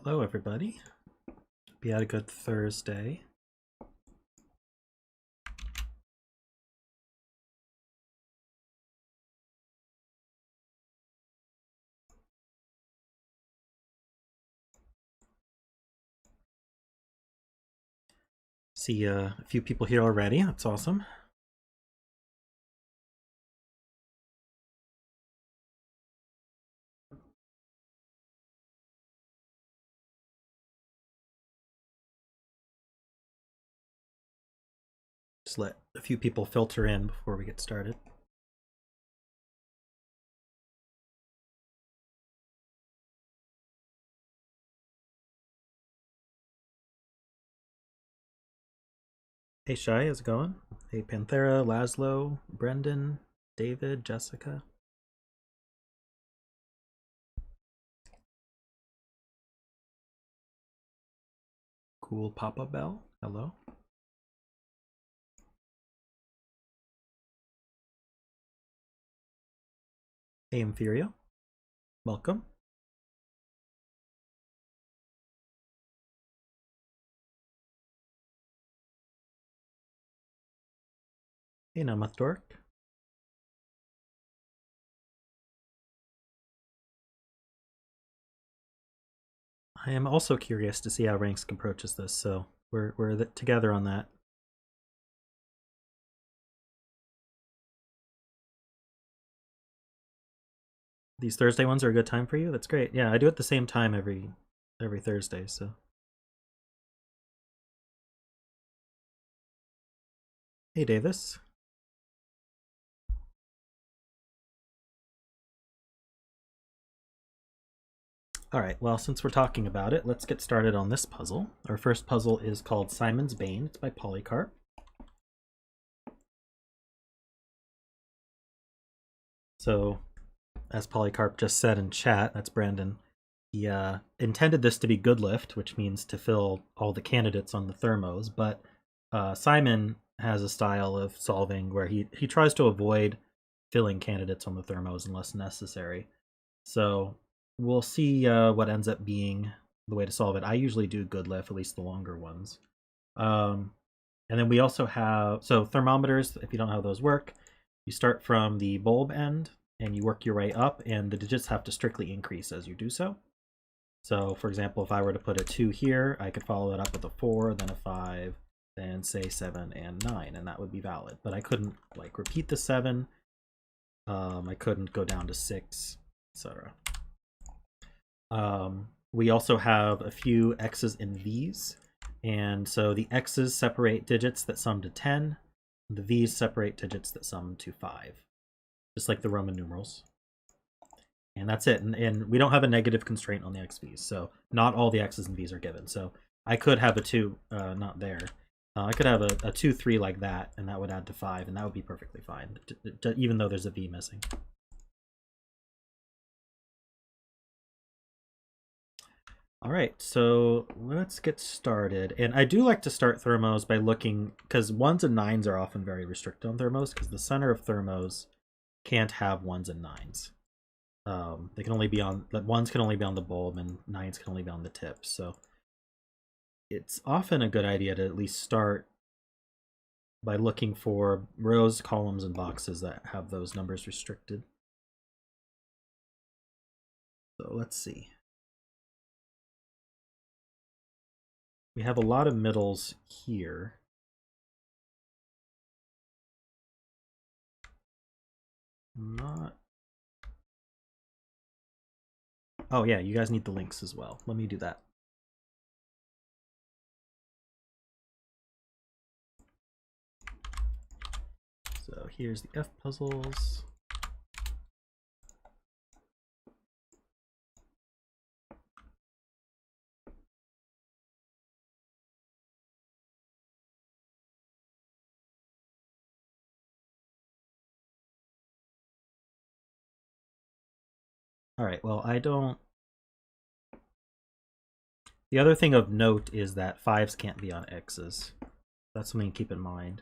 Hello, everybody. Hope you had a good Thursday. See a few people here already. That's awesome. Just let a few people filter in before we get started. Hey Shai, how's it going? Hey Panthera, Laszlo, Brendan, David, Jessica. Cool Papa Bell, hello. Hey Emphyrio, welcome. Hey nomathdork. I am also curious to see how Ranks approaches this, so we're together on that. These Thursday ones are a good time for you? That's great. Yeah, I do it the same time every Thursday, so. Hey Davis. Alright, well, since we're talking about it, let's get started on this puzzle. Our first puzzle is called Simon's Bane. It's by Polycarp. So, as Polycarp just said in chat, that's Brandon, he intended this to be good lift, which means to fill all the candidates on the Thermos, but Simon has a style of solving where he tries to avoid filling candidates on the Thermos unless necessary. So we'll see what ends up being the way to solve it. I usually do good lift, at least the longer ones. And then we also have, so thermometers, if you don't know how those work, you start from the bulb end and you work your way up, and the digits have to strictly increase as you do so. So for example, if I were to put a 2 here, I could follow it up with a 4, then a 5, then say 7 and 9, and that would be valid. But I couldn't like repeat the 7. I couldn't go down to 6, etc. We also have a few X's and V's. And so the X's separate digits that sum to 10. The V's separate digits that sum to 5. Just like the Roman numerals. And that's it. And we don't have a negative constraint on the XVs. So not all the X's and V's are given. So I could have a 2 not there. I could have a 2, 3 like that, and that would add to 5, and that would be perfectly fine, even though there's a V missing. All right, so let's get started. And I do like to start Thermos by looking, because 1s and 9s are often very restricted on Thermos, because the center of Thermos can't have 1s and 9s. They can only be on, 1s can only be on the bulb, and 9s can only be on the tip. So it's often a good idea to at least start by looking for rows, columns, and boxes that have those numbers restricted. So let's see. We have a lot of middles here. Not. Oh yeah, you guys need the links as well. Let me do that. So here's the F puzzles. All right, well, I don't. The other thing of note is that 5s can't be on X's. That's something to keep in mind.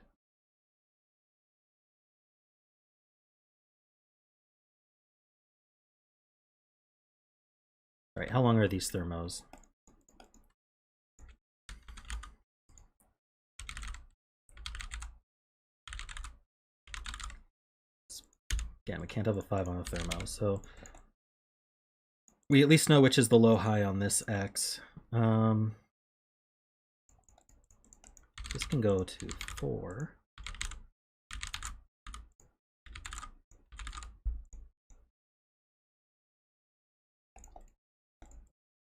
All right, how long are these Thermos? Again, we can't have a 5 on the Thermo, so we at least know which is the low-high on this X. This can go to 4.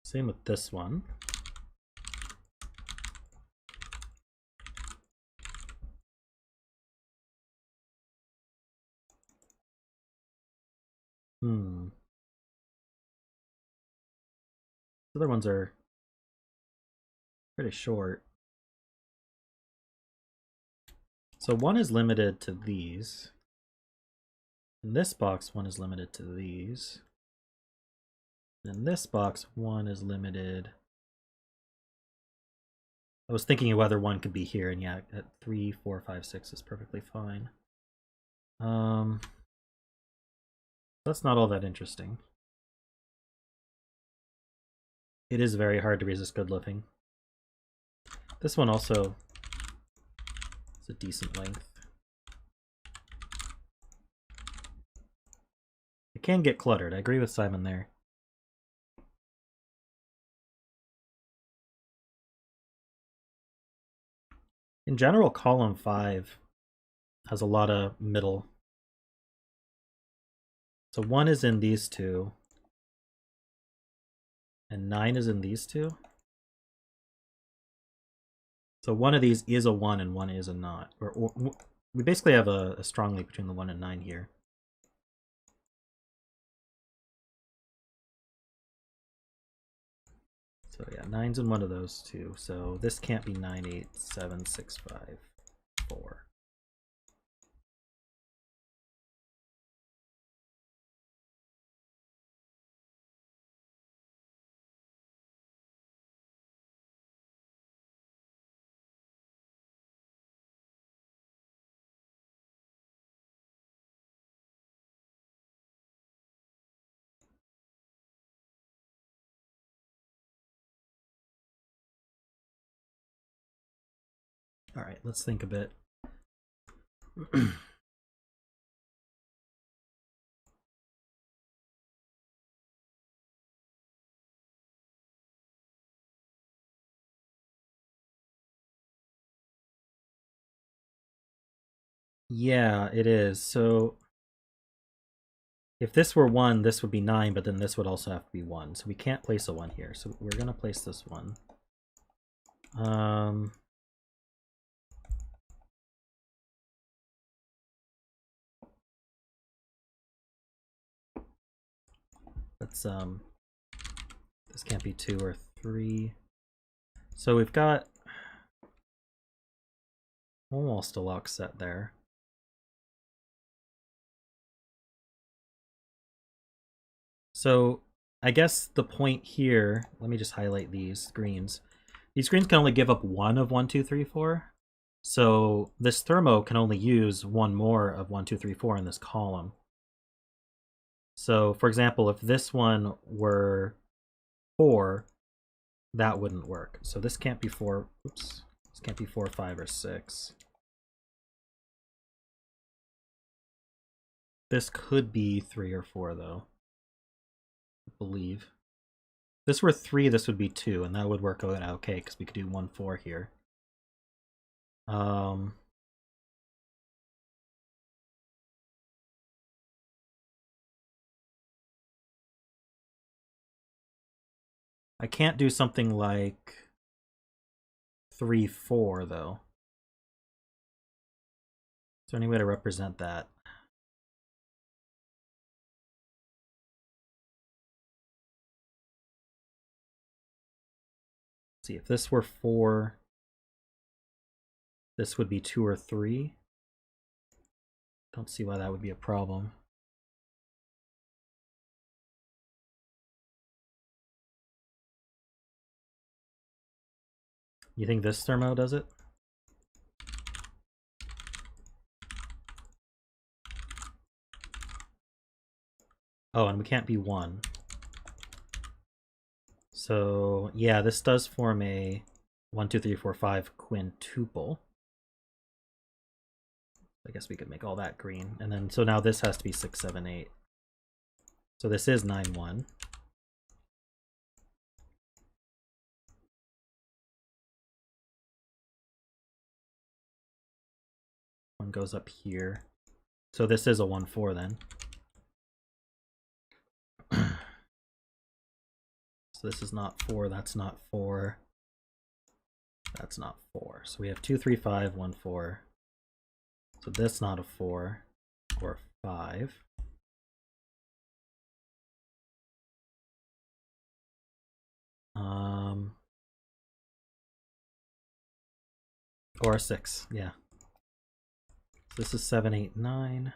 Same with this one. The other ones are pretty short. So one is limited to these. In this box, one is limited to these. In this box, one is limited. I was thinking of whether one could be here, and yeah, at 3, 4, 5, 6 is perfectly fine. That's not all that interesting. It is very hard to resist good living. This one also is a decent length. It can get cluttered. I agree with Simon there. In general, column 5 has a lot of middle. So 1 is in these two, and 9 is in these two. So one of these is a 1 and one is a not. Or we basically have a strong leap between the 1 and 9 here. So yeah, 9's in one of those two. So this can't be 9, 8, 7, 6, 5, 4. All right, let's think a bit. Yeah, it is. So if this were 1, this would be 9, but then this would also have to be 1. So we can't place a 1 here. So we're going to place this one. Let's this can't be 2 or 3. So we've got almost a lock set there. So I guess the point here, let me just highlight these greens. These greens can only give up 1 of 1, 2, 3, 4. So this Thermo can only use 1 more of 1, 2, 3, 4 in this column. So for example, if this one were 4, that wouldn't work. So this can't be 4. Oops. This can't be 4, 5, or 6. This could be 3 or 4 though, I believe. If this were 3, this would be 2, and that would work out okay because we could do 1, 4 here. I can't do something like 3, 4 though. Is there any way to represent that? Let's see, if this were 4, this would be 2 or 3. Don't see why that would be a problem. You think this Thermo does it? Oh, and we can't be 1. So yeah, this does form a 1, 2, 3, 4, 5 quintuple. I guess we could make all that green. And then, so now this has to be 6, 7, 8. So this is 9, 1. One goes up here. So this is a 1, 4 then. So this is not 4, that's not 4. That's not 4. So we have 2, 3, 5, 1, 4. So that's not a 4 or a 5. Or a 6, yeah. So this is 7, 8, 9.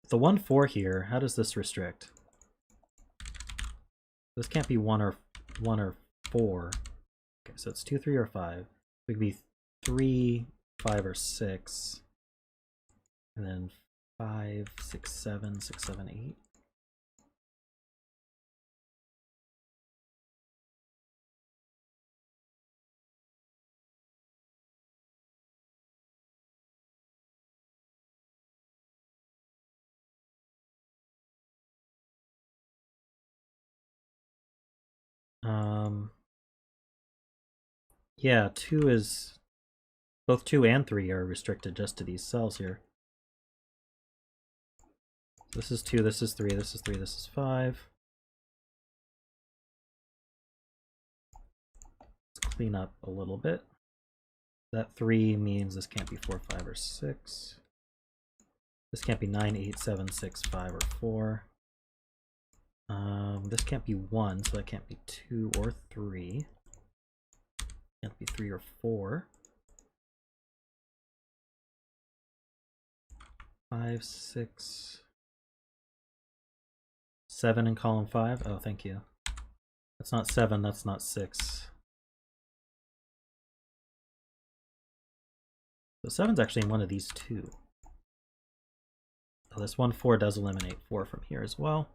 The 1, 4 here, how does this restrict? This can't be 1 or 4. Okay, so it's 2, 3, or 5. It could be 3, 5, or 6. And then 5, 6, 7, 6, 7, 8. Yeah, 2 is... Both 2 and 3 are restricted just to these cells here. This is 2, this is 3, this is 3, this is 5. Let's clean up a little bit. That 3 means this can't be 4, 5, or 6. This can't be 9, 8, 7, 6, 5, or 4. This can't be 1, so that can't be 2 or 3. Can't be 3 or 4. 5, 6, 7 in column 5. Oh, thank you. That's not 7, that's not 6. So 7's actually in one of these two. So this 1, 4 does eliminate 4 from here as well.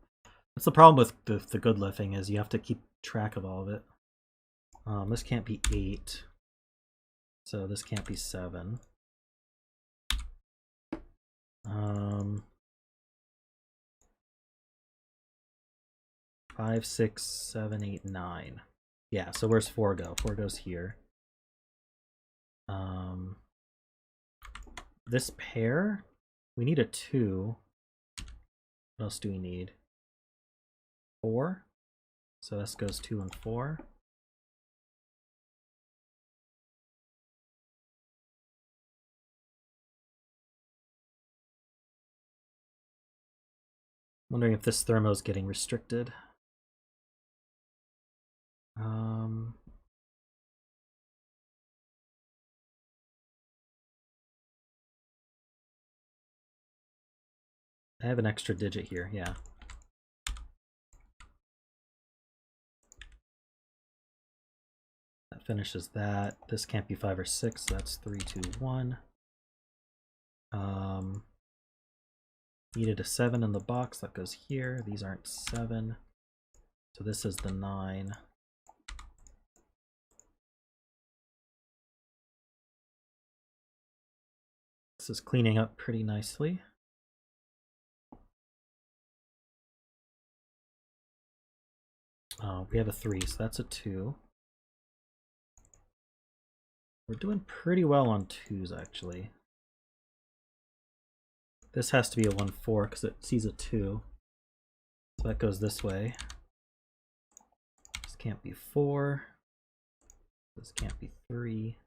That's the problem with the good lifting, is you have to keep track of all of it. This can't be 8. So this can't be 7. 5, 6, 7, 8, 9. Yeah, so where's 4 go? 4 goes here. This pair, we need a 2. What else do we need? 4. So this goes 2 and 4. Wondering if this Thermo's getting restricted. I have an extra digit here, yeah. That finishes that. This can't be 5 or 6, so that's 3, 2, 1. Needed a 7 in the box, that goes here. These aren't 7. So this is the 9. This is cleaning up pretty nicely. We have a 3, so that's a 2. We're doing pretty well on 2s, actually. This has to be a 1, 4 because it sees a 2. So that goes this way. This can't be 4. This can't be 3.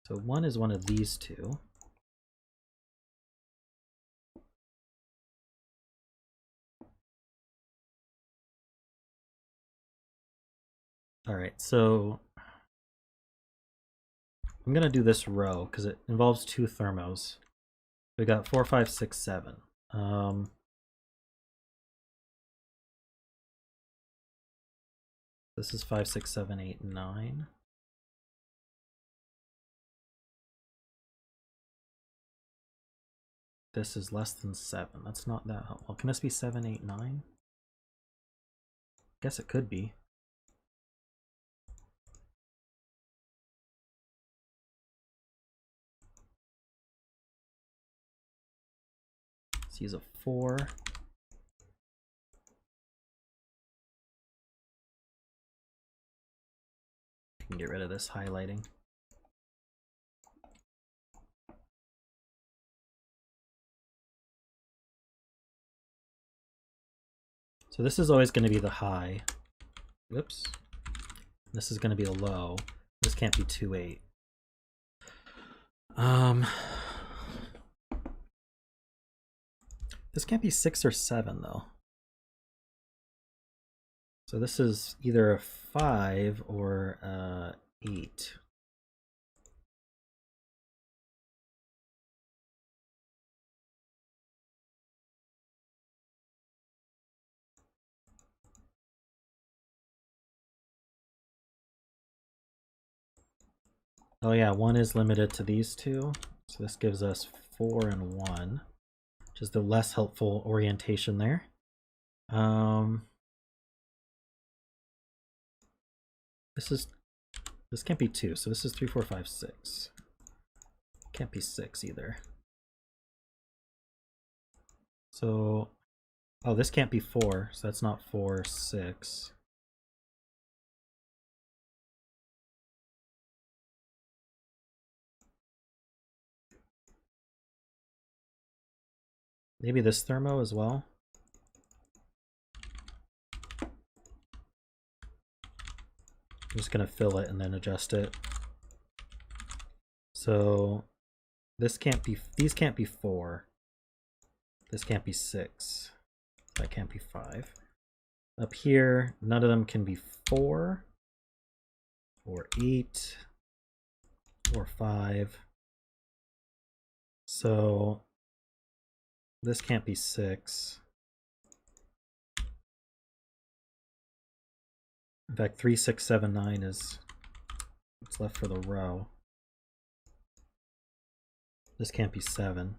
So 1 is one of these two. All right, so I'm gonna do this row because it involves 2 thermos. We got 4, 5, 6, 7. This is 5, 6, 7, 8, 9. This is less than 7. That's not that helpful. Can this be 7, 8, 9? Guess it could be. Let's use a 4. I can get rid of this highlighting. So this is always going to be the high. Whoops. This is going to be the low. This can't be 2-8. This can't be 6 or 7 though. So this is either a 5 or 8. Oh yeah, 1 is limited to these two. So this gives us 4 and 1, which is the less helpful orientation there. This can't be 2, so this is 3, 4, 5, 6. Can't be 6 either. So, oh, this can't be 4, so that's not 4, 6. Maybe this thermo as well. I'm just gonna fill it and then adjust it. So this can't be, these can't be 4. This can't be 6. That can't be 5. Up here, none of them can be 4 or 8 or 5. So this can't be 6. In fact, 3, 6, 7, 9 is what's left for the row. This can't be 7.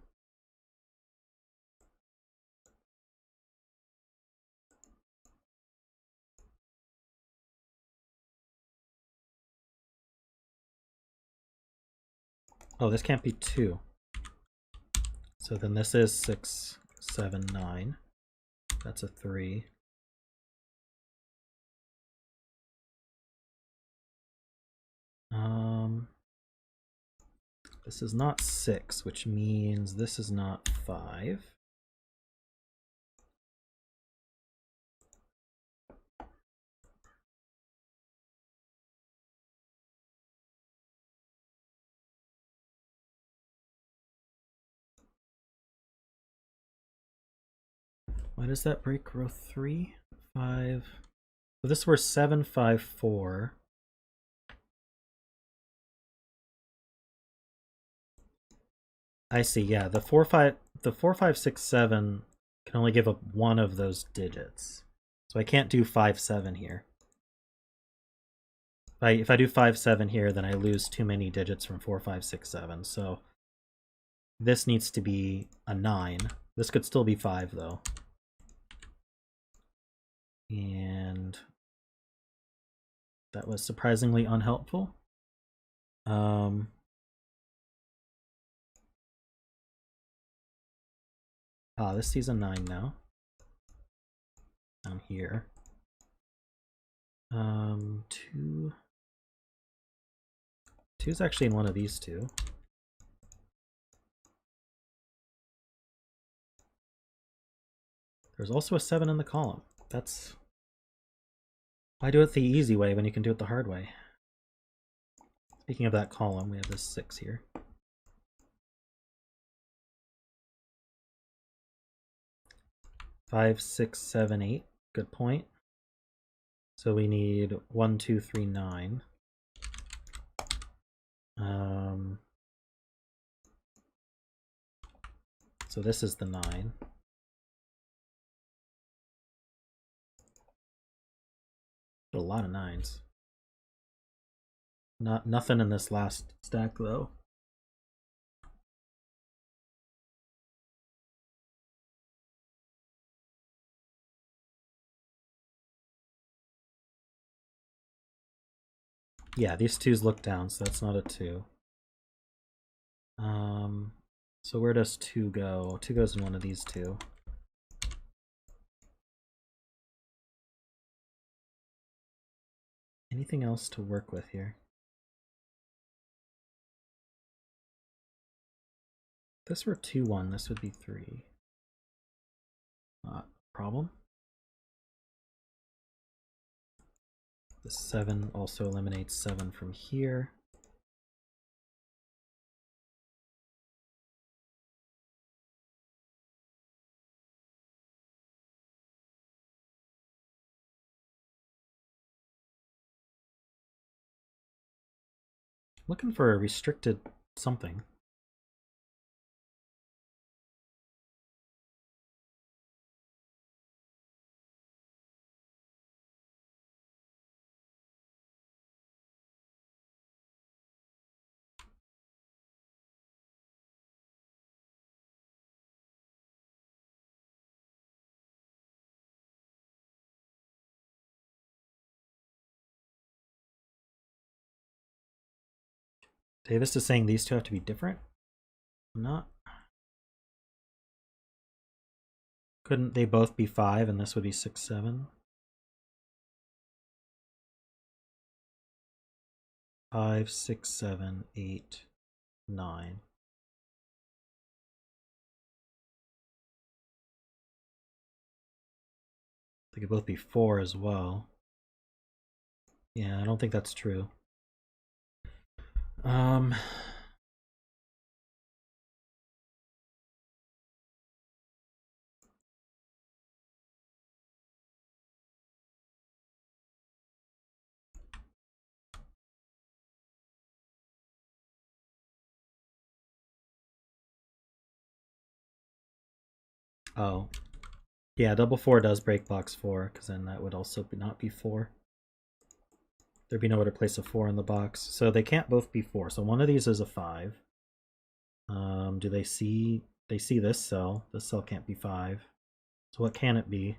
Oh, this can't be 2. So then this is 6, 7, 9. That's a 3. This is not 6, which means this is not 5. Why does that break row 3? 5. So this were 7, 5, 4. I see, yeah. The 4, 5, 6, 7 can only give up one of those digits. So I can't do 5, 7 here. If I do 5, 7 here, then I lose too many digits from 4, 5, 6, 7. So this needs to be a 9. This could still be 5 though. And that was surprisingly unhelpful. This sees a 9 now. Down here. 2. 2 is actually in one of these two. There's also a 7 in the column. That's... Why do it the easy way when you can do it the hard way? Speaking of that column, we have this 6 here. Five, 6, 7, 8. Good point. So we need 1, 2, 3, 9. So this is the 9. A lot of 9s. Nothing in this last stack though. Yeah, these 2s look down, so that's not a 2. So where does 2 go? 2 goes in one of these two. Anything else to work with here? If this were 2-1, this would be 3. Not a problem. The 7 also eliminates 7 from here. Looking for a restricted something. Davis is saying these two have to be different? Not. Couldn't they both be 5 and this would be 6, 7? 5, 6, 7, 8, 9. They could both be 4 as well. Yeah, I don't think that's true. Oh. Yeah, double 4 does break box 4, because then that would also not be 4. There'd be nowhere to place a 4 in the box. So they can't both be 4. So one of these is a 5. Do they see this cell? This cell can't be 5. So what can it be?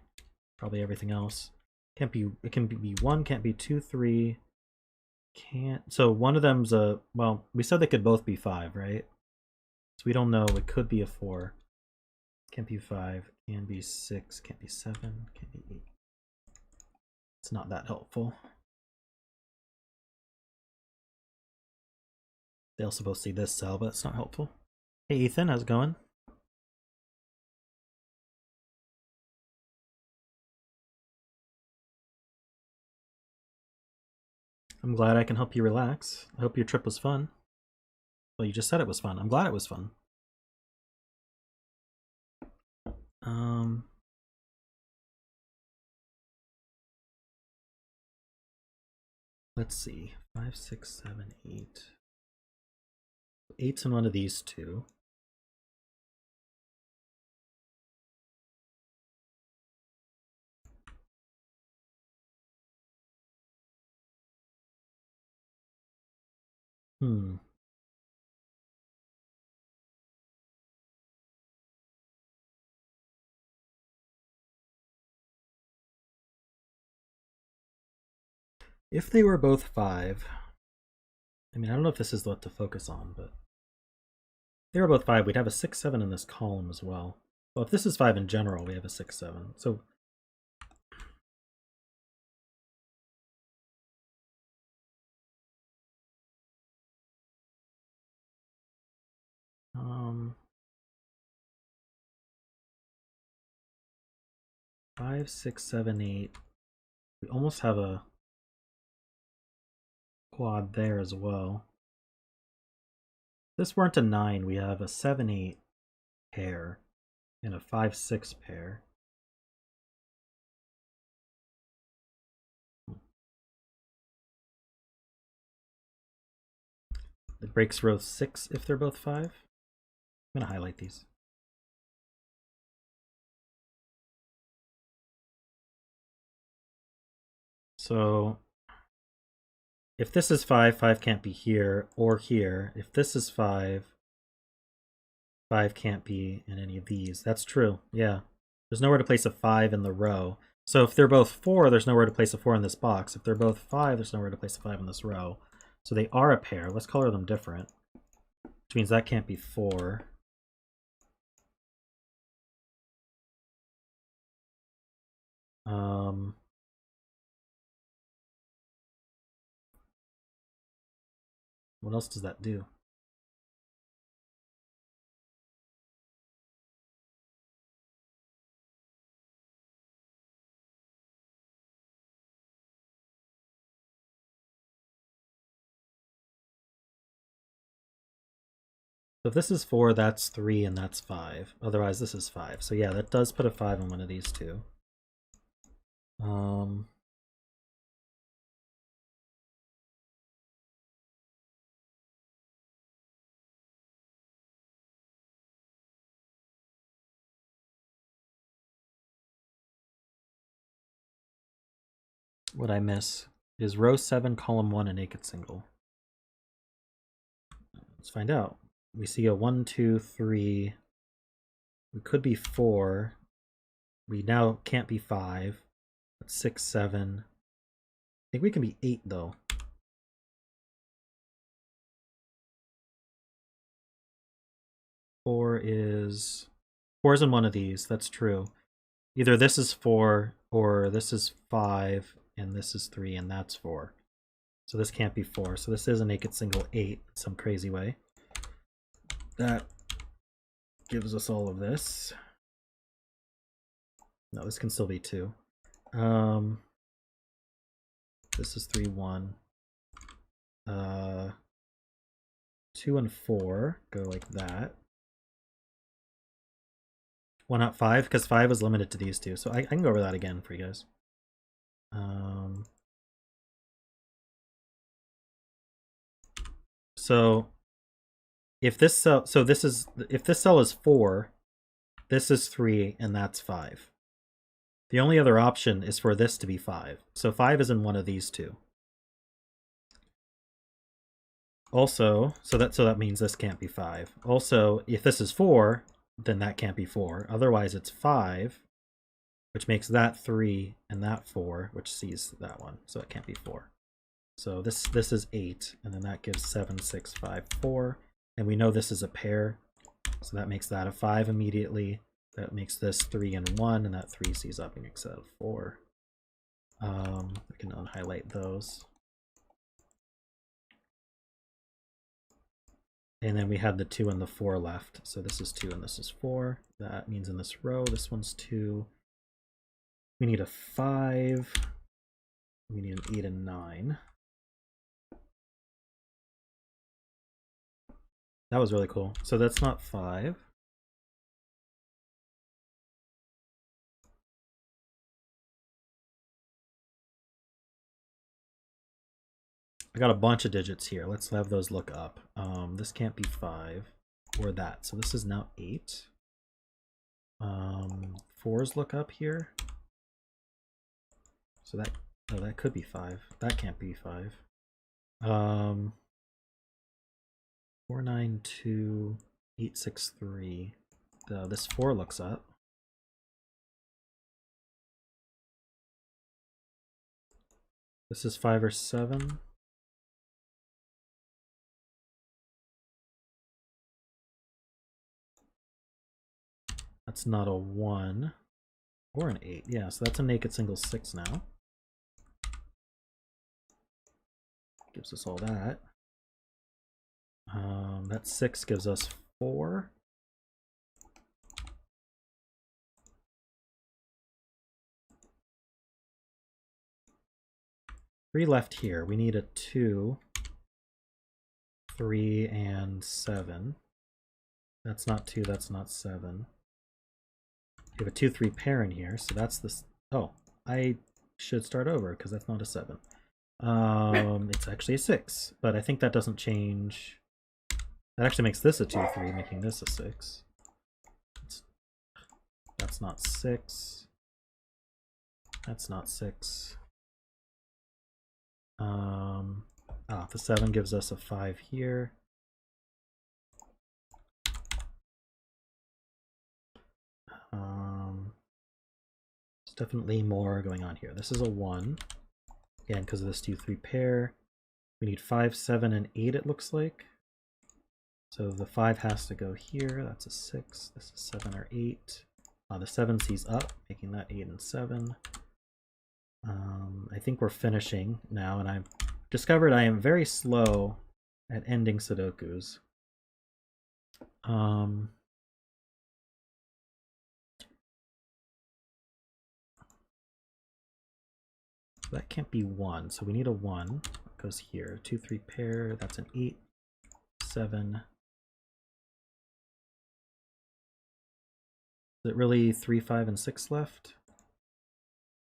Probably everything else. Can't be, it can be 1, can't be 2, 3. Can't, so one of them's a, well, we said they could both be 5, right? So we don't know, it could be a 4. Can't be 5, can be 6, can't be 7, can't be 8. It's not that helpful. They also both see this cell, but it's not helpful. Hey Ethan, how's it going? I'm glad I can help you relax. I hope your trip was fun. Well, you just said it was fun. I'm glad it was fun. Let's see. 5, 6, 7, 8. 8's in one of these two. If they were both 5, I mean, I don't know if this is what to focus on, but if they were both 5, we'd have a 6, 7 in this column as well. Well, if this is 5 in general, we have a 6, 7. So five, 6, 7, 8. We almost have a quad there as well. If this weren't a 9, we have a 7, 8 pair and a 5, 6 pair. It breaks row 6 if they're both 5. I'm going to highlight these. So if this is 5, 5 can't be here or here. If this is 5, 5 can't be in any of these. That's true, yeah. There's nowhere to place a 5 in the row. So if they're both 4, there's nowhere to place a 4 in this box. If they're both 5, there's nowhere to place a 5 in this row. So they are a pair. Let's color them different. Which means that can't be 4. What else does that do? So if this is 4, that's 3, and that's 5. Otherwise, this is 5. So yeah, that does put a 5 on one of these two. What I miss is row 7, column 1, a naked single. Let's find out. We see a 1, 2, 3. We could be 4. We now can't be 5. That's 6, 7. I think we can be 8 though. 4 is in one of these. That's true. Either this is 4 or this is 5 and this is 3 and that's 4. So this can't be 4. So this is a naked single 8 in some crazy way. That gives us all of this. No, this can still be 2. This is 3, 1. 2 and 4 go like that. Why not 5? Because 5 is limited to these two. So I can go over that again for you guys. So if this cell, if this cell is 4, this is 3, and that's 5. The only other option is for this to be 5. So 5 is in one of these two. Also, so that means this can't be 5. Also, if this is 4, then that can't be 4. Otherwise, it's 5, which makes that 3, and that 4, which sees that one. So it can't be 4. So this is 8, and then that gives 7, 6, 5, 4. And we know this is a pair, so that makes that a 5 immediately. That makes this 3 and 1, and that 3 sees up and makes that a 4. We can unhighlight those. And then we had the 2 and the 4 left. So this is 2 and this is 4. That means in this row, this one's 2. We need a 5. We need an 8 and 9. That was really cool. So that's not 5. I got a bunch of digits here. Let's have those look up. This can't be 5 or that. So this is now 8. 4s look up here. So that, oh, that could be 5. That can't be 5. 4, 9, 2, 8, 6, 3. This 4 looks up. This is 5 or 7. That's not a 1 or an 8. Yeah, so that's a naked single 6 now. Gives us all that. That 6 gives us 4. Three left here. We need a 2, 3, and 7. That's not 2, that's not 7. We have a 2, 3 pair in here, so that's this. Oh, I should start over because that's not a 7. It's actually a 6, but I think that doesn't change. That actually makes this a 2, 3, making this a 6. That's not 6. That's not 6. The 7 gives us a 5 here. There's definitely more going on here. This is a 1. Again, because of this 2, 3 pair. We need 5, 7, and 8, it looks like. So the 5 has to go here. That's a 6. This is 7 or 8. The 7 sees up, making that 8 and 7. I think we're finishing now, and I've discovered I am very slow at ending Sudokus. That can't be 1, so we need a 1. It goes here. 2, 3 pair, that's an 8, 7. Is it really 3, 5, and 6 left?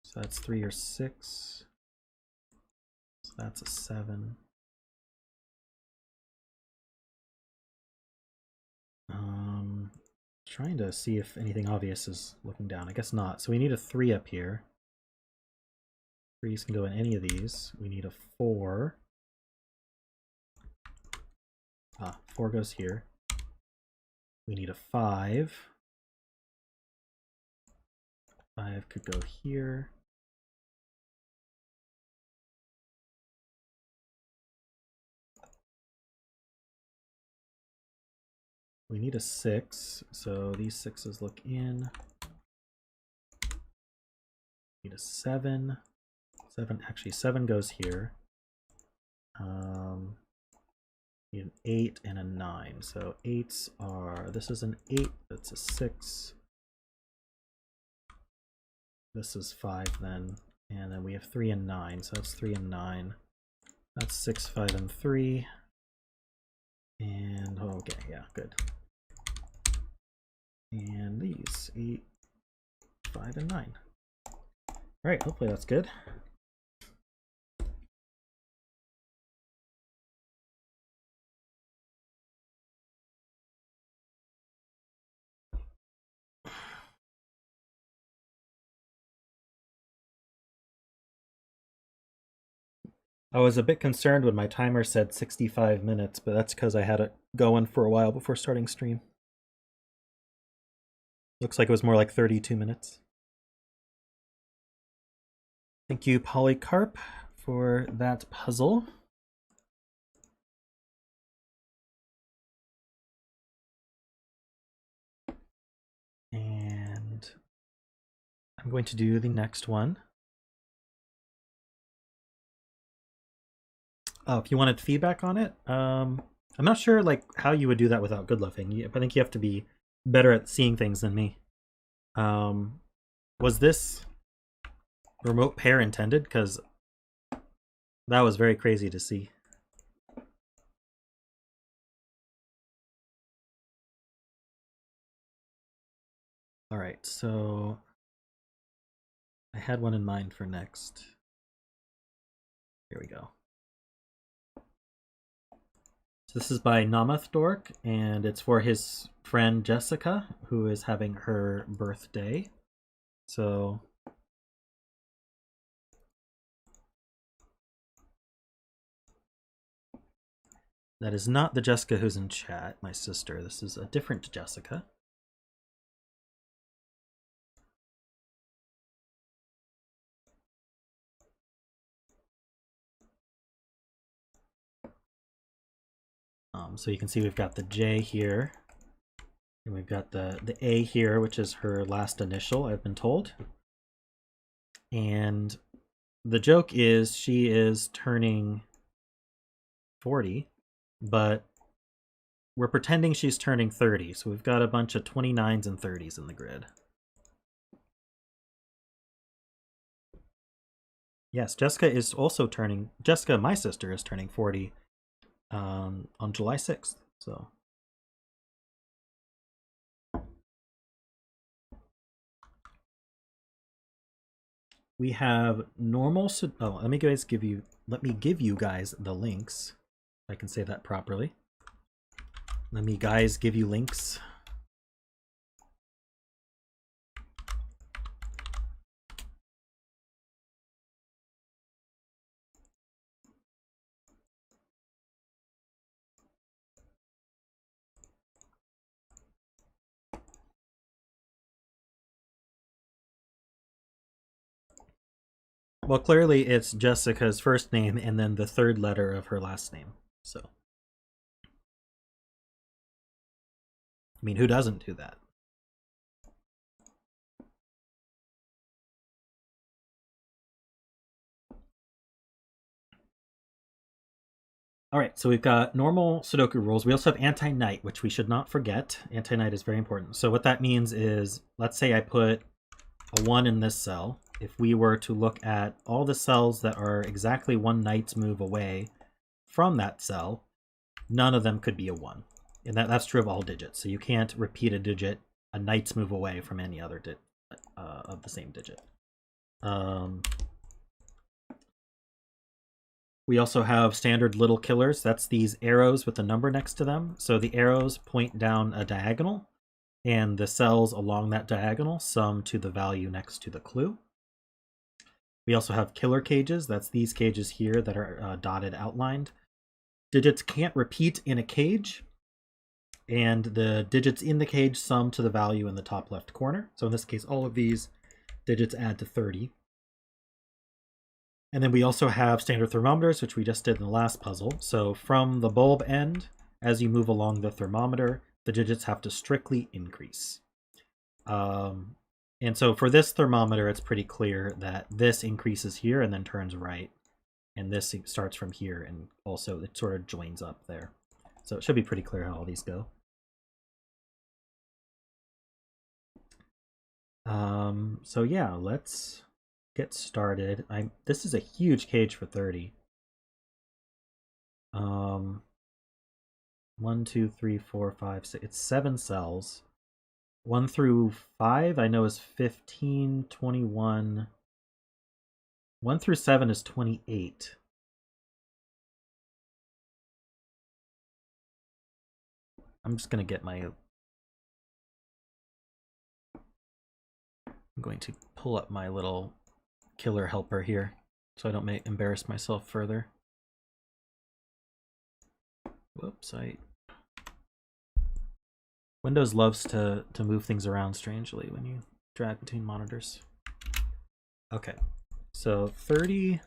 So that's 3 or 6. So that's a 7. Trying to see if anything obvious is looking down. I guess not. So we need a 3 up here. 3s can go in any of these. We need a 4. 4 goes here. We need a 5. 5 could go here. We need a 6, so these 6s look in. Need a 7. 7 goes here. Need an 8 and a 9. So 8s are, this is an 8, that's a 6. This is 5 then. And then we have 3 and 9, so that's 3 and 9. That's 6, 5, and 3. And, okay, yeah, good. And these, 8, 5, and 9. Alright, hopefully that's good. I was a bit concerned when my timer said 65 minutes, but that's because I had it going for a while before starting stream. Looks like it was more like 32 minutes. Thank you, Polycarp, for that puzzle. And I'm going to do the next one. Oh, if you wanted feedback on it, I'm not sure like how you would do that without good loving. I think you have to be better at seeing things than me. Was this remote pair intended? Because that was very crazy to see. All right, so I had one in mind for next. Here we go. So this is by nomathdork, and it's for his friend Jessica, who is having her birthday. So that is not the Jessica who's in chat, my sister. This is a different Jessica. So you can see we've got the J here, and we've got the A here, which is her last initial, I've been told. And the joke is she is turning 40, but we're pretending she's turning 30, so we've got a bunch of 29s and 30s in the grid. Yes, Jessica is also turning, Jessica, my sister, is turning 40 on July 6th, so. We have normal, oh, let me give you guys the links, if I can say that properly. Let me guys give you links. Well, clearly it's Jessica's first name and then the third letter of her last name. So, I mean, who doesn't do that? All right, so we've got normal Sudoku rules. We also have anti-night, which we should not forget. Anti-night is very important. So what that means is, let's say I put a 1 in this cell. If we were to look at all the cells that are exactly 1 knight's move away from that cell, none of them could be a 1. And that's true of all digits. So you can't repeat a digit a knight's move away from any other of the same digit. We also have standard little killers. That's these arrows with the number next to them. So the arrows point down a diagonal, and the cells along that diagonal sum to the value next to the clue. We also have killer cages. That's these cages here that are dotted outlined. Digits can't repeat in a cage, and the digits in the cage sum to the value in the top left corner. So in this case, all of these digits add to 30. And then we also have standard thermometers, which we just did in the last puzzle. So from the bulb end, as you move along the thermometer, the digits have to strictly increase. And so for this thermometer, it's pretty clear that this increases here and then turns right. And this starts from here, and also it sort of joins up there. So it should be pretty clear how all these go. So yeah, let's get started. This is a huge cage for 30. 1, 2, 3, 4, 5, 6. It's 7 cells. 1 through 5 I know is 15, 21. 1 through 7 is 28. I'm just gonna get my... I'm going to pull up my little killer helper here so I don't embarrass myself further. Whoops, Windows loves to move things around strangely when you drag between monitors. Okay, so 30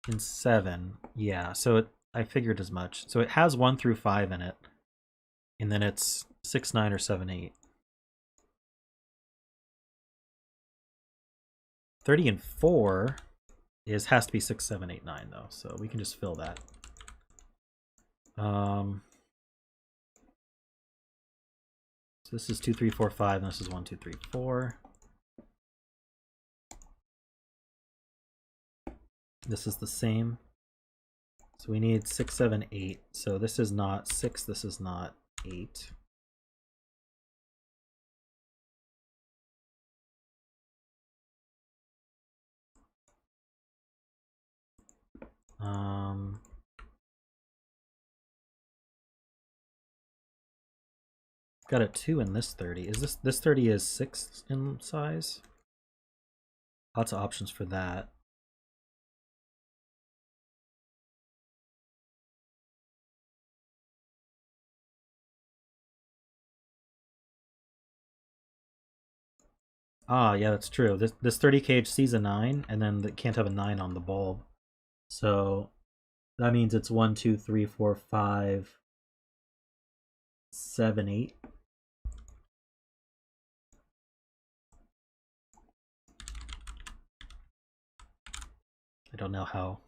and 7, yeah, so I figured as much. So it has 1 through 5 in it, and then it's 6, 9, or 7, 8. 30 and 4 has to be 6, 7, 8, 9 though, so we can just fill that. So this is 2, 3, 4, 5, and this is 1, 2, 3, 4. This is the same. So we need 6, 7, 8. So this is not 6, this is not 8. Got a 2 in this 30. Is this 30 is 6 in size? Lots of options for that. Ah, yeah, that's true. This 30 cage sees a 9, and then it can't have a 9 on the bulb. So that means it's 1, 2, 3, 4, 5, 7, 8. I don't know how.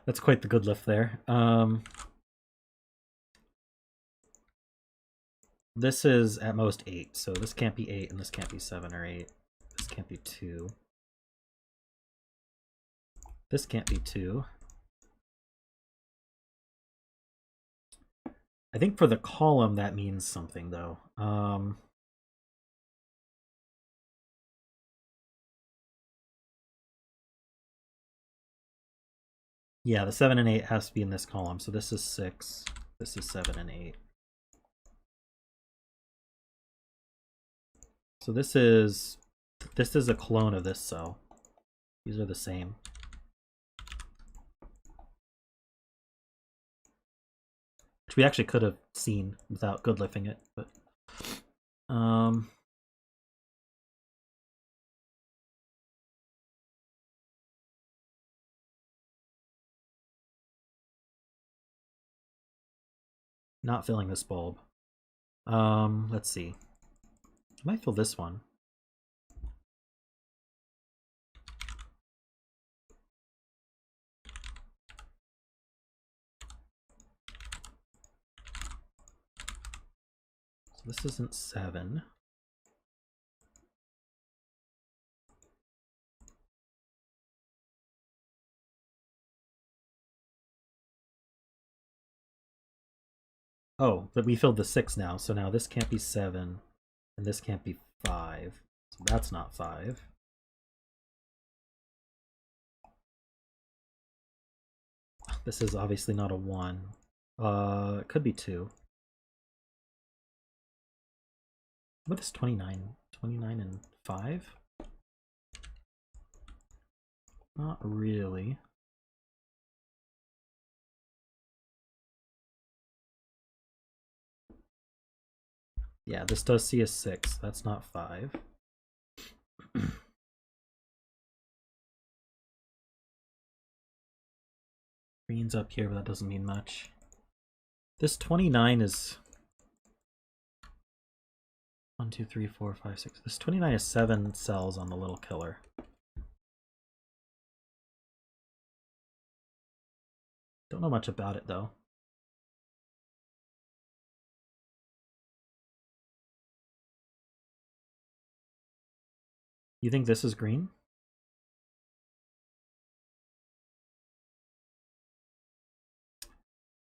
That's quite the good lift there. This is at most 8, so this can't be 8, and this can't be 7 or 8. This can't be 2. This can't be 2. I think for the column that means something, though. Yeah, the 7 and 8 has to be in this column, so this is 6. This is 7 and 8. So this is a clone of this cell. These are the same. Which we actually could have seen without good lifting it, but not filling this bulb. Let's see. I might fill this one. this isn't 7. Oh, but we filled the 6 now, so now this can't be 7, and this can't be 5. So that's not 5. This is obviously not a 1. It could be 2. What is 29? 29 and 5? Not really. Yeah, this does see a 6. That's not 5. Green's up here, but that doesn't mean much. This 29 is 1, 2, 3, 4, 5, 6. This 29 is 7 cells on the little killer. Don't know much about it though. You think this is green?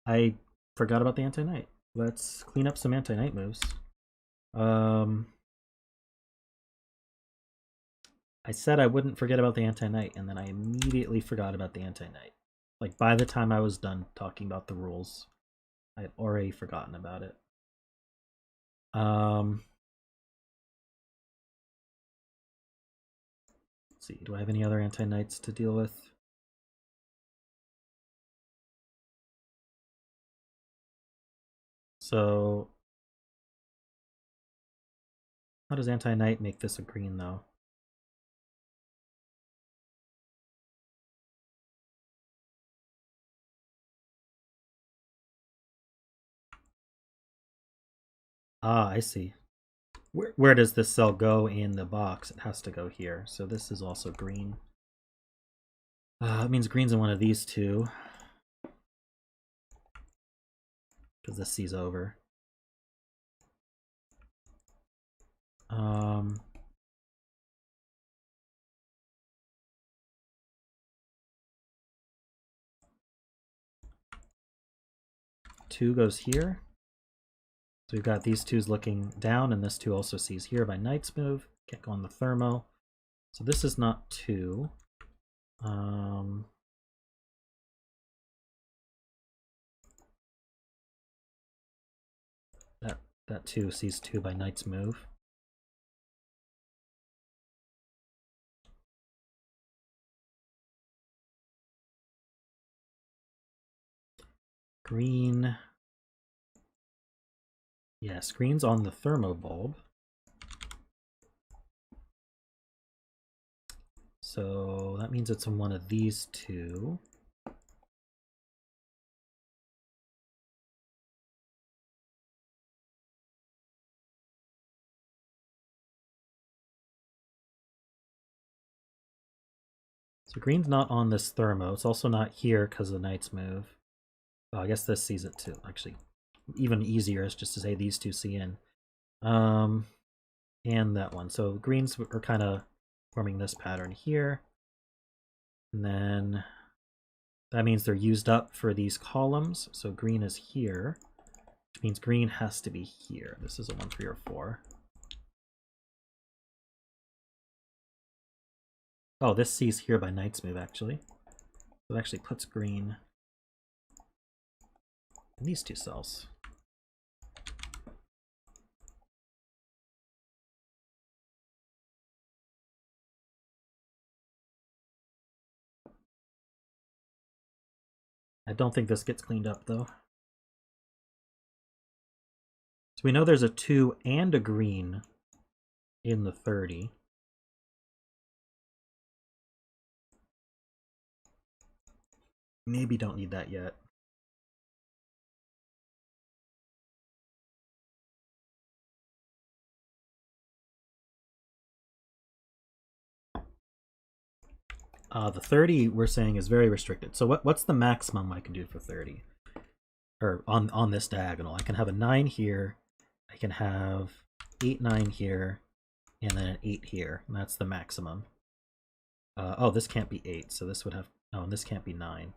I forgot about the anti-knight. Let's clean up some anti-knight moves. I said I wouldn't forget about the anti-knight, and then I immediately forgot about the anti-knight. Like, by the time I was done talking about the rules, I had already forgotten about it. Let's see, do I have any other anti-knights to deal with? So, how does anti-knight make this a green, though? Ah, I see. Where does this cell go in the box? It has to go here. So this is also green. It means green's in one of these two. Because this C's over. Two goes here. So we've got these twos looking down, and this two also sees here by knight's move. Can't go on the Thermo. So this is not 2. That 2 sees 2 by knight's move. Green. Yes, green's on the Thermo bulb. So that means it's on one of these two. So green's not on this Thermo. It's also not here because of the knight's move. Well, I guess this sees it too. Actually, even easier is just to say these two see in. And that one. So greens are kind of forming this pattern here. And then that means they're used up for these columns. So green is here, which means green has to be here. This is a 1, 3, or 4. Oh, this sees here by knight's move, actually. So it actually puts green in these two cells. I don't think this gets cleaned up, though. So we know there's a 2 and a green in the 30. Maybe don't need that yet. The 30 we're saying is very restricted. So what's the maximum I can do for 30? Or on this diagonal? I can have a 9 here, I can have 8, 9 here, and then an 8 here, and that's the maximum. Oh, this can't be 8, so this would have... Oh, and this can't be 9.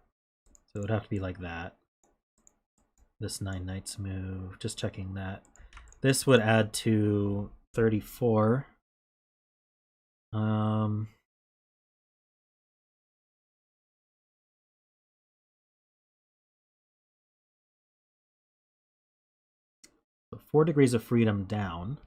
So it would have to be like that. This 9 knights move, just checking that. This would add to 34. So 4 degrees of freedom down.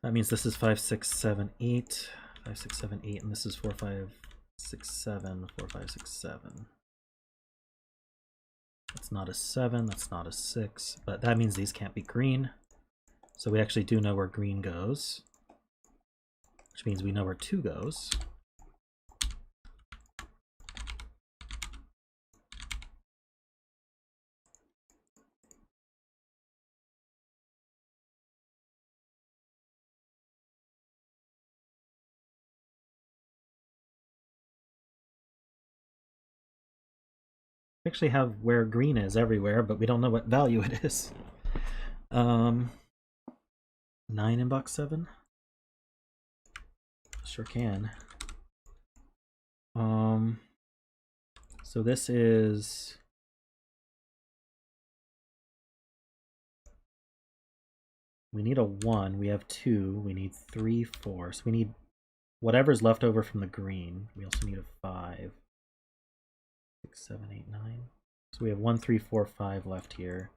That means this is 5, 6, 7, 8. 5, 6, 7, 8, and this is 4, 5, 6, 7, 4, 5, 6, 7. That's not a 7, that's not a 6, but that means these can't be green. So we actually do know where green goes, which means we know where 2 goes. We actually have where green is everywhere, but we don't know what value it is. 9 in box 7? Sure can. So this is... We need a 1, we have 2, we need 3, 4, so we need whatever's left over from the green. We also need a 5. 6, 7, 8, 9. So we have 1, 3, 4, 5 left here.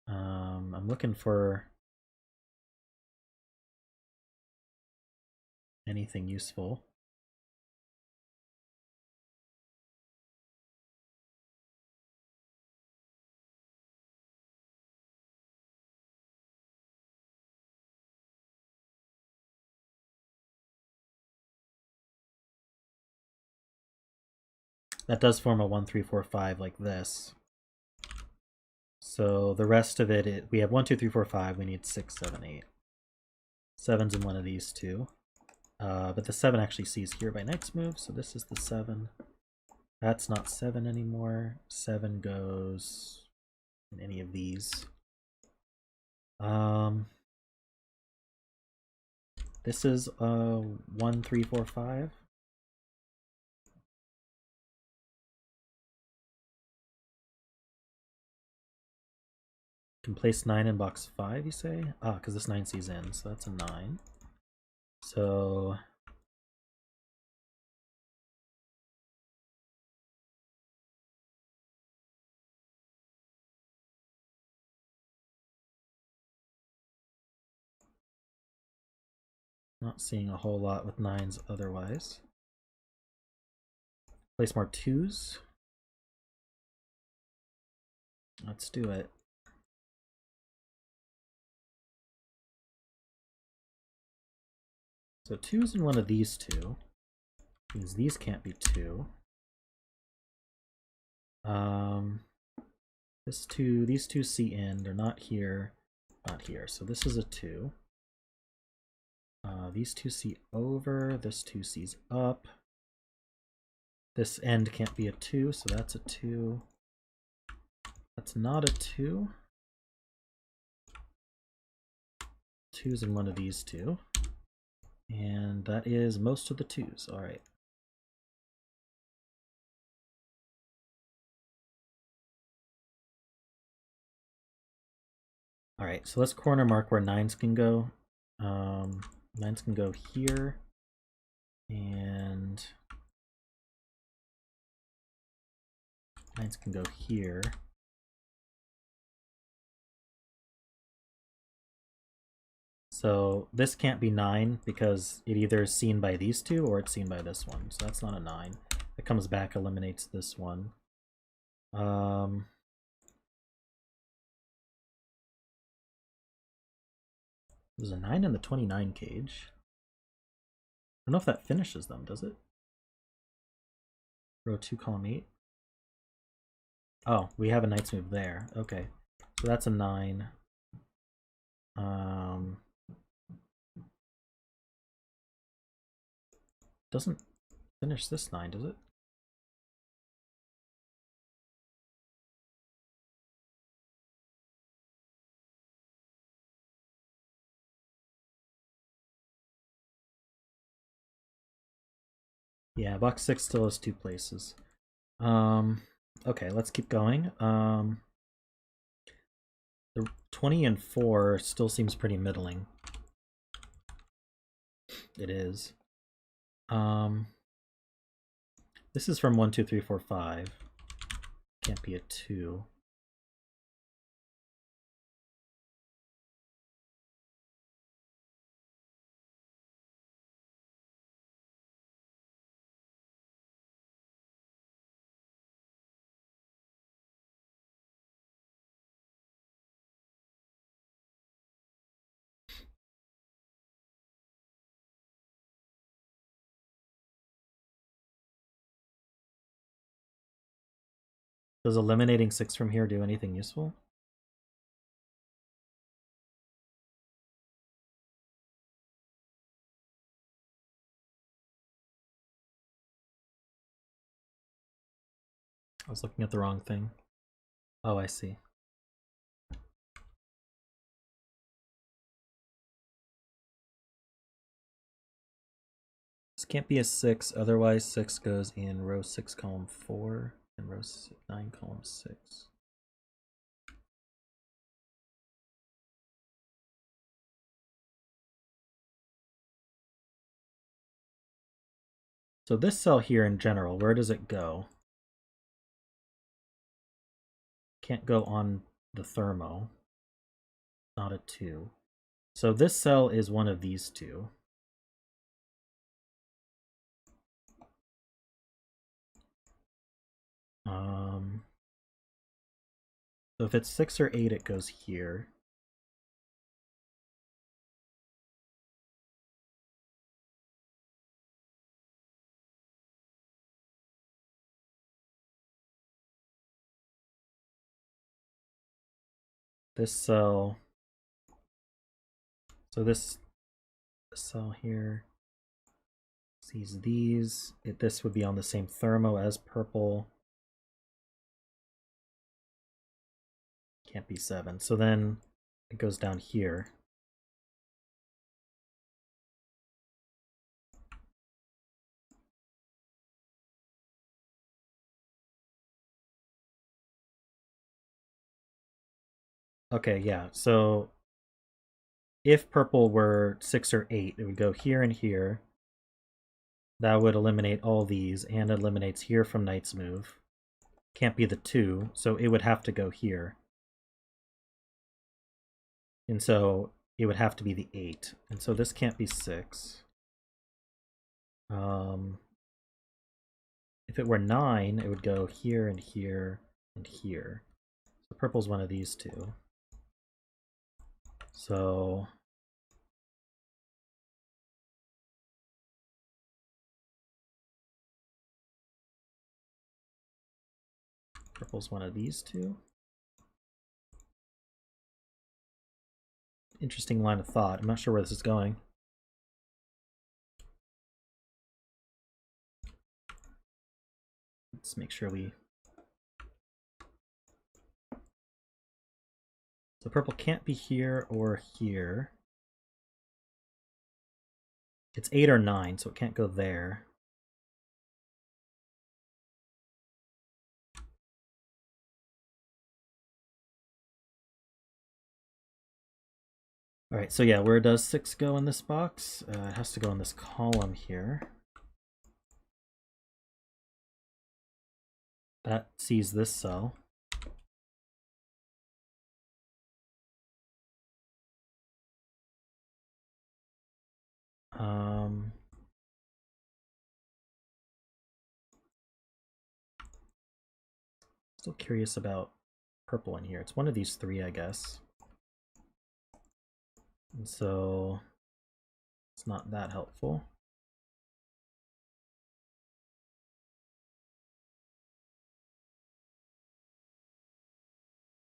I'm looking for anything useful. That does form a 1, 3, 4, 5 like this. So the rest of it, we have 1, 2, 3, 4, 5. We need 6, 7, 8. 7's in one of these two. But the 7 actually sees here by next move, so this is the 7. That's not 7 anymore. 7 goes in any of these. This is 1, 3, 4, 5. Can place 9 in box 5, you say? Ah, because this 9 sees in, so that's a 9. So not seeing a whole lot with 9s otherwise. Place more 2s. Let's do it. So 2's in one of these two. Means these can't be 2. These two see in. They're not here, not here. So this is a 2. These two see over. This 2 sees up. This end can't be a 2, so that's a 2. That's not a 2. 2's in one of these two. And that is most of the 2's. All right. All right, so let's corner mark where 9's can go. 9's can go here. And 9's can go here. So this can't be 9 because it either is seen by these two or it's seen by this one. So that's not a 9. It comes back, eliminates this one. There's a 9 in the 29 cage. I don't know if that finishes them, does it? Row 2, column 8. Oh, we have a knight's move there. Okay. So that's a 9. Doesn't finish this 9, does it? Yeah, box 6 still has 2 places. Okay, let's keep going. The 20 and 4 still seems pretty middling. It is. This is from 1, 2, 3, 4, 5. Can't be a 2. Does eliminating 6 from here do anything useful? I was looking at the wrong thing. Oh, I see. This can't be a 6, otherwise 6 goes in row 6, column 4, and row 9, column 6. So this cell here in general, where does it go? Can't go on the Thermo. Not a 2. So this cell is one of these two. So if it's 6 or 8, it goes here. This cell, so this cell here sees these. This would be on the same Thermo as purple. Can't be 7. So then it goes down here. Okay, yeah. So if purple were 6 or 8, it would go here and here. That would eliminate all these, and eliminates here from Knight's move. Can't be the 2, so it would have to go here. And so it would have to be the 8. And so this can't be 6. If it were 9, it would go here and here and here. So purple's one of these two. So purple's one of these two. Interesting line of thought. I'm not sure where this is going. Let's make sure we... So purple can't be here or here. It's 8 or 9, so it can't go there. Alright, so yeah, where does 6 go in this box? It has to go in this column here. That sees this cell. Still curious about purple in here. It's one of these three, I guess. And so it's not that helpful.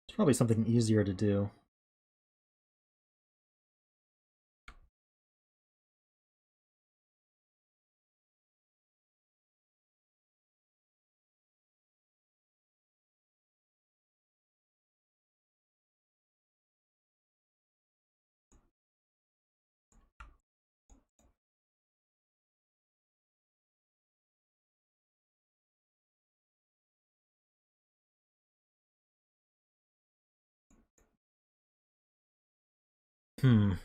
It's probably something easier to do. Do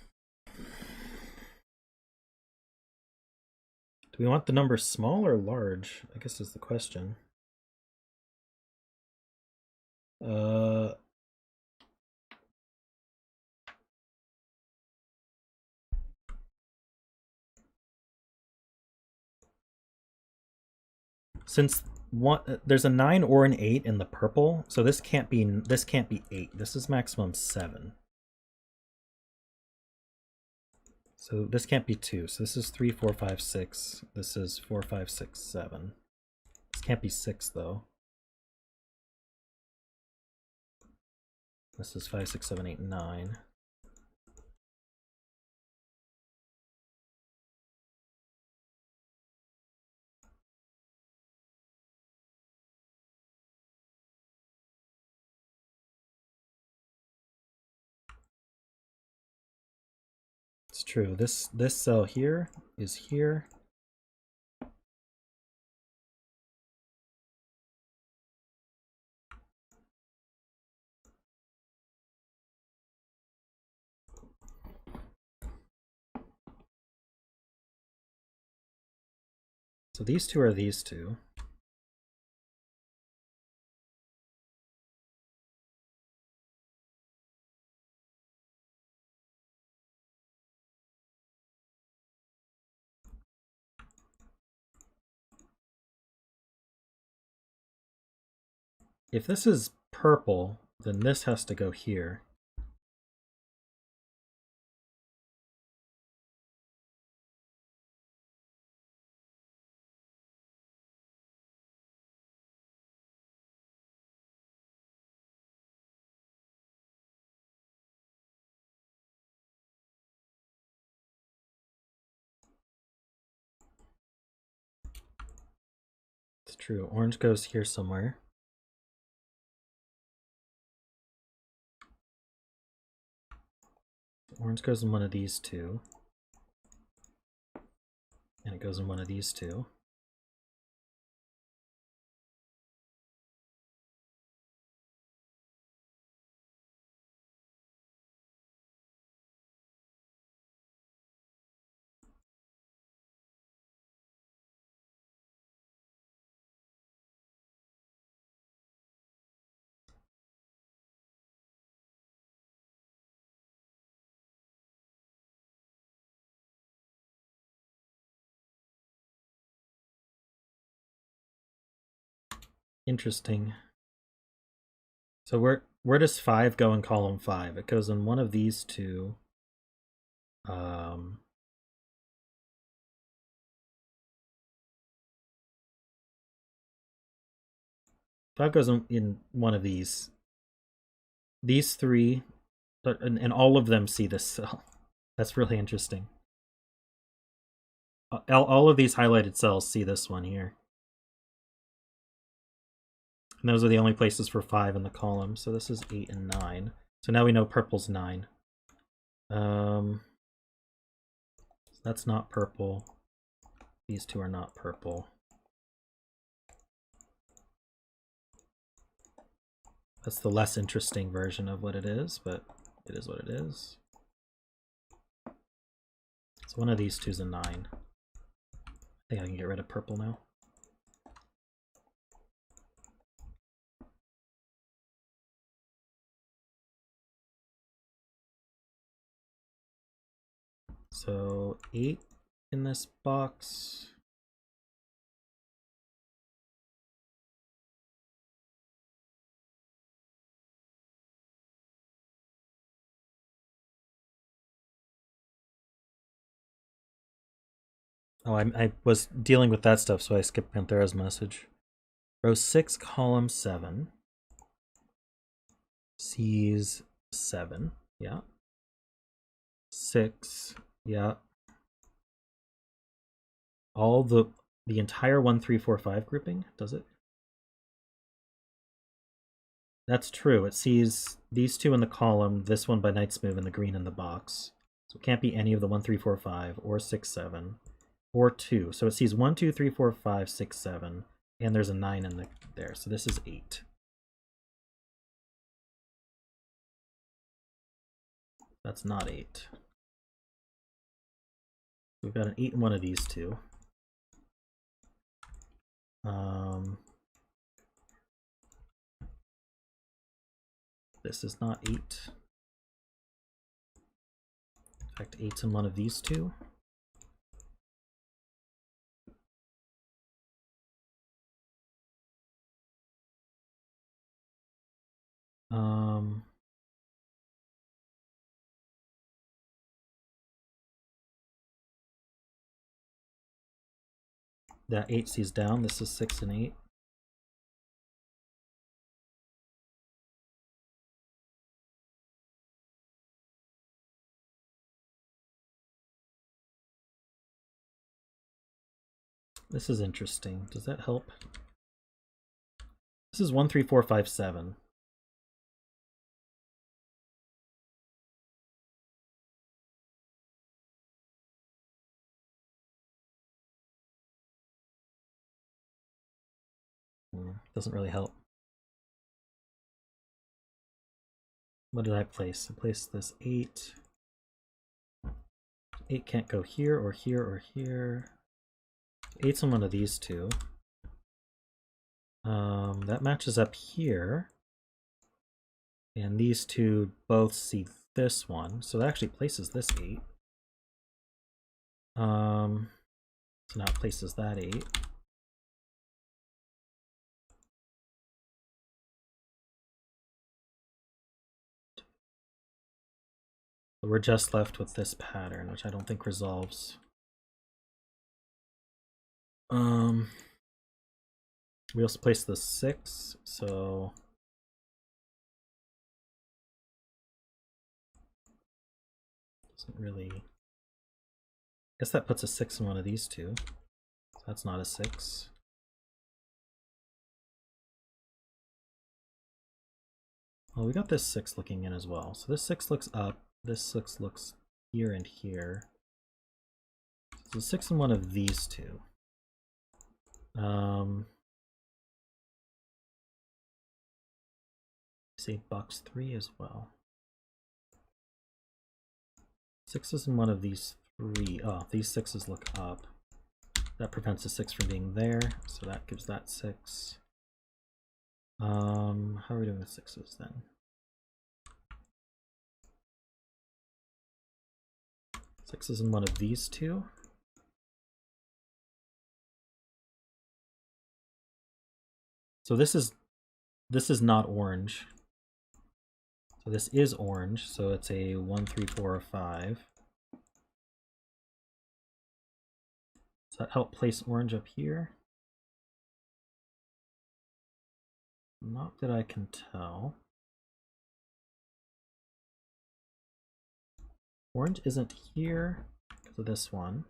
we want the number small or large? I guess is the question. Since there's a 9 or an 8 in the purple, so this can't be 8. This is maximum 7. So this can't be 2. So this is 3, 4, 5, 6. This is 4, 5, 6, 7. This can't be 6 though. This is 5, 6, 7, 8, 9. It's true. This cell here is here. So these two are these two. If this is purple, then this has to go here. It's true. Orange goes here somewhere. Orange goes in one of these two. And it goes in one of these two. Interesting. So where does 5 go in column 5? It goes in one of these two. 5 goes in one of these. These three, and all of them see this cell. That's really interesting. All of these highlighted cells see this one here. And those are the only places for 5 in the column. So this is 8 and 9. So now we know purple's 9. That's not purple. These two are not purple. That's the less interesting version of what it is, but it is what it is. So one of these two is a 9. I think I can get rid of purple now. So 8 in this box. Oh, I was dealing with that stuff, so I skipped Panthera's message. Row 6, column 7. Sees 7. Yeah. 6. Yeah. All the entire 1, 3, 4, 5 grouping, does it? That's true. It sees these two in the column, this one by Knight's Move, and the green in the box. So it can't be any of the 1, 3, 4, 5, or 6, 7, or 2. So it sees 1, 2, 3, 4, 5, 6, 7, and there's a 9 in there. So this is 8. That's not 8. We've got an 8 in one of these two. This is not 8. In fact, 8's in one of these two. That 8 sees down. This is 6 and 8. This is interesting. Does that help? This is 1, 3, 4, 5, 7. Doesn't really help. What did I place? I placed this 8. 8 can't go here or here or here. 8's in one of these two. That matches up here. And these two both see this one. So that actually places this 8. So now it places that 8. So we're just left with this pattern, which I don't think resolves. We also placed the 6, so doesn't really. I guess that puts a 6 in one of these two. So that's not a 6. Well, we got this 6 looking in as well. So this 6 looks up. This 6 looks here and here. So 6 in one of these two. Say box 3 as well. 6 is in one of these 3. Oh, these 6s look up. That prevents the 6 from being there, so that gives that 6. How are we doing with 6s then? 6 is in one of these two. So this is not orange. So this is orange, so it's a 1, 3, 4, or 5. Does that help place orange up here? Not that I can tell. Orange isn't here because of this one.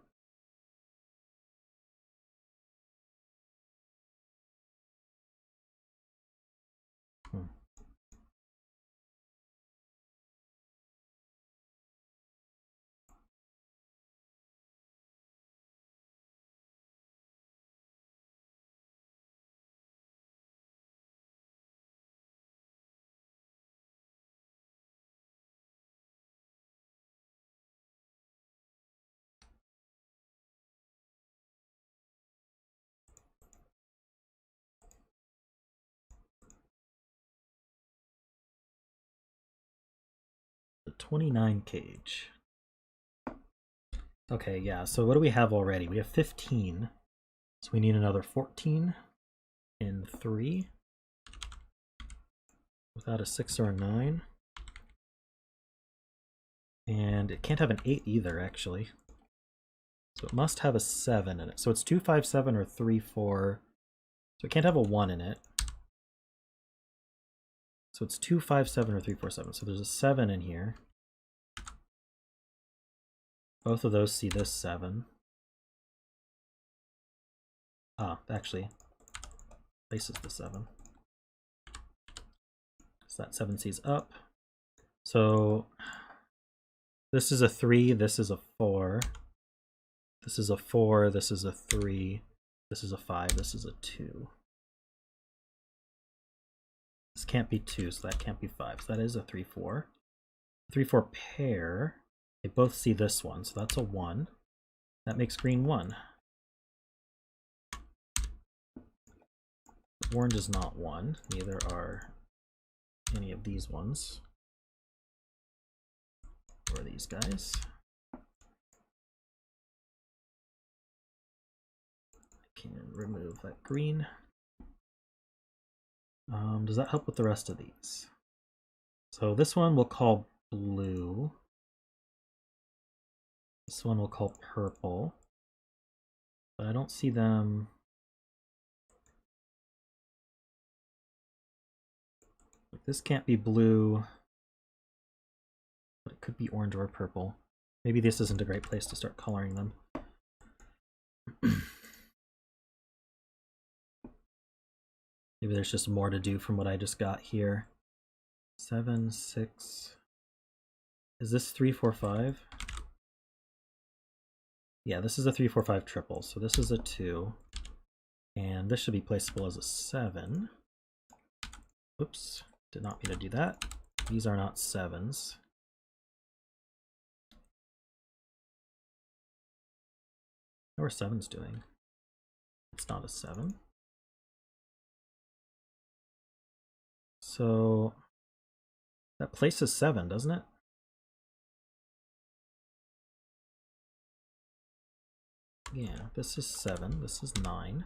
The 29 cage. Okay, yeah, so what do we have already? We have 15. So we need another 14 in 3. Without a 6 or a 9. And it can't have an 8 either, actually. So it must have a 7 in it. So it's 2, 5, 7 or 3, 4. So it can't have a 1 in it. So it's 2, 5, 7 or 3, 4, 7. So there's a 7 in here. Both of those see this 7. Ah, actually, places the 7. So that 7 sees up. So this is a 3, this is a 4. This is a 4, this is a 3. This is a 5, this is a 2. This can't be 2, so that can't be 5. So that is a 3, 4. 3-4 pair. They both see this one, so that's a 1. That makes green 1. Orange is not 1. Neither are any of these ones. Or these guys. I can remove that green. Does that help with the rest of these? So this one we'll call blue. This one we'll call purple. But I don't see them. This can't be blue, but it could be orange or purple. Maybe this isn't a great place to start coloring them. Maybe there's just more to do from what I just got here. 7, 6. Is this 3, 4, 5? Yeah, this is a 3, 4, 5 triple. So this is a 2. And this should be placeable as a 7. Oops, did not mean to do that. These are not 7s. How are 7s doing? It's not a 7. So that places 7, doesn't it? Yeah, this is 7, this is 9.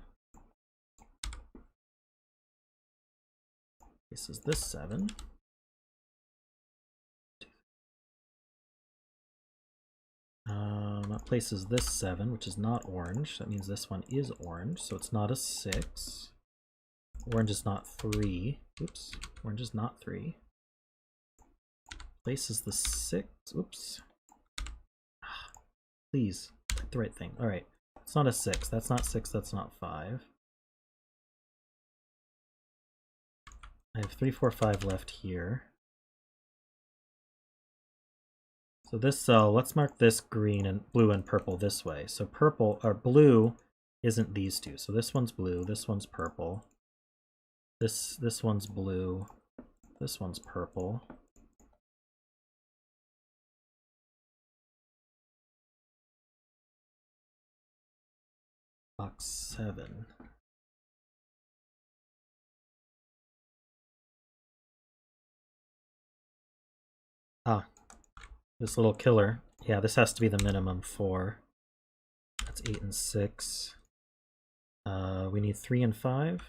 This is this 7. That places this 7, which is not orange. That means this one is orange, so it's not a 6. Orange is not 3. Oops, orange is not 3. Places the 6. Oops. Please, type the right thing. Alright, it's not a 6. That's not 6, that's not 5. I have 3, 4, 5 left here. So this cell, let's mark this green and blue and purple this way. So purple, or blue, isn't these two. So this one's blue, this one's purple. This one's blue, this one's purple. Box 7. Ah, this little killer. Yeah, this has to be the minimum 4. That's 8 and 6. We need 3 and 5.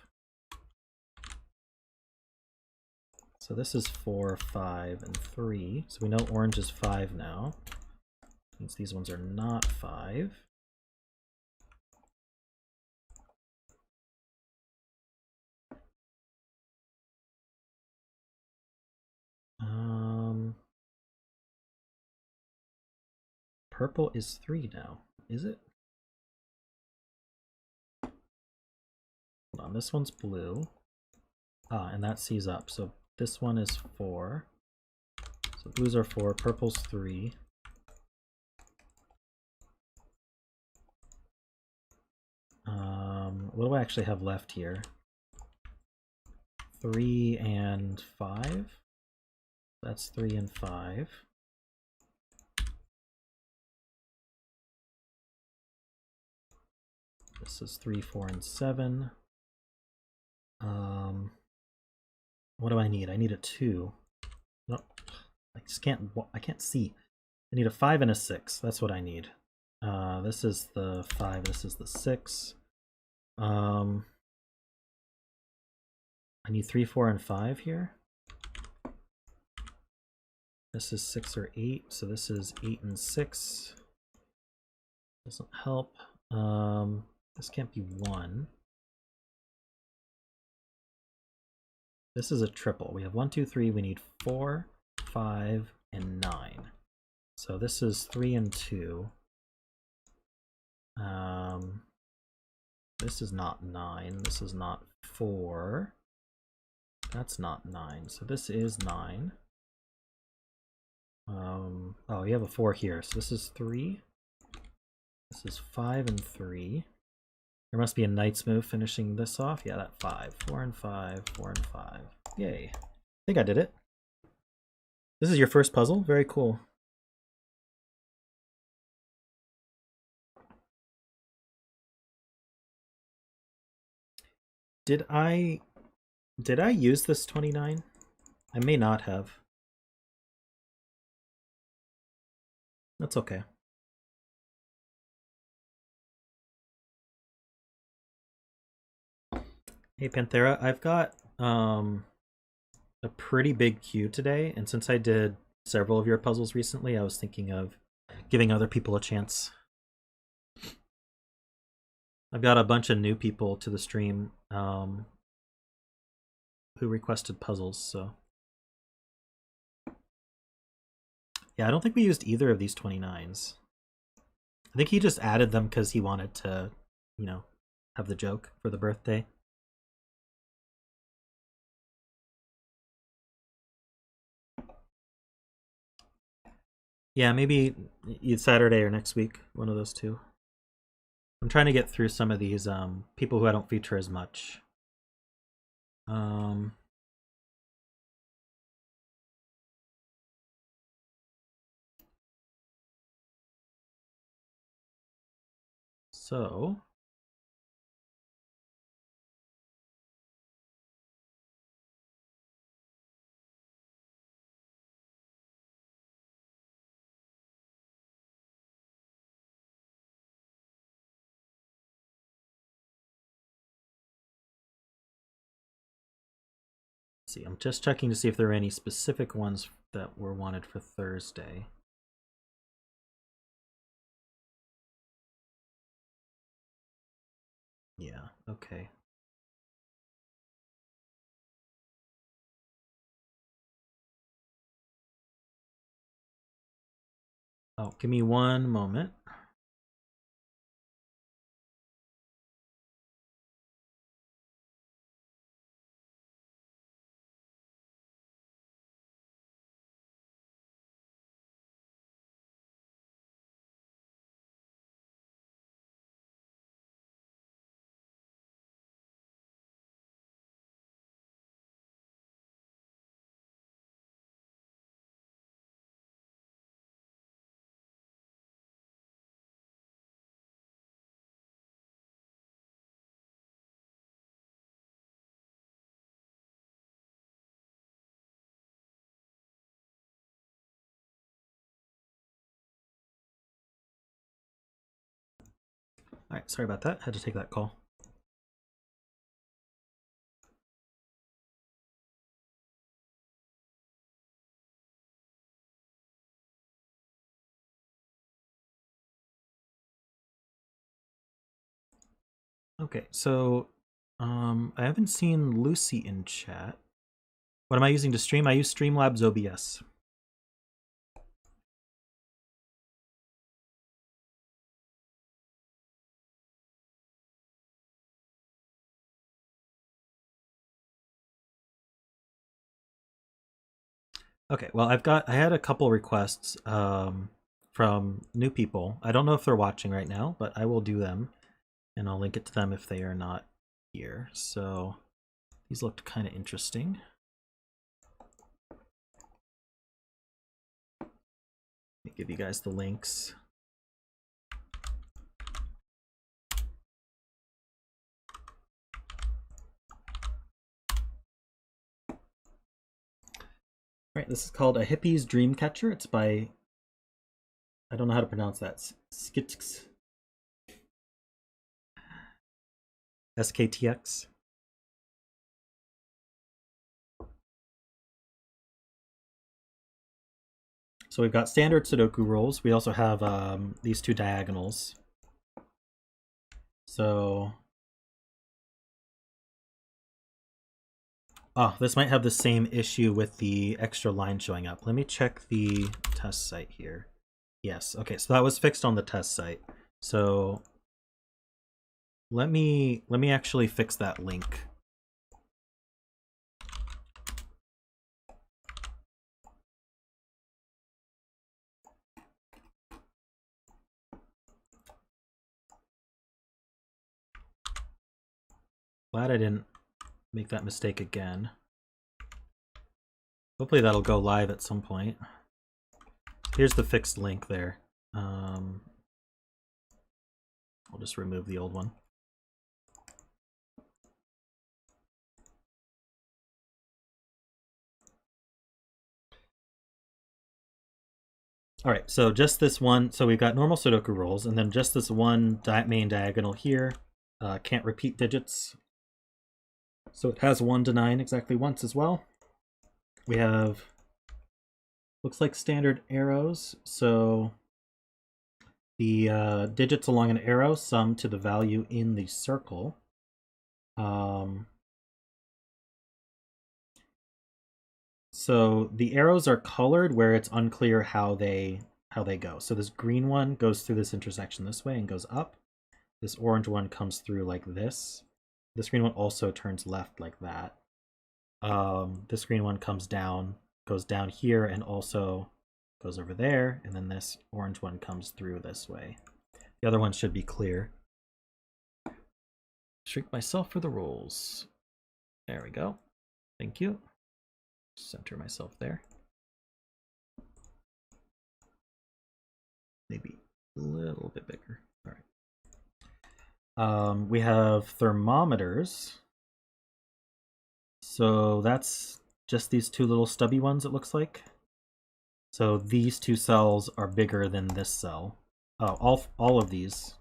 So this is 4, 5, and 3. So we know orange is 5 now. Means these ones are not 5. Purple is 3 now, is it? Hold on, this one's blue. Ah, and that C's up. So this one is 4. So blues are 4, purple's 3. What do I actually have left here? 3 and 5. That's 3 and 5. This is 3, 4, and 7. What do I need? I need a 2. No, I just can't. I can't see. I need a 5 and a 6. That's what I need. This is the 5. This is the 6. I need 3, 4, and 5 here. This is 6 or 8, so this is 8 and 6. Doesn't help. This can't be 1. This is a triple. We have 1, 2, 3. We need 4, 5, and 9. So this is 3 and 2. This is not 9. This is not 4. That's not 9. So this is 9. Oh, you have a 4 here. So this is 3. This is 5 and 3. There must be a knight's move finishing this off. Yeah, that 5. 4 and 5. 4 and 5. Yay. I think I did it. This is your first puzzle? Very cool. Did I use this 29? I may not have. That's okay. Hey Panthera, I've got a pretty big queue today, and since I did several of your puzzles recently, I was thinking of giving other people a chance. I've got a bunch of new people to the stream who requested puzzles, so yeah, I don't think we used either of these 29s. I think he just added them because he wanted to, you know, have the joke for the birthday. Yeah, maybe either Saturday or next week, one of those two. I'm trying to get through some of these people who I don't feature as much. So let's see, I'm just checking to see if there are any specific ones that were wanted for Thursday. Yeah, okay. Oh, give me one moment. All right, sorry about that. Had to take that call. Okay, so I haven't seen Lucy in chat. What am I using to stream? I use Streamlabs OBS. Okay, well, I had a couple requests from new people. I don't know if they're watching right now, but I will do them, and I'll link it to them if they are not here. So these looked kind of interesting. Let me give you guys the links. All right, this is called A Hippie's Dreamcatcher. It's by, I don't know how to pronounce that, Sktx. Sktx. So we've got standard Sudoku rules. We also have these two diagonals. So, oh, this might have the same issue with the extra line showing up. Let me check the test site here. Yes, okay, so that was fixed on the test site. So let me actually fix that link. Glad I didn't make that mistake again. Hopefully that'll go live at some point. Here's the fixed link there. I'll just remove the old one. All right, so just this one. So we've got normal Sudoku rules, and then just this one main diagonal here. Can't repeat digits. So it has 1 to 9 exactly once as well. We have, looks like standard arrows. So the digits along an arrow sum to the value in the circle. So the arrows are colored where it's unclear how they go. So this green one goes through this intersection this way and goes up. This orange one comes through like this. This green one also turns left like that. This green one comes down, goes down here, and also goes over there. And then this orange one comes through this way. The other one should be clear. Shrink myself for the rules. There we go. Thank you. Center myself there. Maybe a little bit bigger. All right. We have thermometers. So that's just these two little stubby ones, it looks like. So these two cells are bigger than this cell. Oh, all of these,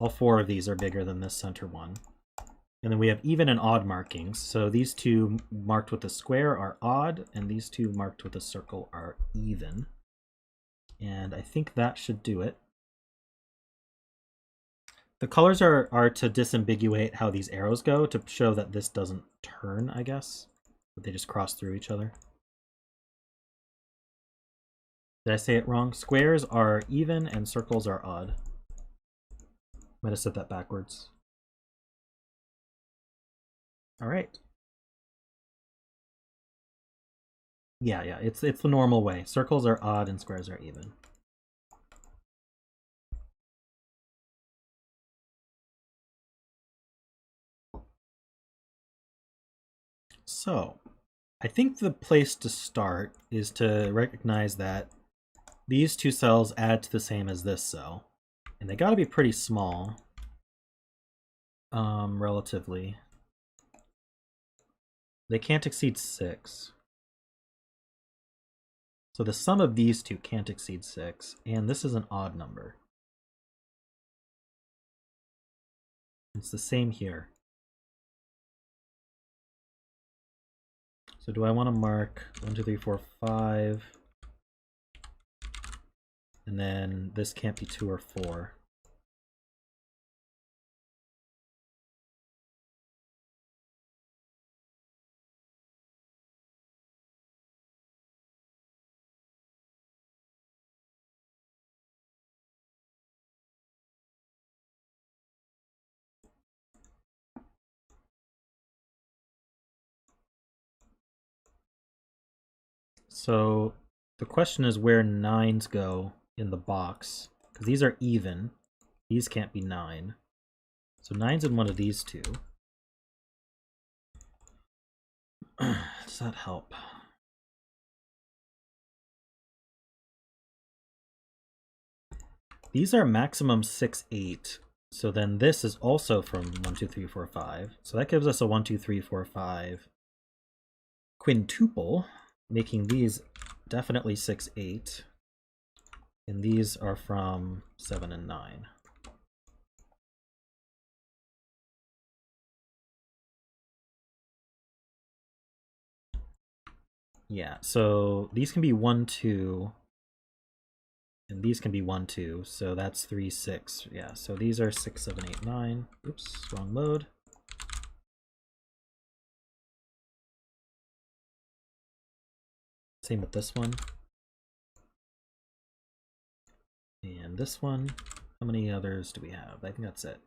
all 4 of these are bigger than this center one. And then we have even and odd markings. So these two marked with a square are odd, and these two marked with a circle are even. And I think that should do it. The colors are to disambiguate how these arrows go, to show that this doesn't turn, I guess. But they just cross through each other. Did I say it wrong? Squares are even and circles are odd. Might have said that backwards. All right. Yeah, it's the normal way. Circles are odd and squares are even. So, I think the place to start is to recognize that these two cells add to the same as this cell. And they gotta be pretty small, relatively. They can't exceed 6. So the sum of these two can't exceed 6, and this is an odd number. It's the same here. So do I want to mark 1, 2, 3, 4, 5, and then this can't be 2 or 4. So the question is where 9s go in the box, because these are even. These can't be 9. So 9's in one of these two. Does that help? These are maximum 6, 8. So then this is also from 1, 2, 3, 4, 5. So that gives us a 1, 2, 3, 4, 5 quintuple, making these definitely 6, 8. And these are from 7 and 9. Yeah, so these can be 1, 2. And these can be 1, 2. So that's 3, 6. Yeah, so these are 6, 7, 8, 9. Oops, wrong mode. Same with this one. And this one. How many others do we have? I think that's it.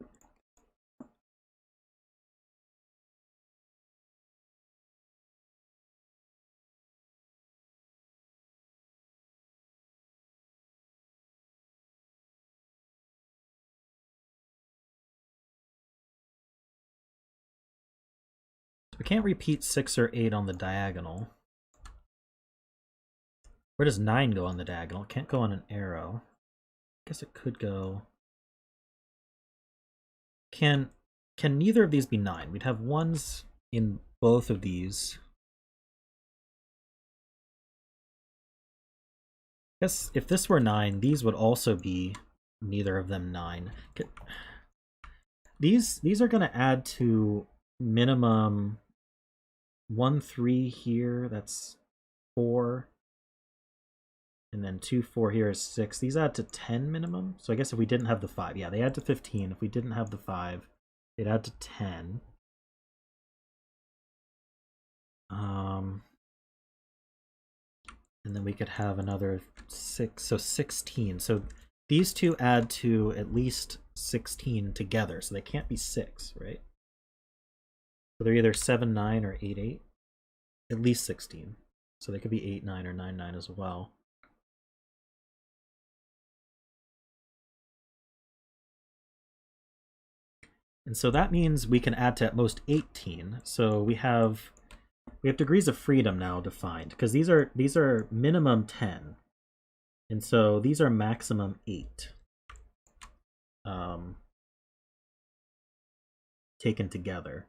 We can't repeat 6 or 8 on the diagonal. Where does 9 go on the diagonal? It can't go on an arrow. I guess it could go... Can neither of these be 9? We'd have 1s in both of these. I guess if this were 9, these would also be neither of them 9. These are going to add to minimum 1, 3 here. That's 4. And then 2, 4 here is 6. These add to 10 minimum. So I guess if we didn't have the 5, yeah, they add to 15. If we didn't have the 5, they'd add to 10. And then we could have another 6, so 16. So these two add to at least 16 together, so they can't be 6, right? So they're either 7, 9, or 8, 8. At least 16. So they could be 8, 9, or 9, 9 as well. And so that means we can add to at most 18. So we have degrees of freedom now defined, because these are minimum 10. And so these are maximum 8. Taken together.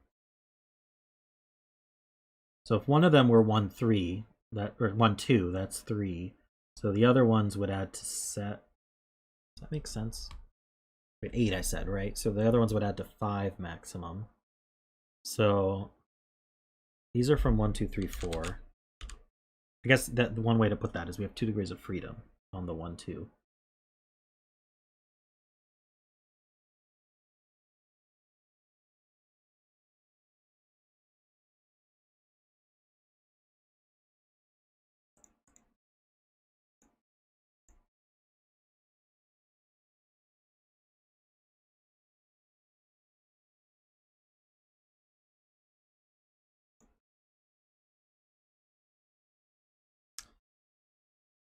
So if one of them were 1, 3, or 1, 2, that's 3. So the other ones would add to set. Does that make sense? Wait, 8 I said, right? So the other ones would add to 5 maximum. So these are from 1, 2, 3, 4. I guess that the one way to put that is we have 2 degrees of freedom on the 1, 2.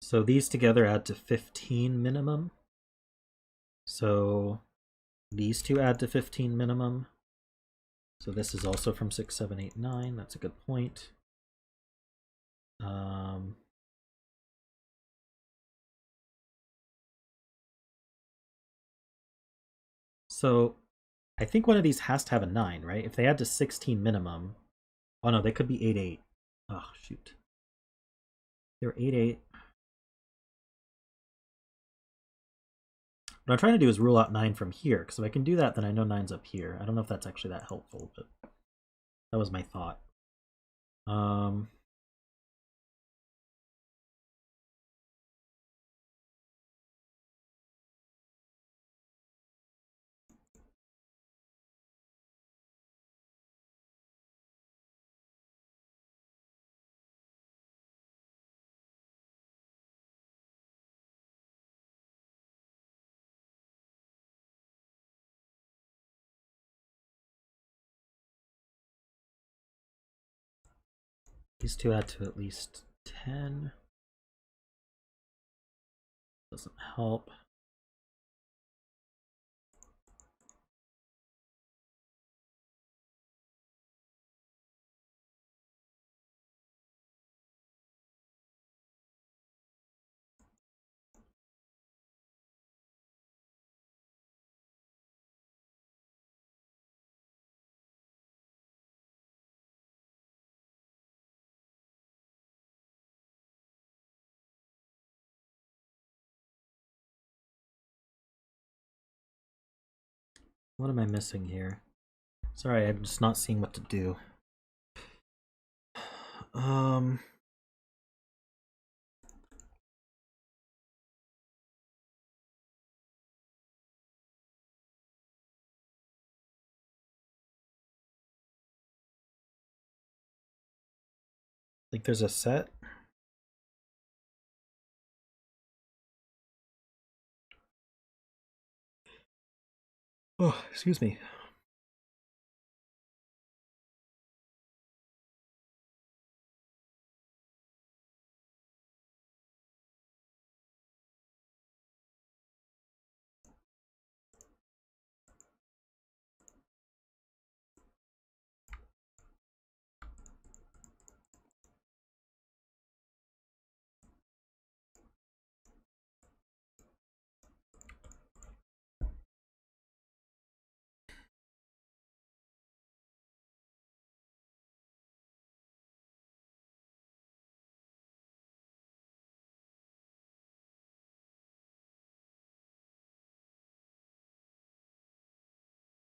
So these together add to 15 minimum. So these two add to 15 minimum. So this is also from 6, 7, 8, 9. That's a good point. So I think one of these has to have a 9, right? If they add to 16 minimum. Oh no, they could be 8, 8. Oh, shoot. They're 8, 8. What I'm trying to do is rule out 9 from here, because if I can do that, then I know 9's up here. I don't know if that's actually that helpful, but that was my thought. These two add to at least 10. Doesn't help. What am I missing here? Sorry, I'm just not seeing what to do. Like there's a set. Oh, excuse me.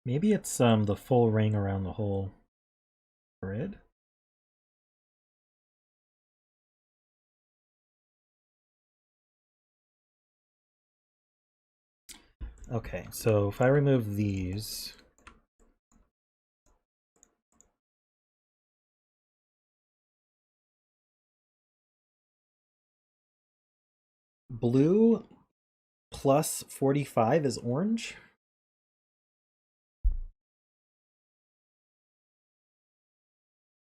Maybe it's the full ring around the whole grid. Okay, so if I remove these, blue plus 45 is orange.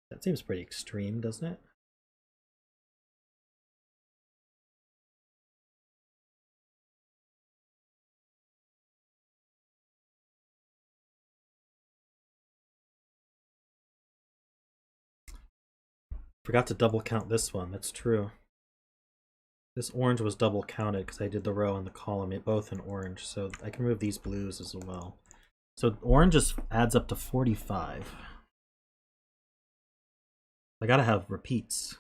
That seems pretty extreme, doesn't it? Forgot to double count this one. That's true. This orange was double counted because I did the row and the column, both in orange. So I can remove these blues as well. So orange just adds up to 45. I gotta have repeats.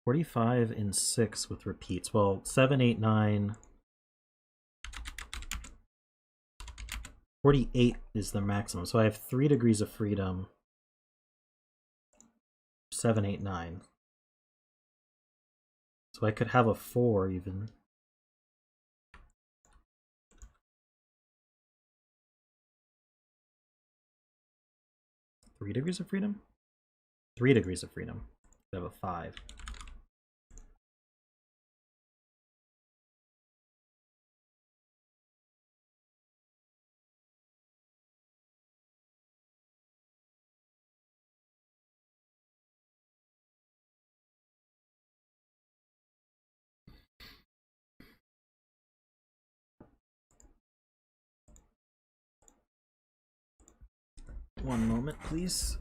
$45 in 6 with repeats. Well, 7, 8, 9. 48 is the maximum. So I have 3 degrees of freedom. 7, 8, 9. So I could have a 4 even. Three degrees of freedom? 3 degrees of freedom. I have a 5. One moment, please.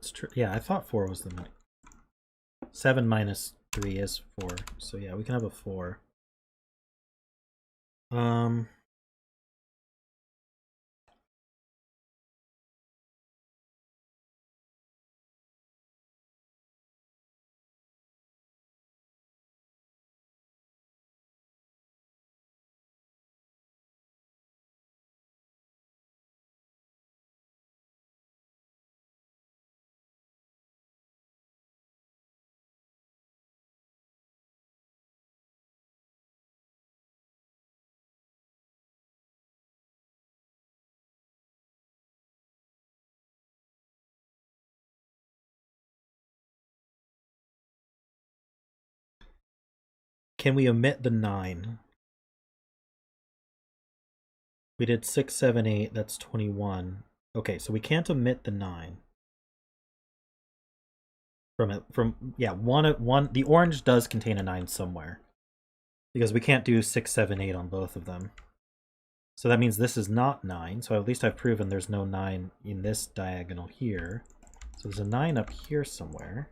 That's true. Yeah, I thought 4 was the 7 minus 3 is 4. So yeah, we can have a 4. Can we omit the 9? We did 6, 7, 8. That's 21. Okay, so we can't omit the 9. One. The orange does contain a 9 somewhere. Because we can't do 6, 7, 8 on both of them. So that means this is not 9. So at least I've proven there's no 9 in this diagonal here. So there's a 9 up here somewhere.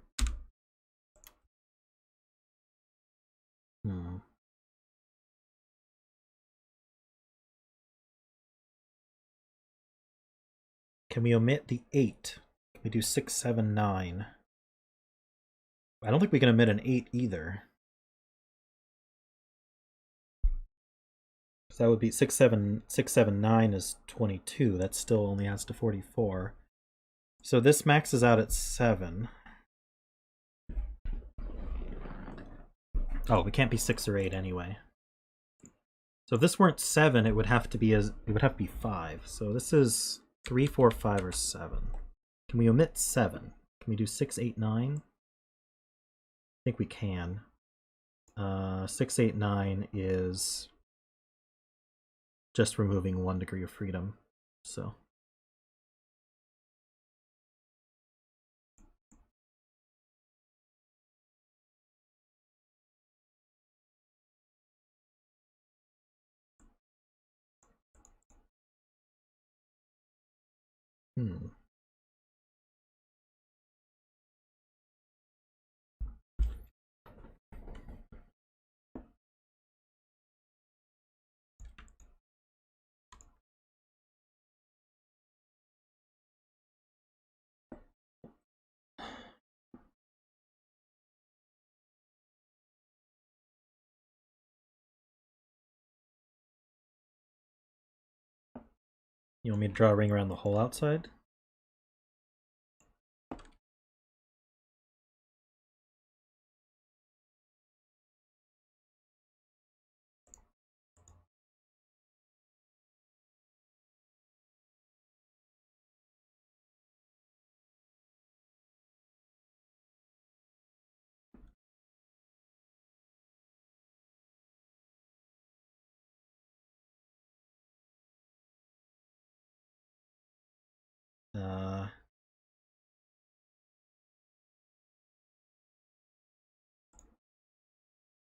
Can we omit the 8? Can we do 6, 7, 9? I don't think we can omit an 8 either. So that would be 6, 7, 9 is 22. That still only has to 44. So this maxes out at 7. Oh, we can't be 6 or 8 anyway. So if this weren't 7, it would have to be 5. So this is 3, 4, 5, or 7. Can we omit 7? Can we do 6, 8, 9? I think we can. 6, 8, 9 is just removing 1 degree of freedom. So you want me to draw a ring around the whole outside?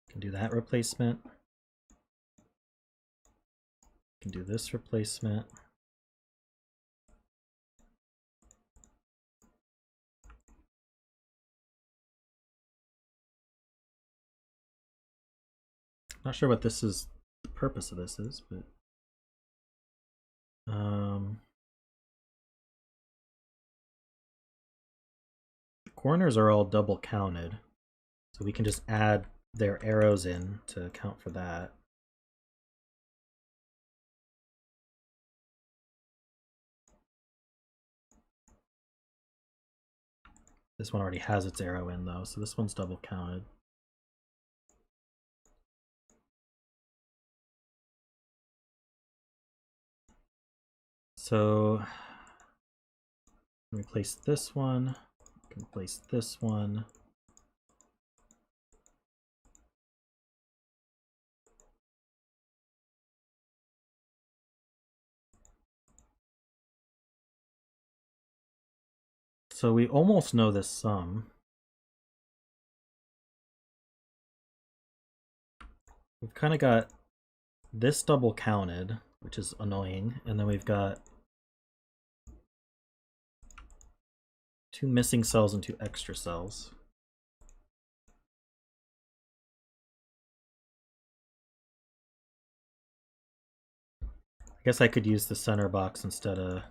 Can do that replacement. Can do this replacement. Not sure what this is. The purpose of this is, but the corners are all double counted, so we can just add their arrows in to account for that. This one already has its arrow in though, so this one's double counted. So replace this one, can place this one. So we almost know this sum. We've kind of got this double counted, which is annoying, and then we've got 2 missing cells and 2 extra cells. I guess I could use the center box instead of...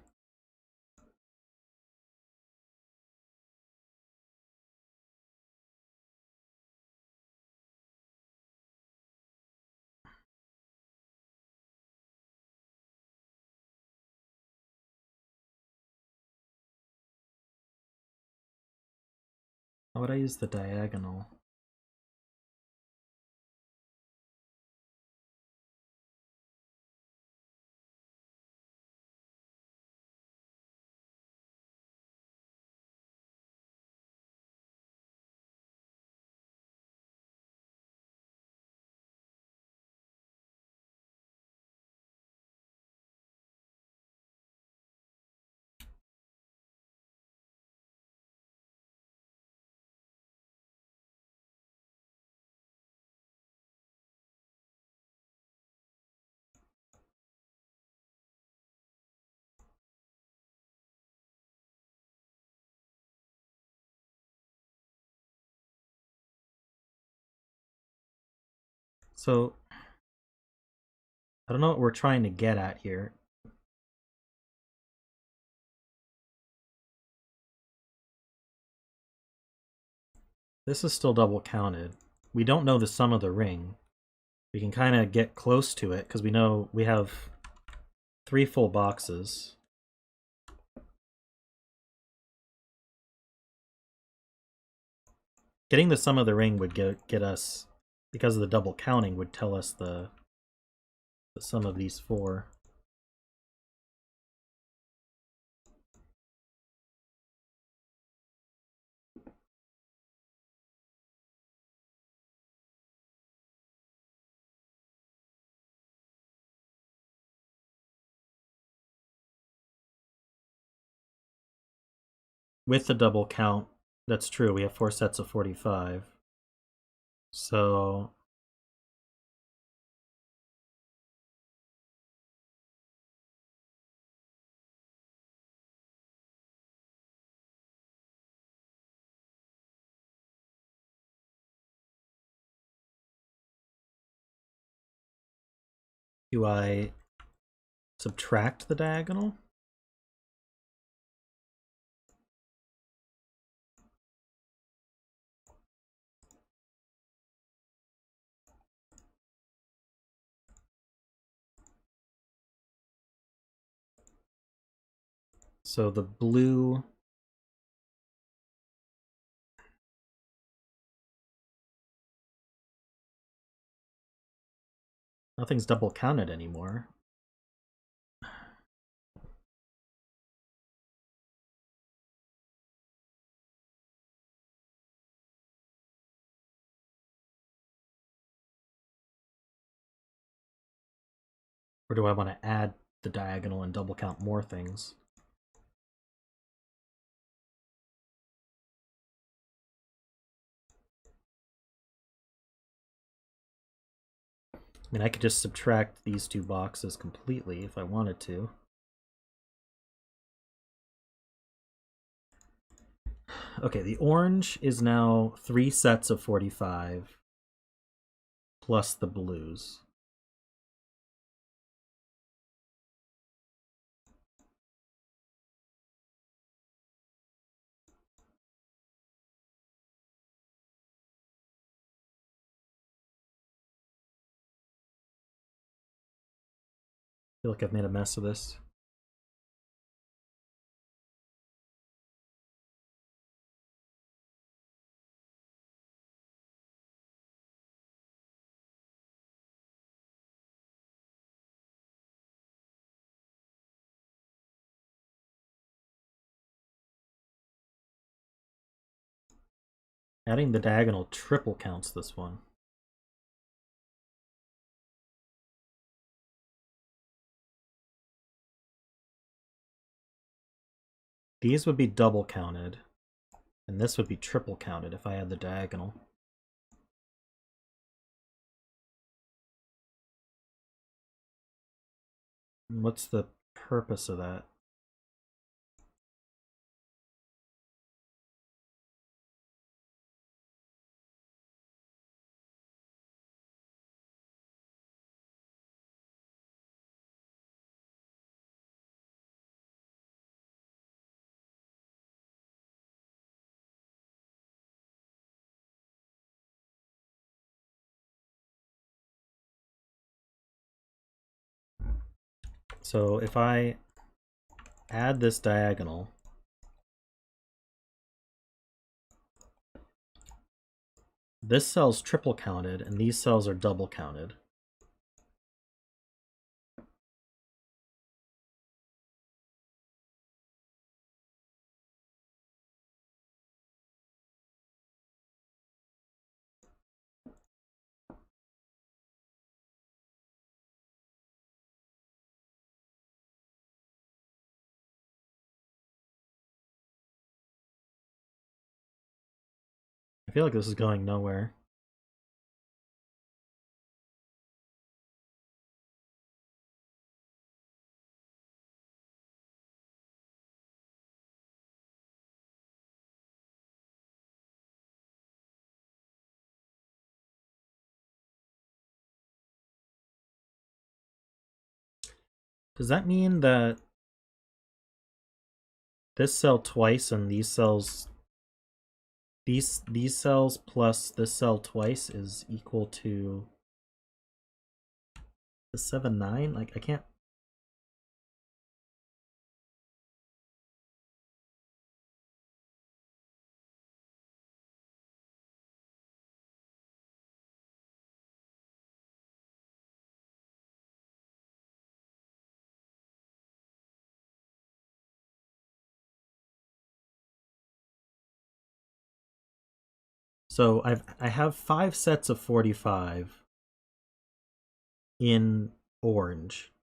How would I use the diagonal? So I don't know what we're trying to get at here. This is still double counted. We don't know the sum of the ring. We can kind of get close to it because we know we have 3 full boxes. Getting the sum of the ring would get us, because of the double counting, would tell us the sum of these 4. with the double count, that's true. We have 4 sets of 45. So do I subtract the diagonal? So the blue... Nothing's double counted anymore. Or do I want to add the diagonal and double count more things? I mean, I could just subtract these 2 boxes completely if I wanted to. Okay, the orange is now 3 sets of 45 plus the blues. I feel like I've made a mess of this. Adding the diagonal triple counts this one. These would be double counted, and this would be triple counted if I had the diagonal. What's the purpose of that? So if I add this diagonal, this cell's triple counted and these cells are double counted. I feel like this is going nowhere. Does that mean that this cell twice and these cells, these cells plus this cell twice is equal to the 7, 9? Like, I can't... So I have 5 sets of 45 in orange,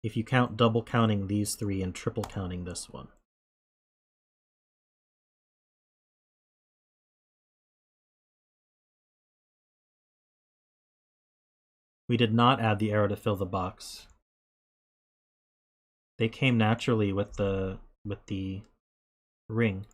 if you count double counting these 3 and triple counting this one. We did not add the arrow to fill the box. They came naturally with the ring.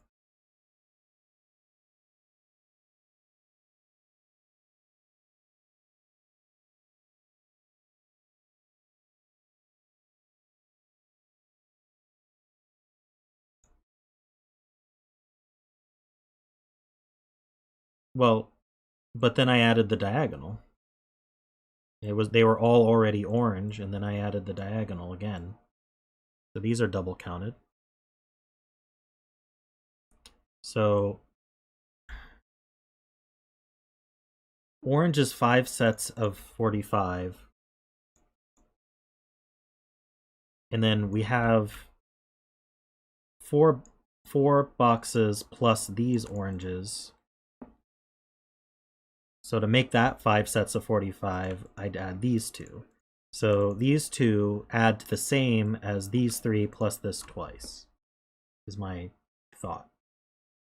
Well, but then I added the diagonal. They were all already orange, and then I added the diagonal again. So these are double counted. So orange is 5 sets of 45. And then we have four boxes plus these oranges. So to make that 5 sets of 45, I'd add these two. So these two add to the same as these 3 plus this twice, is my thought.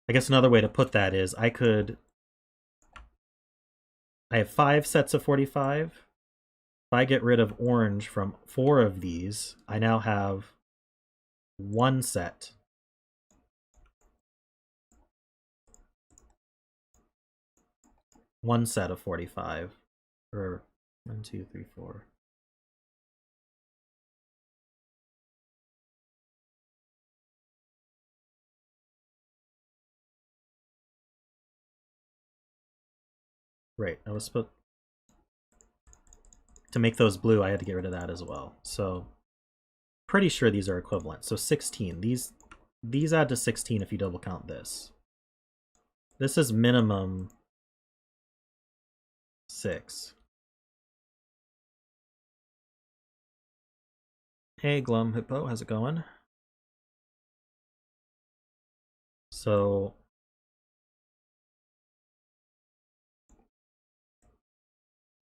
I guess another way to put that is I have 5 sets of 45. If I get rid of orange from 4 of these, I now have 1 set. One set of 45. Or 1, 2, 3, 4. Right, I was supposed to make those blue, I had to get rid of that as well. So pretty sure these are equivalent. So 16. These add to 16 if you double count this. This is minimum 6. Hey Glum Hippo, how's it going? So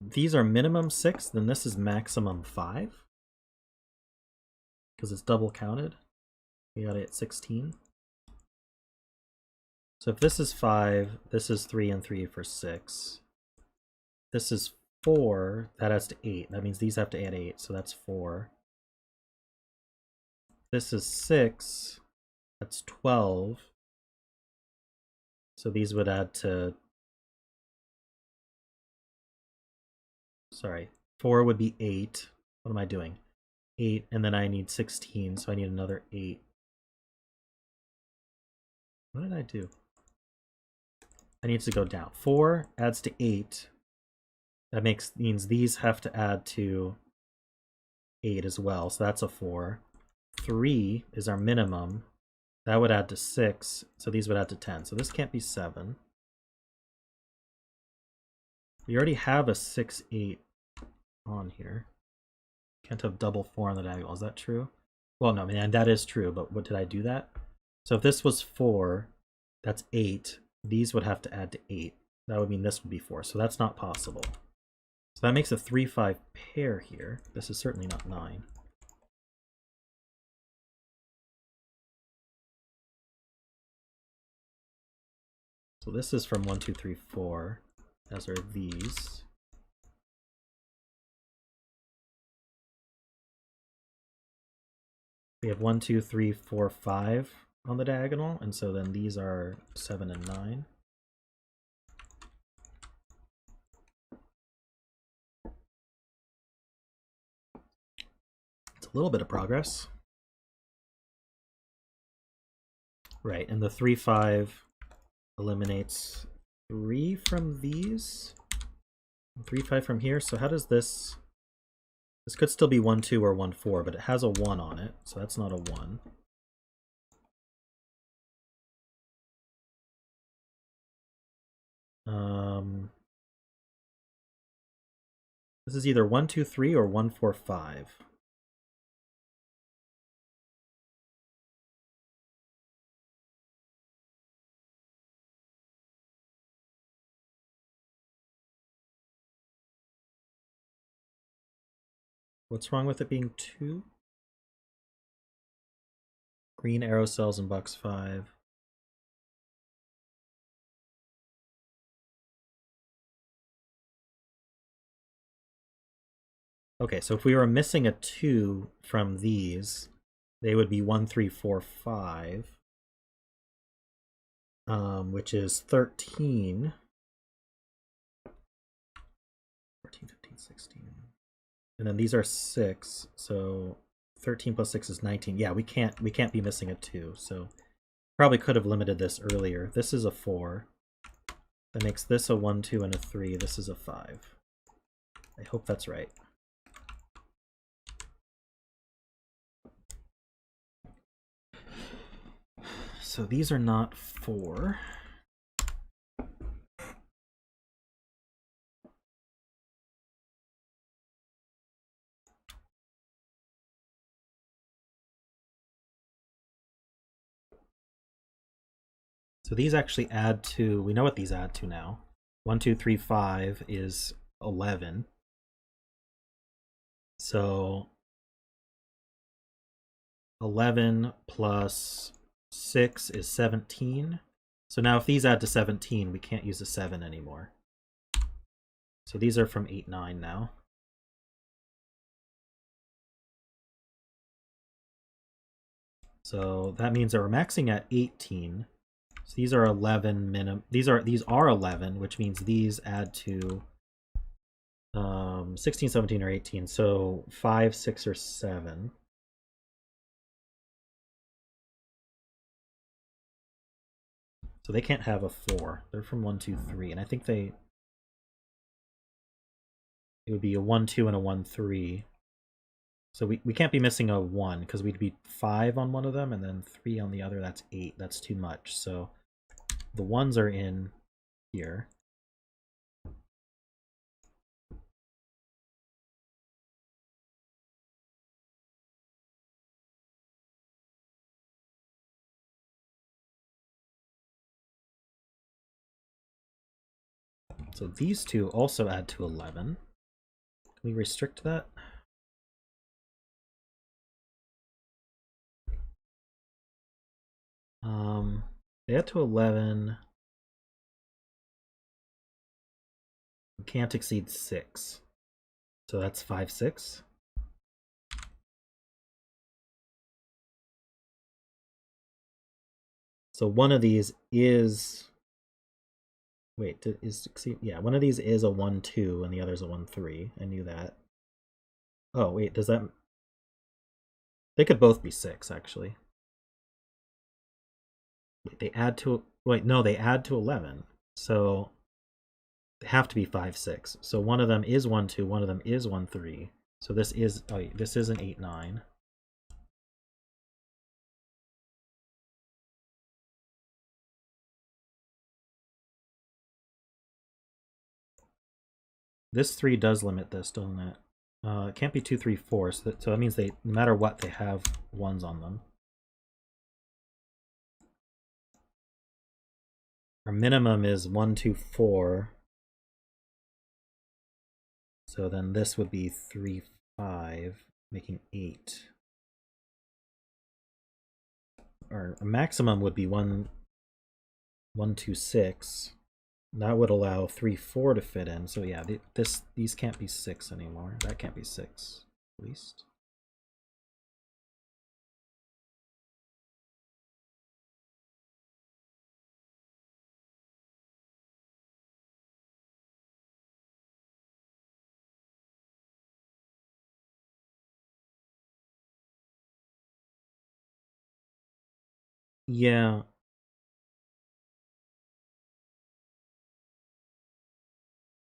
these are minimum 6, then this is maximum 5. Because it's double counted. We got it at 16. So if this is 5, this is 3 and 3 for 6. This is 4, that adds to 8. That means these have to add 8, so that's 4. This is 6, that's 12. So these would add to... Sorry, 4 would be 8. What am I doing? 8, and then I need 16, so I need another 8. What did I do? I need to go down. 4 adds to 8. That means these have to add to 8 as well, so that's a 4. 3 is our minimum. That would add to 6, so these would add to 10. So this can't be 7. We already have a 6, 8 on here. Can't have double 4 on the diagonal. Is that true? Well, no, man, that is true, but what did I do that? So if this was 4, that's 8. These would have to add to 8. That would mean this would be 4, so that's not possible. So that makes a 3, 5 pair here. This is certainly not 9. So this is from 1, 2, 3, 4, as are these. We have 1, 2, 3, 4, 5 on the diagonal, and so then these are 7 and 9. It's a little bit of progress. Right, and the 3, 5 eliminates 3 from these, 3, 5 from here. So how does this... This could still be 1, 2 or 1, 4, but it has a 1 on it, so that's not a 1. This is either 1, 2, 3 or 1, 4, 5. What's wrong with it being 2? Green arrow cells in box 5. Okay, so if we were missing a 2 from these, they would be 1, 3, 4, 5, which is 13. 14, 15, 16. And then these are 6, so 13 plus 6 is 19. Yeah, we can't be missing a 2, so probably could have limited this earlier. This is a 4. That makes this a 1, 2, and a 3. This is a 5. I hope that's right. So these are not 4. So these actually add to, we know what these add to now. 1, 2, 3, 5 is 11. So 11 plus 6 is 17. So now if these add to 17, we can't use a 7 anymore. So these are from 8, 9 now. So that means that we're maxing at 18. So these are 11 minimum. These are 11, which means these add to 16, 17, or 18. So 5, 6, or 7. So they can't have a 4. They're from 1, 2, 3. And I think it would be a 1, 2, and a 1, 3. So we can't be missing a 1 because we'd be 5 on one of them and then 3 on the other. That's 8. That's too much. So the 1s are in here. So these two also add to 11. Can we restrict that? They add to 11. We can't exceed 6. So that's 5, 6. So one of these is... Wait, yeah, one of these is a 1, 2, and the other's a 1, 3. I knew that. Oh, wait, does that... They could both be 6, actually. Wait, they add to... Wait, no, they add to 11. So they have to be 5, 6. So one of them is 1, 2, one of them is 1, 3. So this is... Oh, wait, this is an 8, 9. This 3 does limit this, doesn't it? It can't be 2, 3, 4, so that means they, no matter what, they have 1s on them. Our minimum is 1, 2, 4. So then this would be 3, 5, making 8. Our maximum would be 1, 1, 2, 6. That would allow 3, 4 to fit in. So yeah, these can't be 6 anymore. That can't be 6, at least. Yeah.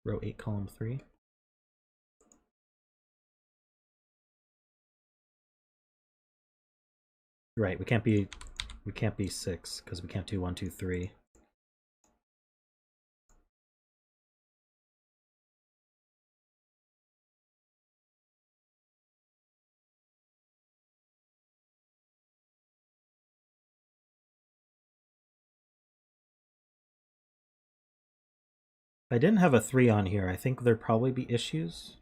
Row 8, column 3. Right, we can't be 6 because we can't do 1, 2, 3. If I didn't have a 3 on here, I think there'd probably be issues.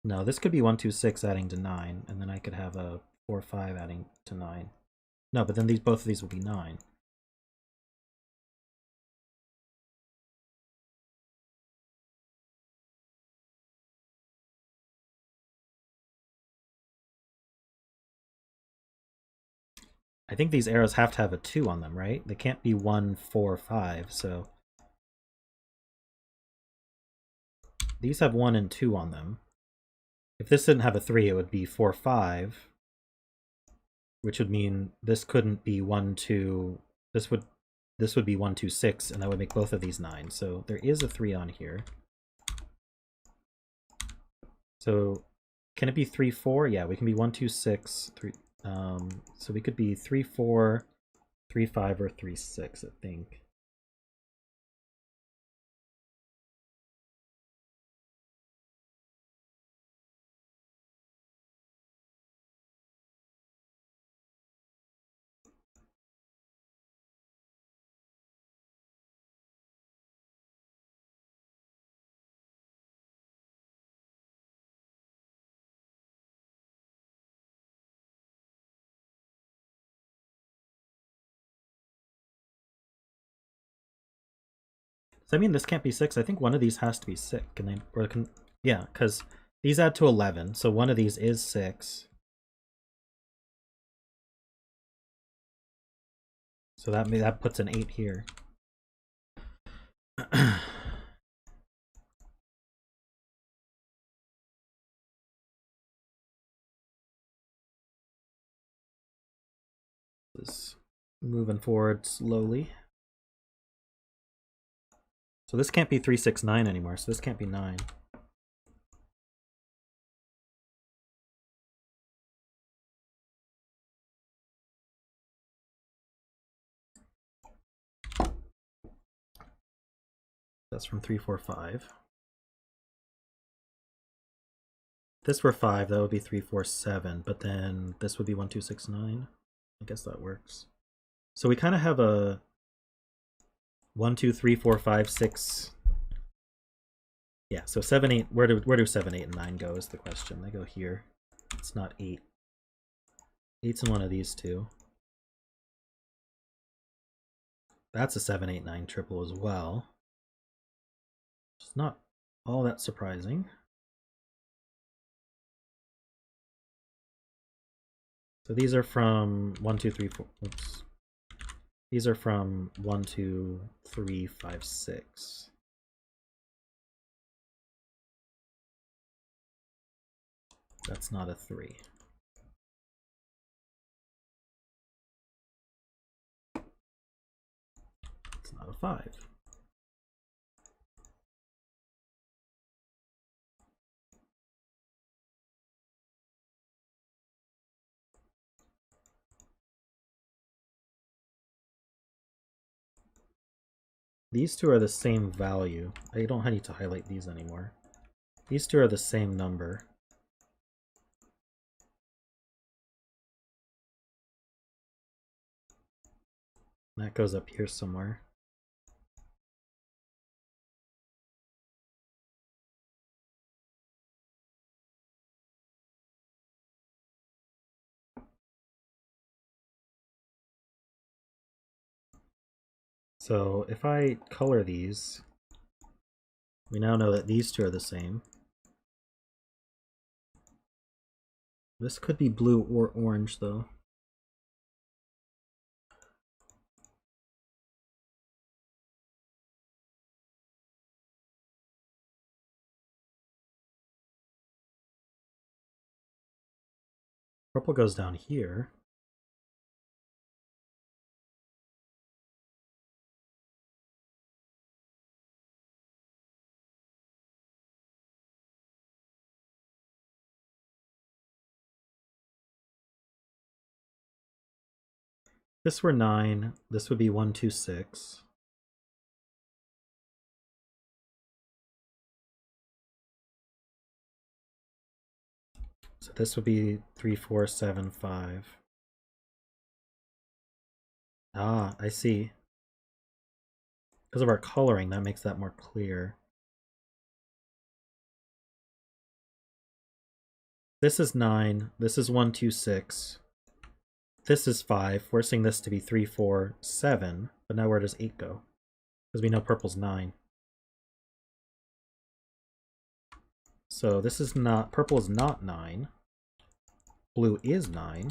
No, this could be 1, 2, 6 adding to 9, and then I could have a 4, 5 adding to 9. No, but then both of these would be 9. I think these arrows have to have a 2 on them, right? They can't be 1, 4, 5, so... These have 1 and 2 on them. If this didn't have a 3, it would be 4, 5, which would mean this couldn't be 1, 2... This would be 1, 2, 6, and that would make both of these 9. So there is a 3 on here. So can it be 3, 4? Yeah, we can be 1, 2, 6, 3. So we could be 3, 4, 3, 5, or 3, 6, I think. Does that mean this can't be 6? I think one of these has to be 6. Can they, or can, yeah, because these add to 11, so one of these is 6. So that puts an 8 here. Just moving forward slowly. So this can't be 3, 6, 9 anymore, so this can't be 9. That's from 3, 4, 5. If this were 5, that would be 3, 4, 7, but then this would be 1, 2, 6, 9. I guess that works. So we kind of have a 1, 2, 3, 4, 5, 6. Yeah, so 7, 8. Where do 7, 8, and 9 go is the question. They go here. It's not 8. 8's in one of these two. That's a 7, 8, 9 triple as well. It's not all that surprising. So these are from 1, 2, 3, 4. Oops. These are from 1, 2, 3, 5, 6. That's not a 3. It's not a 5. These two are the same value. I don't need to highlight these anymore. These two are the same number. That goes up here somewhere. So if I color these, we now know that these two are the same. This could be blue or orange though. Purple goes down here. This were 9, this would be 1, 2, 6. So this would be 3, 4, 7, 5. Ah, I see. Because of our coloring, that makes that more clear. This is 9, this is 1, 2, 6. This is 5, forcing this to be 3, 4, 7. But now where does 8 go? Because we know purple's 9. So this is not, purple is not 9. Blue is 9.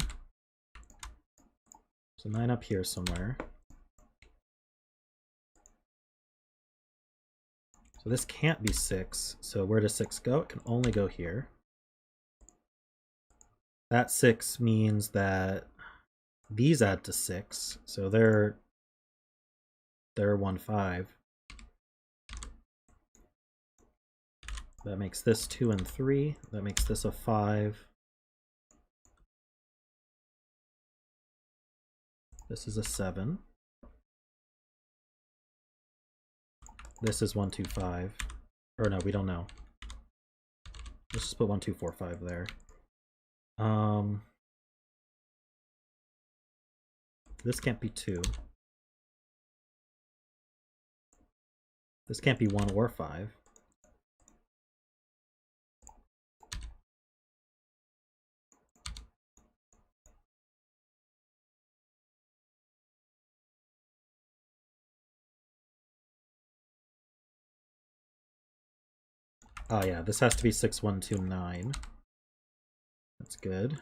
So 9 up here somewhere. So this can't be 6. So where does 6 go? It can only go here. That 6 means that these add to 6. So they're 1, 5. That makes this 2 and 3. That makes this a 5. This is a 7. This is 1, 2, 5. Or no, we don't know. Let's just put 1, 2, 4, 5 there. This can't be 2. This can't be 1 or 5. Oh yeah, this has to be 6, 1, 2, 9. That's good.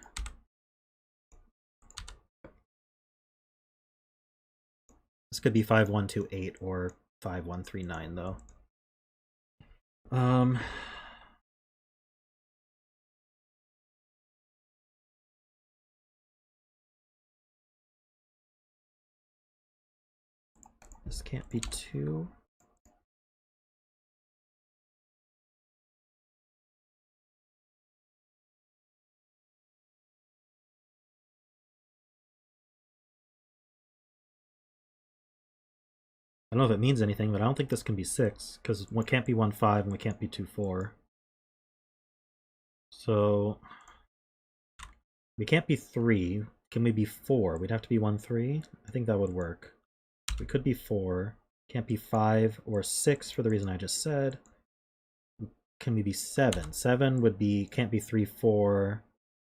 This could be 5, 1, 2, 8 or 5, 1, 3, 9 though. This can't be 2. I don't know if it means anything, but I don't think this can be 6, because it can't be 1, 5, and we can't be 2, 4. So we can't be 3. Can we be 4? We'd have to be 1, 3. I think that would work. We could be 4. Can't be 5 or 6 for the reason I just said. Can we be 7? 7 would be, can't be 3, 4.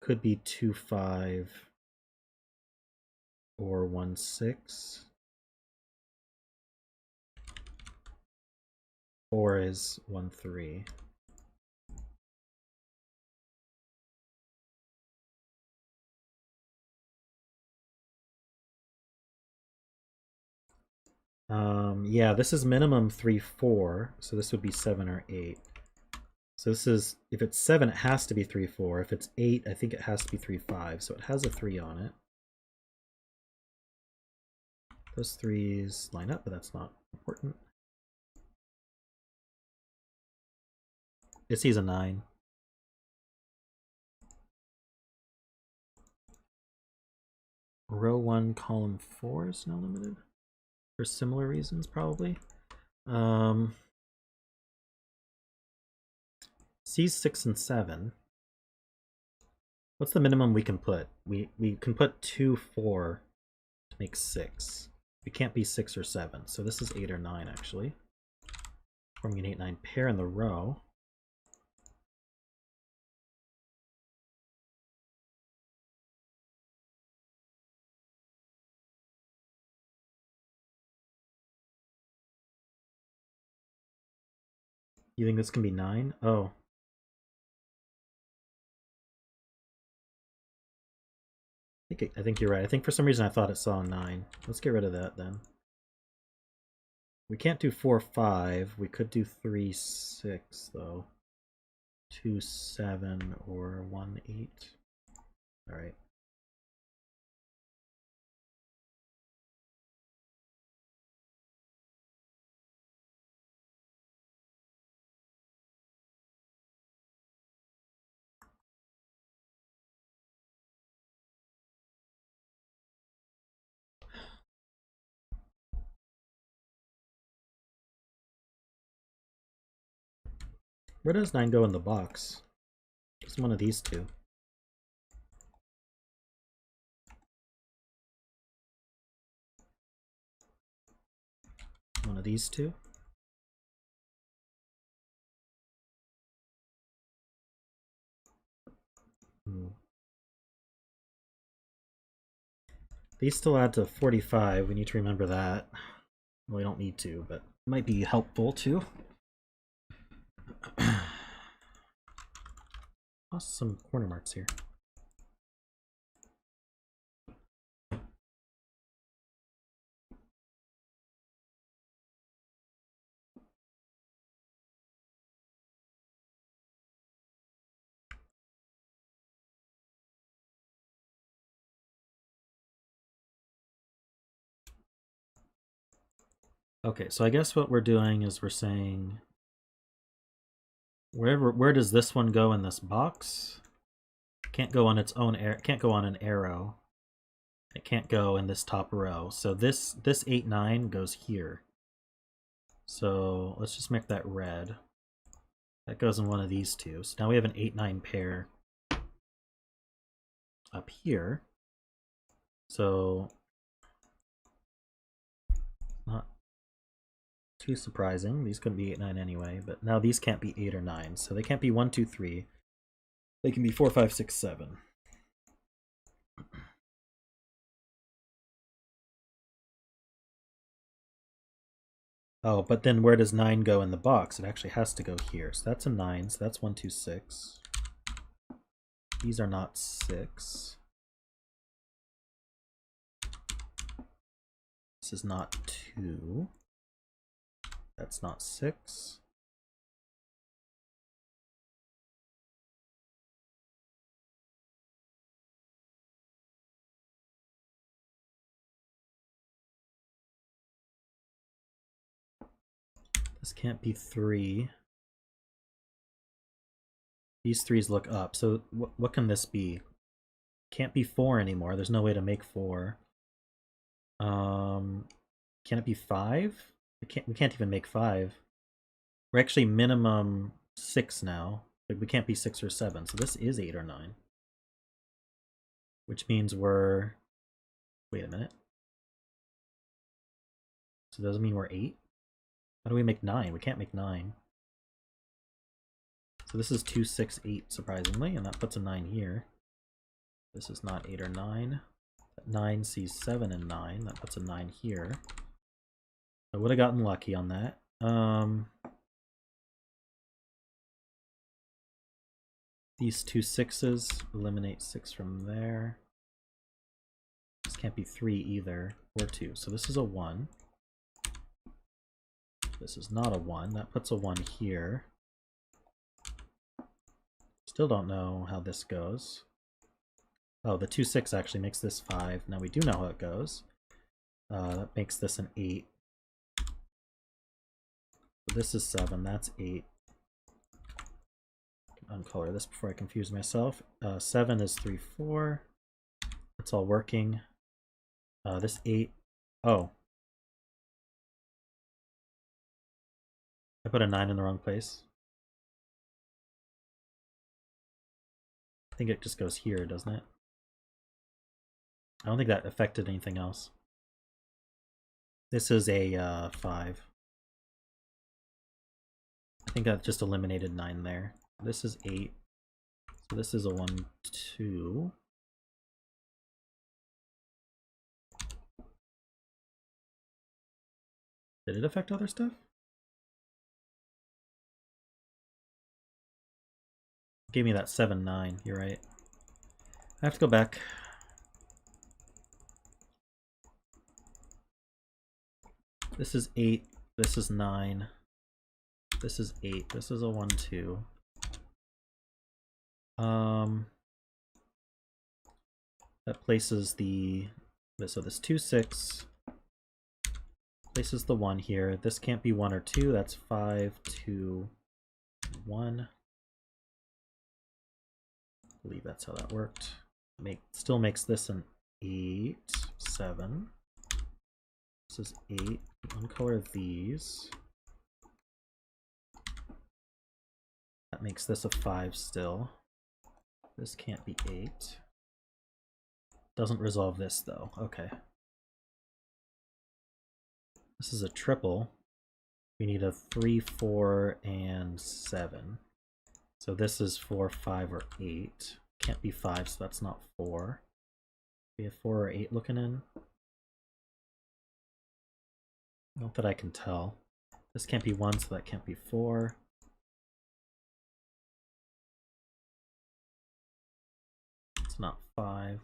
Could be 2, 5 or 1, 6. 4 is 1, 3. Yeah, this is minimum 3, 4, so this would be 7 or 8. So this is, if it's 7, it has to be 3, 4. If it's 8, I think it has to be 3, 5. So it has a 3 on it. Those 3s line up, but that's not important. It sees a 9. Row 1, column 4 is now limited. For similar reasons, probably. Sees 6 and 7. What's the minimum we can put? We can put 2, 4 to make 6. We can't be 6 or 7, so this is 8 or 9 actually. Forming an 8, 9 pair in the row. You think this can be 9? Oh. I think you're right. I think for some reason I thought it saw a 9. Let's get rid of that then. We can't do 4, 5. We could do 3, 6 though. 2, 7 or 1, 8. Alright. Where does 9 go in the box? Just one of these two. One of these two. These still add to 45. We need to remember that. Well, we don't need to, but it might be helpful too. Lost some corner marks here. Okay, so I guess what we're doing is we're saying where does this one go in this box? Can't go on its own can't go on an arrow. It can't go in this top row. So this 8, 9 goes here. So let's just make that red. That goes in one of these two. So now we have an 8, 9 pair up here. So not too surprising. These couldn't be 8, 9 anyway, but now these can't be 8 or 9. So they can't be 1, 2, 3. They can be 4, 5, 6, 7. Oh, but then where does 9 go in the box? It actually has to go here. So that's a 9. So that's 1, 2, 6. These are not 6. This is not 2. That's not 6. This can't be 3. These 3s look up. So what can this be? Can't be 4 anymore. There's no way to make 4. Can it be 5? We can't even make 5. We're actually minimum 6 now. Like we can't be 6 or 7. So this is 8 or 9. Which means we're... Wait a minute. So does it mean we're 8? How do we make 9? We can't make 9. So this is 2, 6, 8, surprisingly, and that puts a 9 here. This is not 8 or 9. That 9 sees 7 and 9. That puts a 9 here. I would have gotten lucky on that. These 2 6s eliminate 6 from there. This can't be 3 either, or 2. So this is a 1. This is not a 1. That puts a 1 here. Still don't know how this goes. Oh, the 2, 6 actually makes this 5. Now we do know how it goes. That makes this an 8. So this is 7. That's 8. Uncolor this before I confuse myself. 7 is 3, 4. It's all working. This 8. Oh. I put a 9 in the wrong place. I think it just goes here, doesn't it? I don't think that affected anything else. This is a 5. I think that just eliminated 9 there. This is 8. So this is a 1, 2. Did it affect other stuff? Gave me that 7, 9. You're right. I have to go back. This is 8. This is 9. This is 8. This is a 1, 2. That places the... So this 2, 6 places the 1 here. This can't be 1 or 2. That's 5, 2, 1. I believe that's how that worked. Still makes this an 8, 7. This is 8. Uncolor these. That makes this a 5 still. This can't be 8. Doesn't resolve this though. Okay. This is a triple. We need a 3, 4, and 7. So this is 4, 5, or 8. Can't be 5, so that's not 4. We have 4 or 8 looking in. Not that I can tell. This can't be 1, so that can't be 4. It's not 5.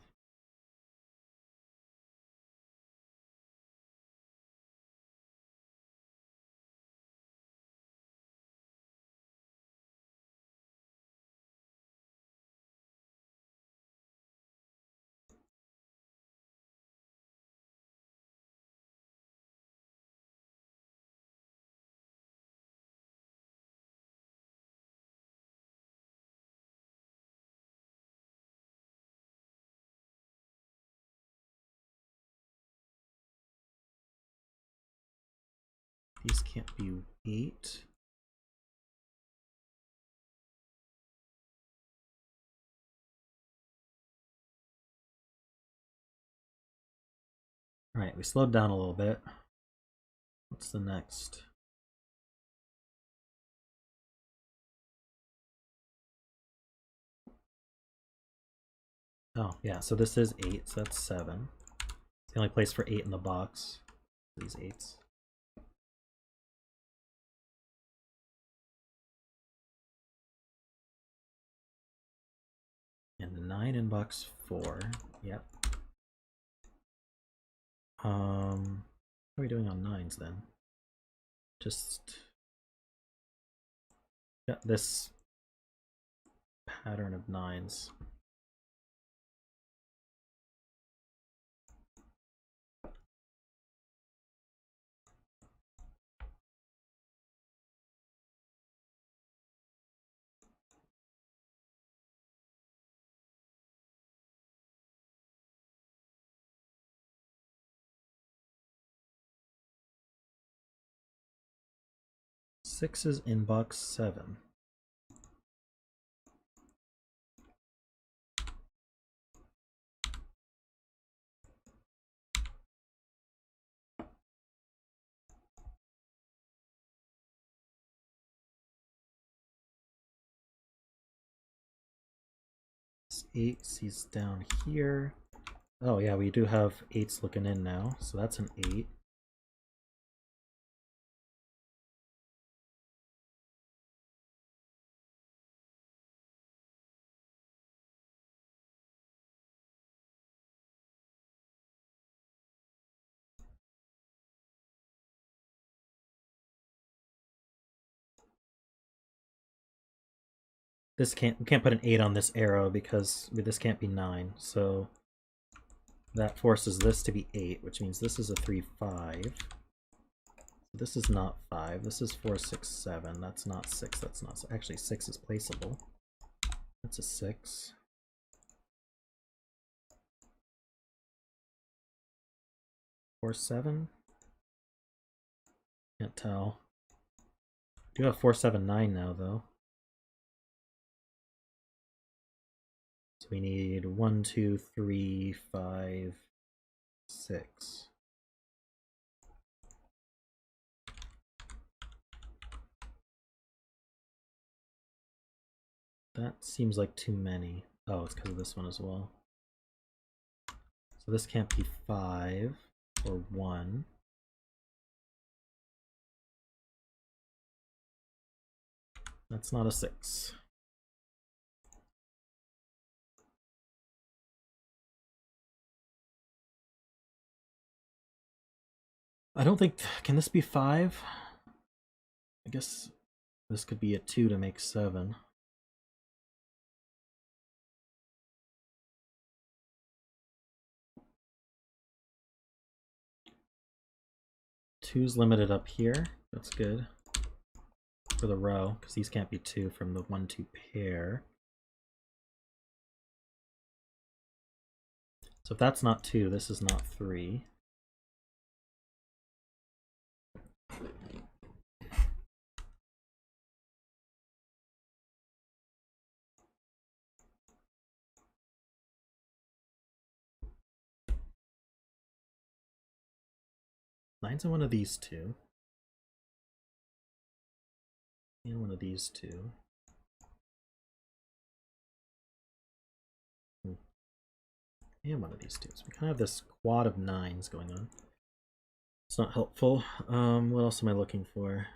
These can't be 8. Alright, we slowed down a little bit. What's the next? Oh, yeah, so this is 8, so that's 7. It's the only place for 8 in the box. These 8s. And 9 in box 4. Yep. How are we doing on 9s then? Just got this pattern of 9s. Sixes in box 7. This 8 sees down here. Oh yeah, we do have 8s looking in now, so that's an 8. We can't put an 8 on this arrow because this can't be 9, so that forces this to be 8, which means this is a 3, 5. This is not 5, this is 4, 6, 7. That's not 6, that's not... Actually, 6 is placeable. That's a 6. Four, 7? Can't tell. We do have 4, 7, 9 now, though. So we need 1, 2, 3, 5, 6. That seems like too many. Oh, it's because of this one as well. So this can't be 5 or 1. That's not a 6. I don't think... Can this be 5? I guess this could be a 2 to make 7. Two's limited up here. That's good. For the row, because these can't be 2 from the 1, 2 pair. So if that's not 2, this is not 3. Nine's in one of these two. And one of these two. And one of these two. So we kind of have this quad of 9s going on. It's not helpful. What else am I looking for?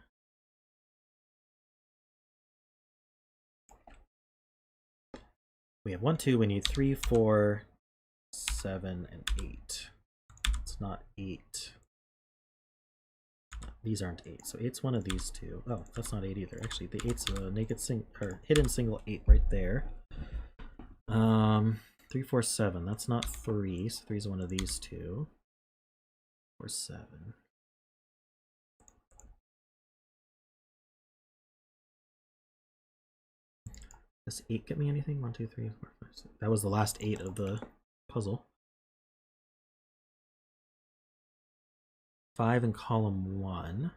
We have 1, 2, we need 3, 4, 7, and 8. It's not 8. These aren't 8, so 8's one of these two. Oh, that's not 8 either. Actually, the 8's a naked or hidden single 8 right there. 3, 4, 7. That's not 3, so 3's one of these two. 4, 7. Does 8 get me anything? 1, 2, 3, 4, 5, 6. That was the last 8 of the puzzle. 5 in column 1.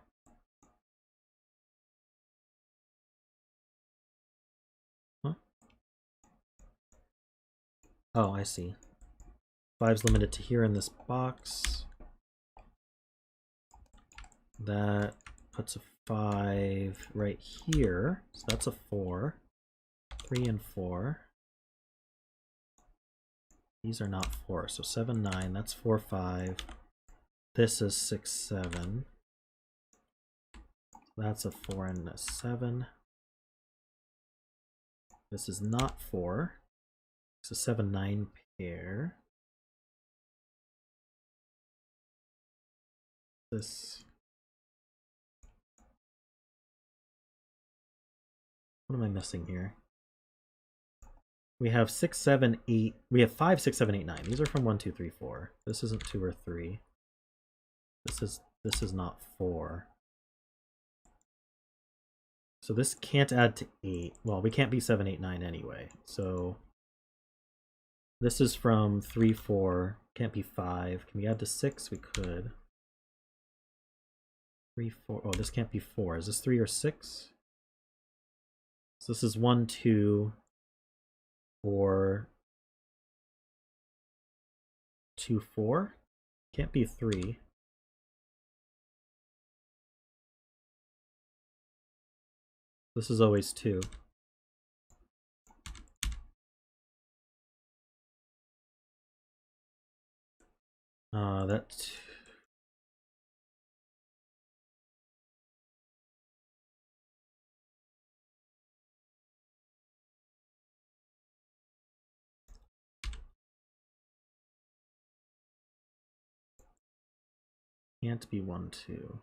Oh, I see. 5's limited to here in this box. That puts a 5 right here. So that's a 4. 3 and 4. These are not 4. So 7, 9. That's 4, 5. This is 6, 7. That's a 4 and a 7. This is not 4. It's a 7, 9 pair. This. What am I missing here? We have 6, 7, 8. We have 5, 6, 7, 8, 9. These are from 1, 2, 3, 4. This isn't 2 or 3. This is not 4. So this can't add to 8. Well, we can't be 7, 8, 9 anyway. So this is from 3, 4. Can't be 5. Can we add to 6? We could. 3, 4. Oh, this can't be 4. Is this 3 or 6? So this is 1, 2, 4, 2, 4. Can't be 3. This is always 2. That can't be 1, 2.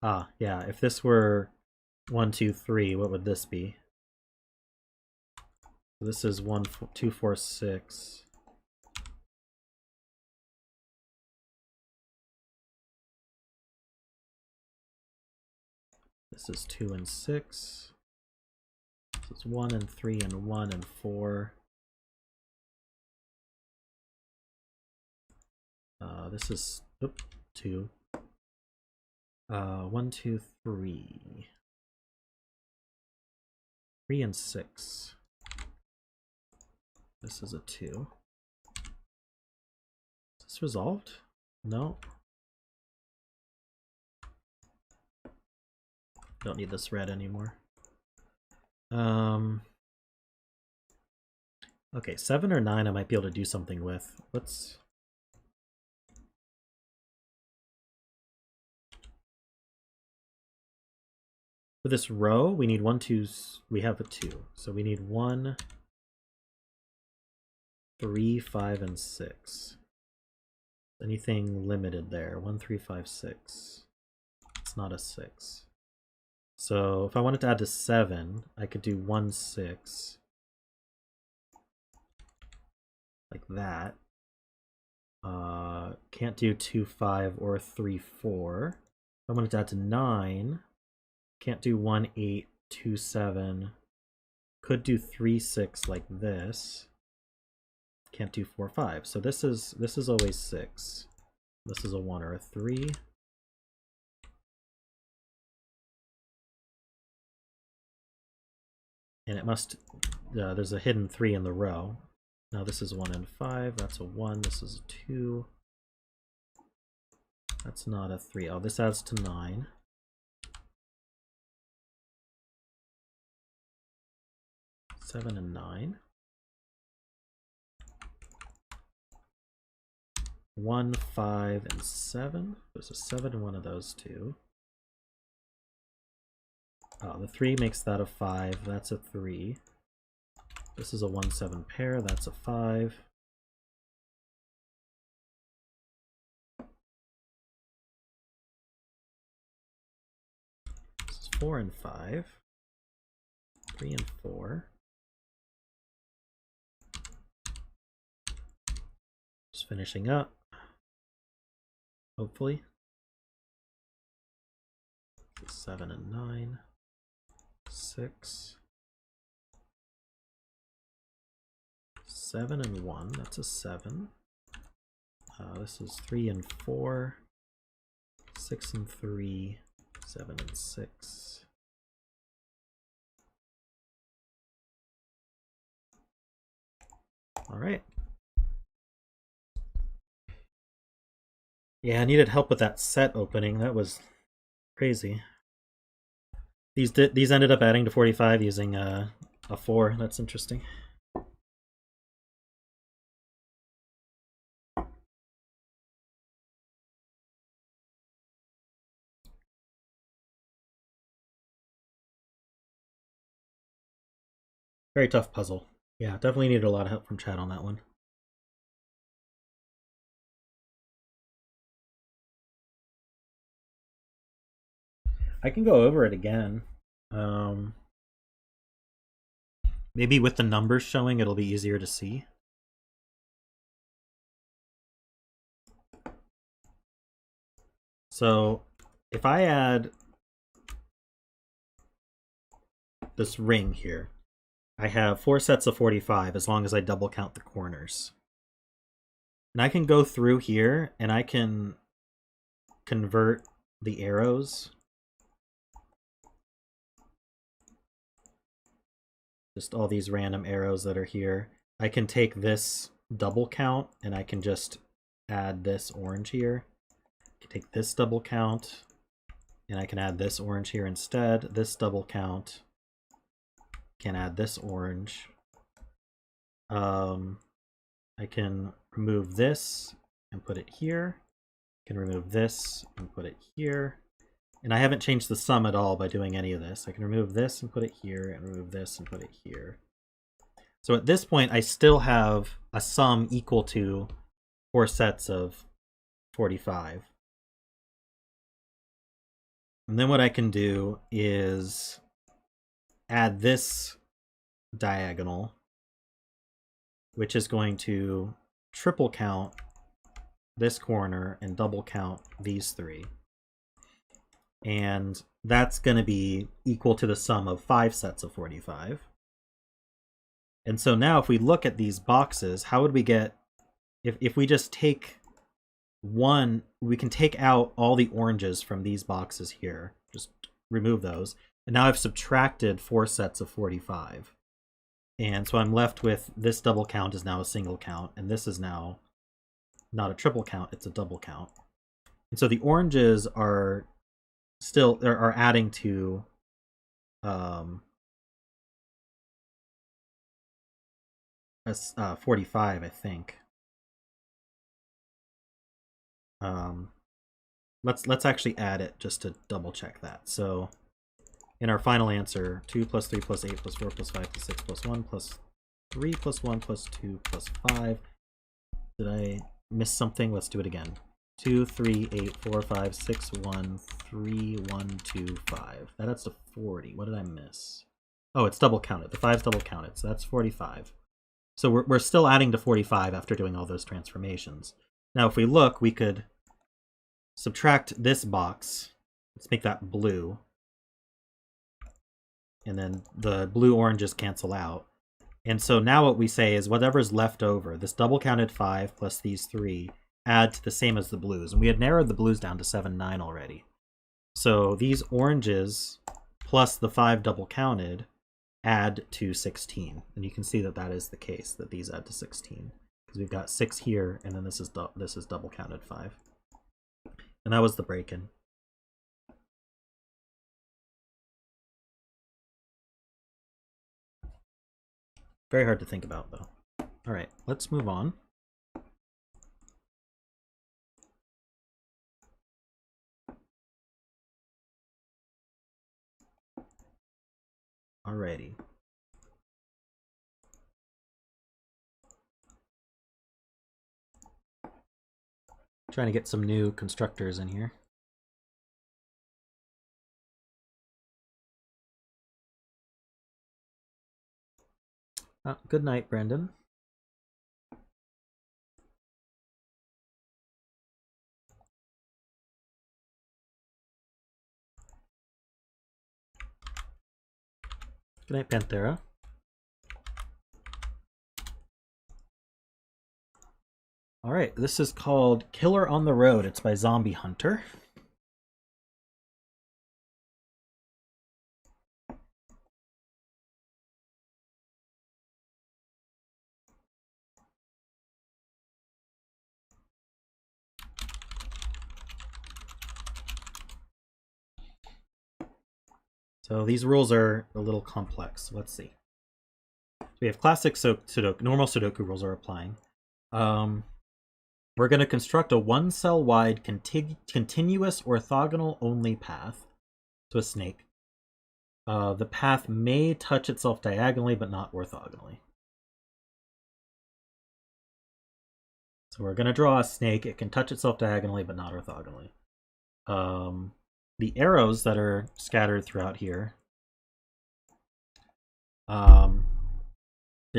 Ah, yeah, if this were 1, 2, 3, what would this be? This is 1, 2, 4, 6. This is 2 and 6. This is 1 and 3 and 1 and 4. This is 2. 1, 2, 3. 3 and 6. This is a 2. Is this resolved? No. Don't need this red anymore. Okay, 7 or 9 I might be able to do something with. Let's... For this row, we need 1, 2, we have a 2. So we need 1, 3, 5, and 6. Anything limited there? 1, 3, 5, 6. It's not a 6. So if I wanted to add to 7, I could do 1, 6. Like that. Can't do 2, 5, or 3, 4. If I wanted to add to 9, can't do 1, 8, 2, 7. Could do 3, 6 like this. Can't do 4, 5. So this is always 6. This is a 1 or a 3. And it must, there's a hidden 3 in the row. Now this is 1 and 5. That's a 1. This is a 2. That's not a 3. Oh, this adds to 9. Seven and 9. 1, 5, and 7. There's a 7 in one of those two. Oh, the 3 makes that a 5. That's a 3. This is a 1, 7 pair. That's a 5. This is 4 and 5. 3 and 4. Just finishing up. Hopefully. 7 and 9. 6. 7 and 1. That's a 7. This is 3 and 4. 6 and 3. 7 and 6. All right. Yeah, I needed help with that set opening. That was crazy. These ended up adding to 45 using a 4. That's interesting. Very tough puzzle. Yeah, definitely needed a lot of help from chat on that one. I can go over it again. Maybe with the numbers showing, it'll be easier to see. So if I add this ring here, I have 4 sets of 45 as long as I double count the corners. And I can go through here and I can convert the arrows. Just all these random arrows that are here. I can take this double count and I can just add this orange here. I can take this double count and I can add this orange here instead. This double count. Can add this orange. I can remove this and put it here. I can remove this and put it here. And I haven't changed the sum at all by doing any of this. I can remove this and put it here, and remove this and put it here. So at this point, I still have a sum equal to 4 sets of 45. And then what I can do is add this diagonal, which is going to triple count this corner and double count these 3. And that's going to be equal to the sum of 5 sets of 45. And so now if we look at these boxes, how would we get, if we just take one, we can take out all the oranges from these boxes here, just remove those. And now I've subtracted 4 sets of 45. And so I'm left with this double count is now a single count, and this is now not a triple count, it's a double count. And so the oranges are still are adding to 45, I think. Let's actually add it just to double check that. So in our final answer, 2 plus 3 plus 8 plus 4 plus 5 plus 6 plus 1 plus 3 plus 1 plus 2 plus 5. Did I miss something? Let's do it again. 2, 3, 8, 4, 5, 6, 1, 3, 1, 2, 5. That adds to 40. What did I miss? Oh, it's double counted. The 5's double counted, so that's 45. So we're still adding to 45 after doing all those transformations. Now, if we look, we could subtract this box. Let's make that blue. And then the blue oranges cancel out. And so now what we say is whatever's left over, this double counted 5 plus these 3, add to the same as the blues. And we had narrowed the blues down to 7, 9 already. So these oranges plus the 5 double counted add to 16. And you can see that that is the case, that these add to 16. Because we've got 6 here, and then this is double counted 5. And that was the break-in. Very hard to think about, though. All right, let's move on. Alrighty. Trying to get some new constructors in here. Good night, Brendan. Good night, Panthera. All right, this is called Killer on the Road. It's by Zombie Hunter. So these rules are a little complex. Let's see. So we have classic Sudoku, normal Sudoku rules are applying. We're going to construct a one cell wide continuous orthogonal only path to a snake. The path may touch itself diagonally, but not orthogonally. So we're going to draw a snake. It can touch itself diagonally, but not orthogonally. The arrows that are scattered throughout here, the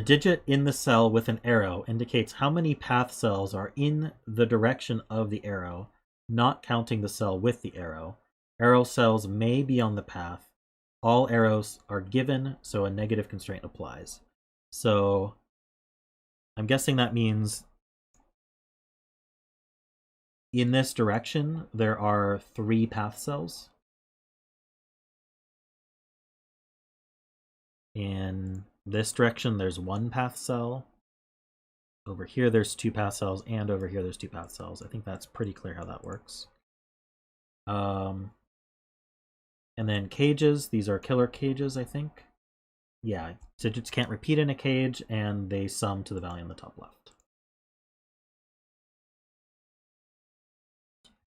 digit in the cell with an arrow indicates how many path cells are in the direction of the arrow, not counting the cell with the arrow. Arrow cells may be on the path. All arrows are given, so a negative constraint applies. So I'm guessing that means in this direction, there are 3 path cells. In this direction, there's 1 path cell. Over here, there's 2 path cells, and over here, there's 2 path cells. I think that's pretty clear how that works. And then cages. These are killer cages, I think. Yeah, digits can't repeat in a cage, and they sum to the value on the top left.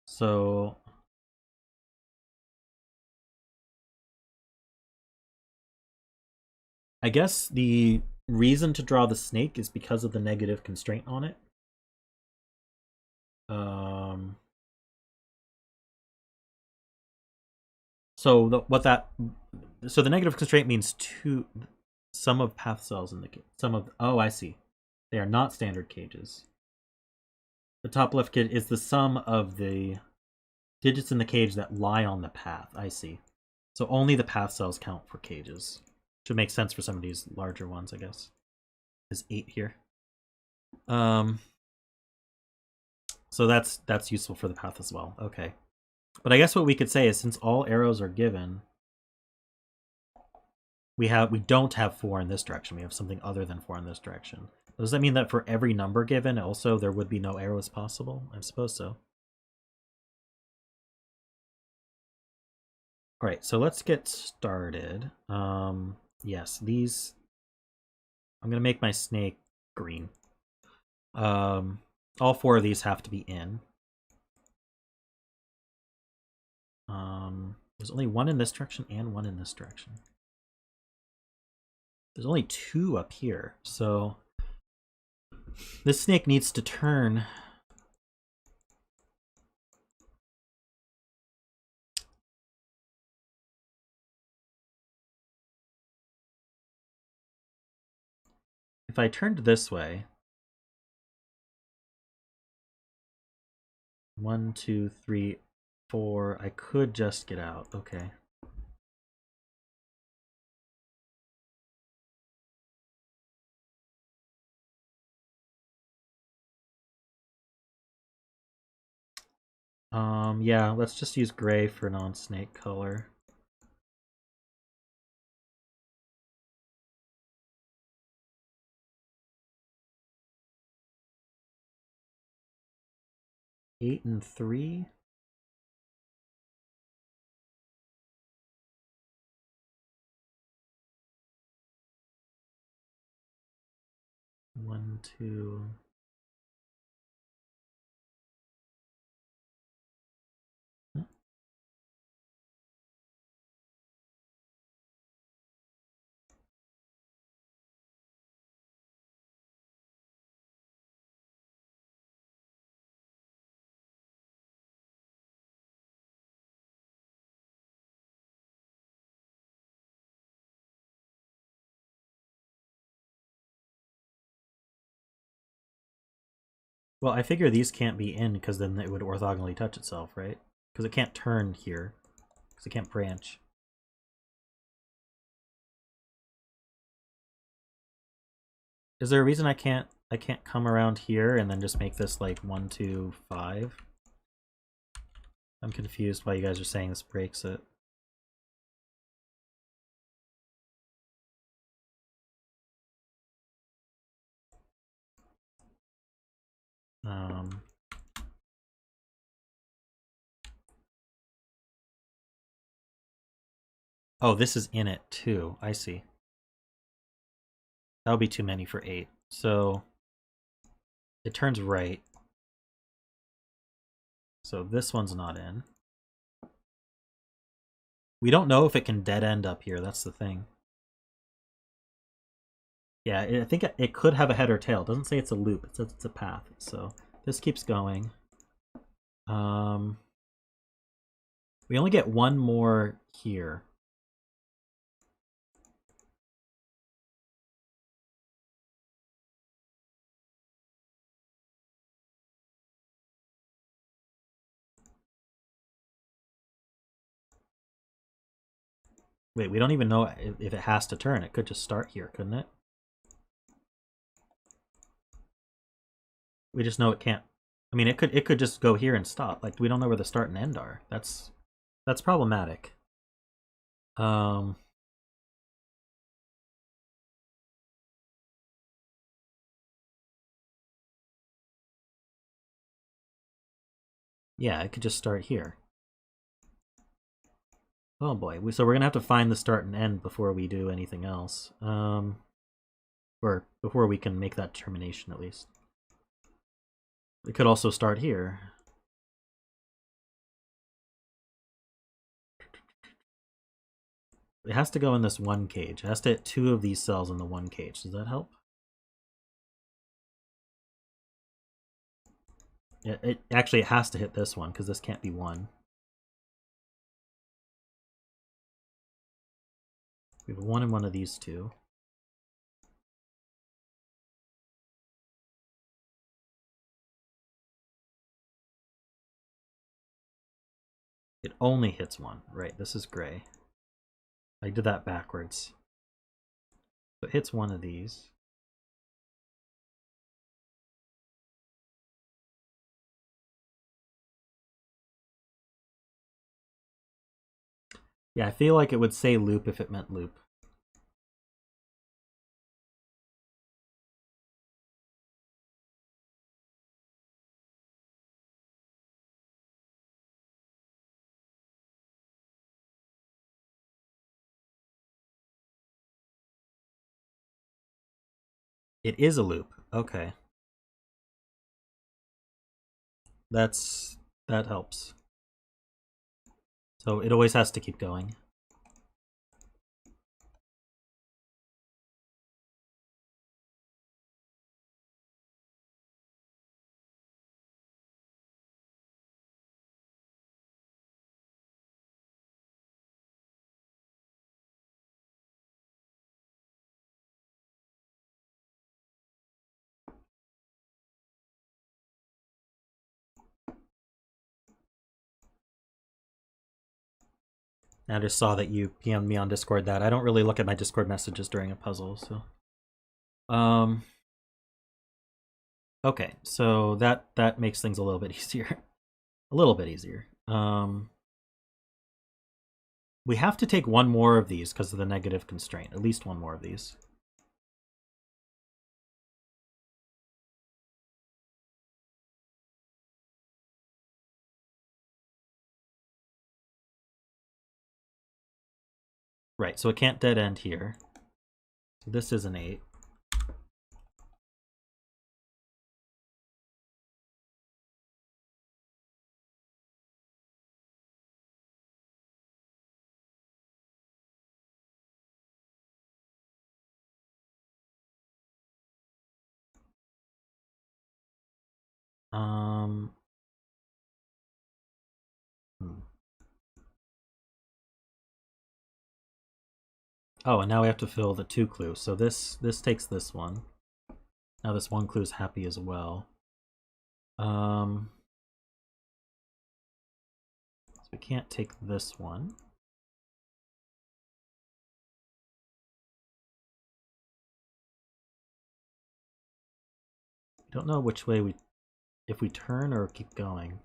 So I guess the reason to draw the snake is because of the negative constraint on it. So the negative constraint means sum of path cells in the cage. Oh, I see. They are not standard cages. The top left cage is the sum of the digits in the cage that lie on the path. I see. So only the path cells count for cages. Which would make sense for some of these larger ones, I guess. There's 8 here. So that's useful for the path as well. Okay. But I guess what we could say is since all arrows are given, we don't have 4 in this direction. We have something other than 4 in this direction. Does that mean that for every number given, also there would be no arrows possible? I suppose so. All right, so let's get started. Yes, these. I'm gonna make my snake green. All 4 of these have to be in. There's only 1 in this direction and 1 in this direction. There's only 2 up here, so this snake needs to turn. If I turned this way, 1, 2, 3, 4, I could just get out. Okay. Yeah, let's just use gray for non-snake color. Eight and 3. One, 2. Well, I figure these can't be in because then it would orthogonally touch itself, right? Because it can't turn here. Because it can't branch. Is there a reason I can't come around here and then just make this like 1, 2, 5? I'm confused why you guys are saying this breaks it. Oh, this is in it too. I see. That would be too many for 8. So it turns right. So this one's not in. We don't know if it can dead end up here. That's the thing. Yeah, I think it could have a head or tail. It doesn't say it's a loop. It says it's a path. So this keeps going. We only get one more here. Wait, we don't even know if it has to turn. It could just start here, couldn't it? We just know it can't. I mean, it could just go here and stop. Like, we don't know where the start and end are. That's problematic. Yeah, it could just start here. Oh boy, so we're gonna have to find the start and end before we do anything else. Or before we can make that determination, at least. It could also start here. It has to go in this one cage. It has to hit 2 of these cells in the one cage. Does that help? It actually, it has to hit this one, because this can't be 1. We have 1 in one of these 2. It only hits 1. Right, this is gray. I did that backwards. So it hits 1 of these. Yeah, I feel like it would say loop if it meant loop. It is a loop. Okay. That helps. So it always has to keep going. I just saw that you PM'd me on Discord that. I don't really look at my Discord messages during a puzzle, so. Okay, so that makes things a little bit easier. A little bit easier. We have to take 1 more of these because of the negative constraint. At least 1 more of these. Right, so it can't dead end here. So this is an 8. Oh, and now we have to fill the 2 clues. So this takes this one. Now this 1 clue is happy as well. So we can't take this one. I don't know which way if we turn or keep going.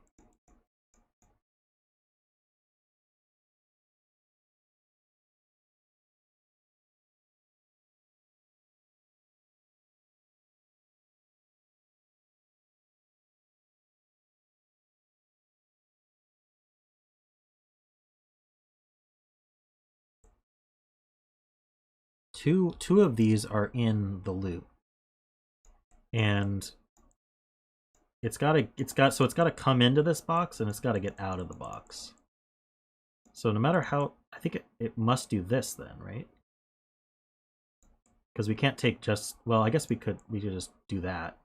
two of these are in the loop, and it's got to come into this box and it's got to get out of the box. So no matter how, I think it must do this then, right? Because we can't take just, well, I guess we could just do that.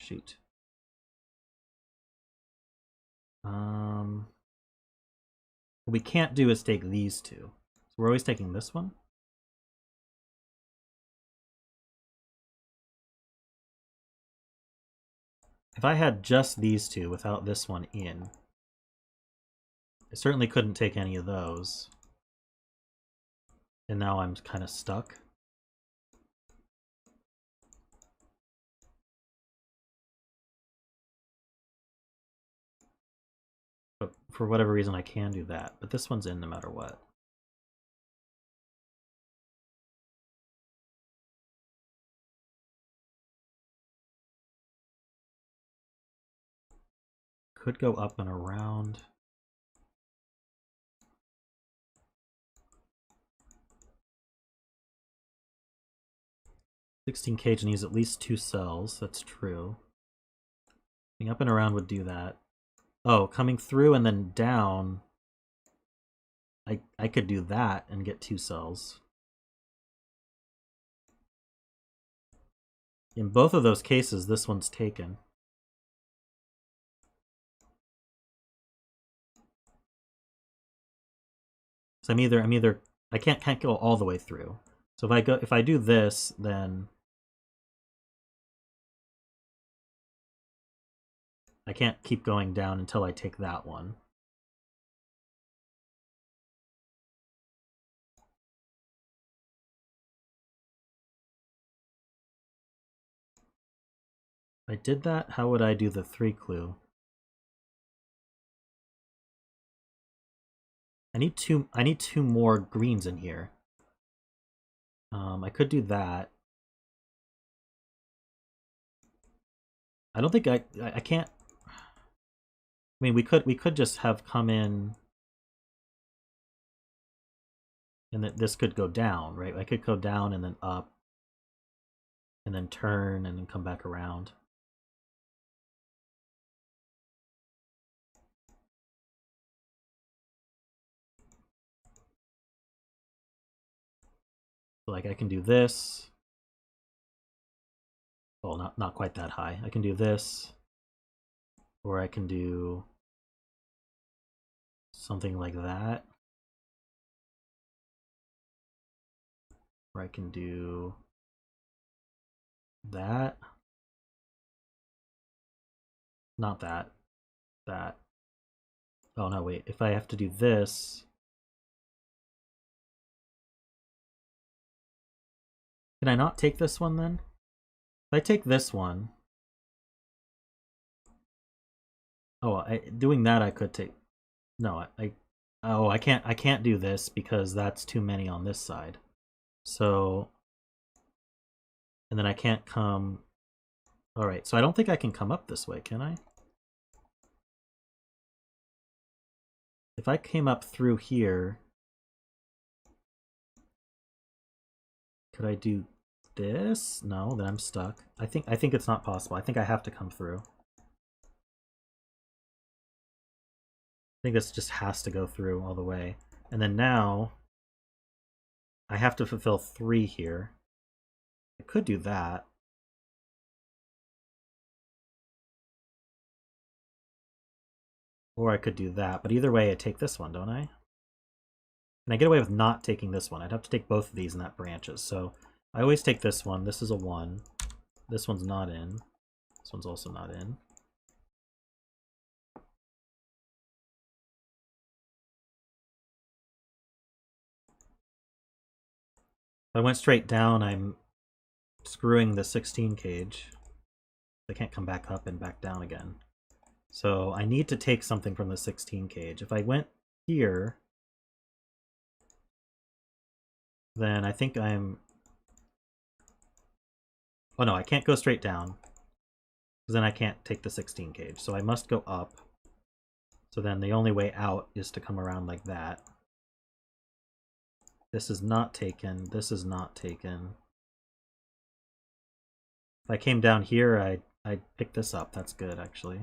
Shoot. What we can't do is take these two. So we're always taking this one. If I had just these two without this one in, I certainly couldn't take any of those. And now I'm kind of stuck. But for whatever reason, I can do that. But this one's in no matter what. Could go up and around. $16 cage needs at least 2 cells. That's true. Going up and around would do that. Oh, coming through and then down. I could do that and get 2 cells. In both of those cases, this one's taken. So I'm either I can't go all the way through. So if I do this, then I can't keep going down until I take that one. If I did that, how would I do the 3 clue? I need two more greens in here. I could do that. I don't think I can't. I mean, we could just have come in, and that this could go down, right? I could go down and then up, and then turn and then come back around. So like I can do this. Well, not quite that high. I can do this, or I can do something like that. Or I can do that. Not that. That. Oh no, wait. If I have to do this, can I not take this one then? If I take this one, oh, doing that I could take. No, I can't do this because that's too many on this side. So, and then I can't come. All right, so I don't think I can come up this way, can I? If I came up through here, could I do this? No, then I'm stuck. I think it's not possible. I think I have to come through. I think this just has to go through all the way. And then now I have to fulfill 3 here. I could do that. Or I could do that. But either way, I take this one, don't I? And I get away with not taking this one. I'd have to take both of these and that branches. So I always take this one. This is a 1. This one's not in. This one's also not in. If I went straight down, I'm screwing the 16 cage. I can't come back up and back down again. So I need to take something from the 16 cage. If I went here, then I think I'm... Oh no, I can't go straight down, because then I can't take the 16 cage. So I must go up. So then the only way out is to come around like that. This is not taken. This is not taken. If I came down here, I'd pick this up. That's good, actually.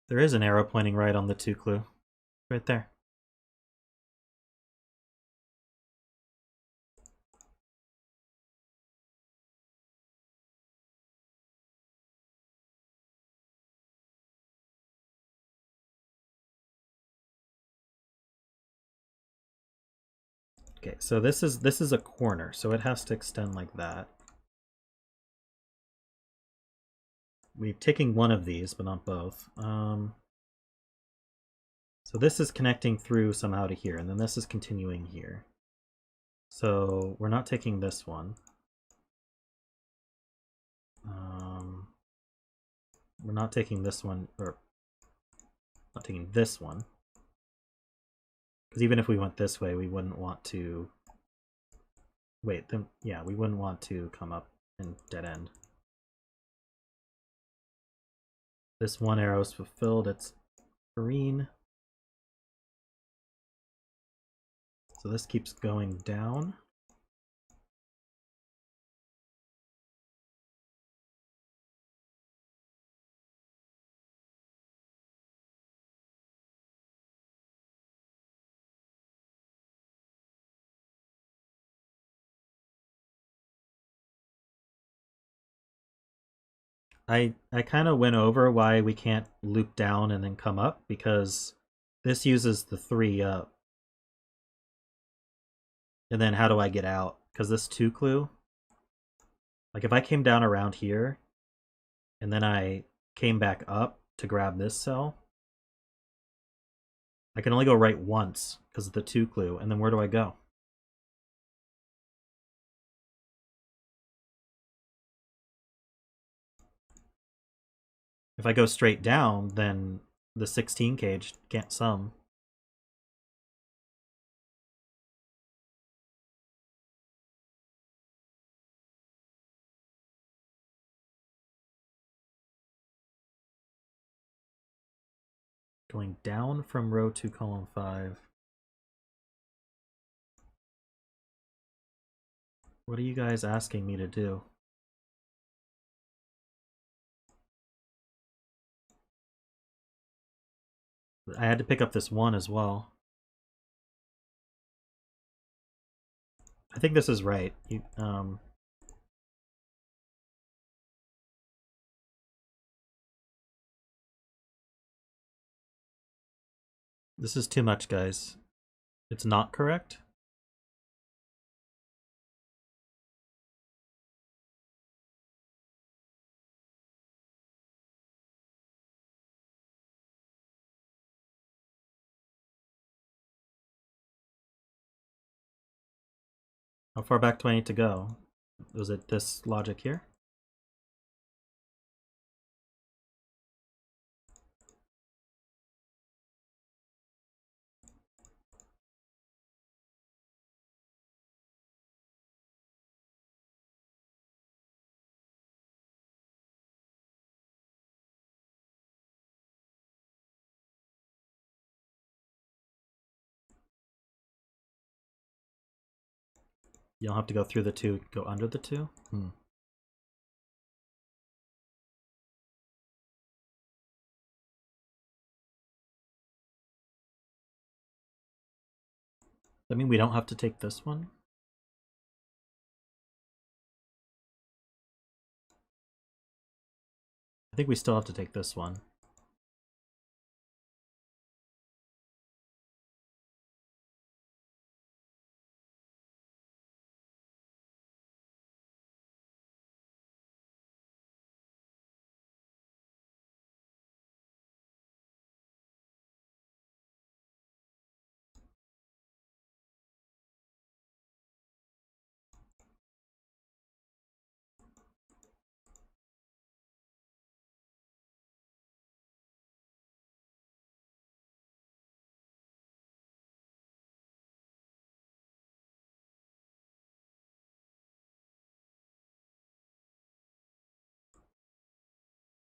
There is an arrow pointing right on the 2 clue. Right there. Okay, so this is a corner, so it has to extend like that. We're taking one of these, but not both. So this is connecting through somehow to here, and then this is continuing here. So we're not taking this one. We're not taking this one, or not taking this one. Because even if we went this way, we wouldn't want to... Wait, then, yeah, we wouldn't want to come up and dead end. This one arrow is fulfilled, it's green. So this keeps going down. I kind of went over why we can't loop down and then come up, because this uses the 3 up. And then how do I get out? Because this 2 clue, like if I came down around here and then I came back up to grab this cell, I can only go right once because of the 2 clue, and then where do I go? If I go straight down, then the 16 cage can't sum. Going down from row 2, column 5. What are you guys asking me to do? I had to pick up this 1 as well. I think this is right. This is too much, guys. It's not correct? How far back do I need to go? Was it this logic here? You don't have to go through the 2, go under the 2? I mean, we don't have to take this one. I think we still have to take this one.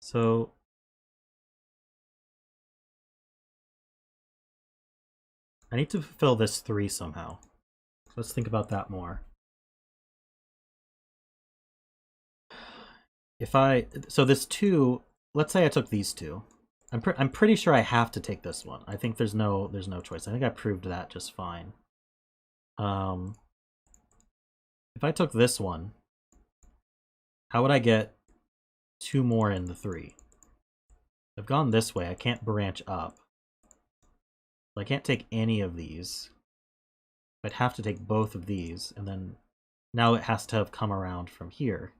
So I need to fulfill this 3 somehow. Let's think about that more. So this 2, let's say I took these 2. I'm pretty sure I have to take this one. I think there's no choice. I think I proved that just fine. If I took this one, how would I get 2 more in the 3? I've gone this way. I can't branch up. I can't take any of these. I'd have to take both of these, and then now it has to have come around from here.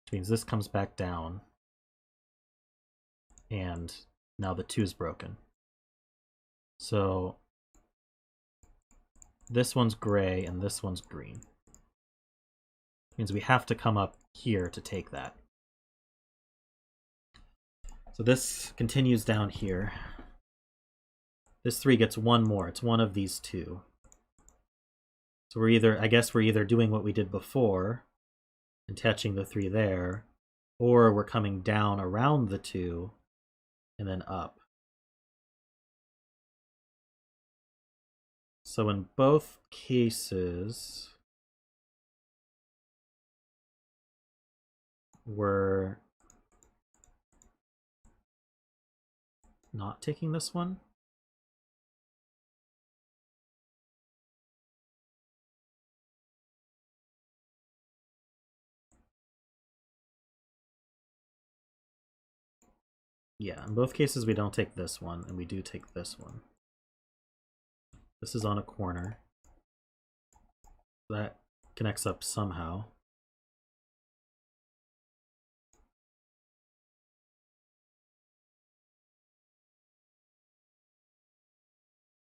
Which means this comes back down. And now the 2 is broken. So this one's gray and this one's green. Which means we have to come up here to take that. So this continues down here. This 3 gets 1 more. It's one of these 2. So I guess we're either doing what we did before, attaching the 3 there, or we're coming down around the 2 and then up. So in both cases, we're not taking this one. Yeah, in both cases we don't take this one, and we do take this one. This is on a corner. That connects up somehow.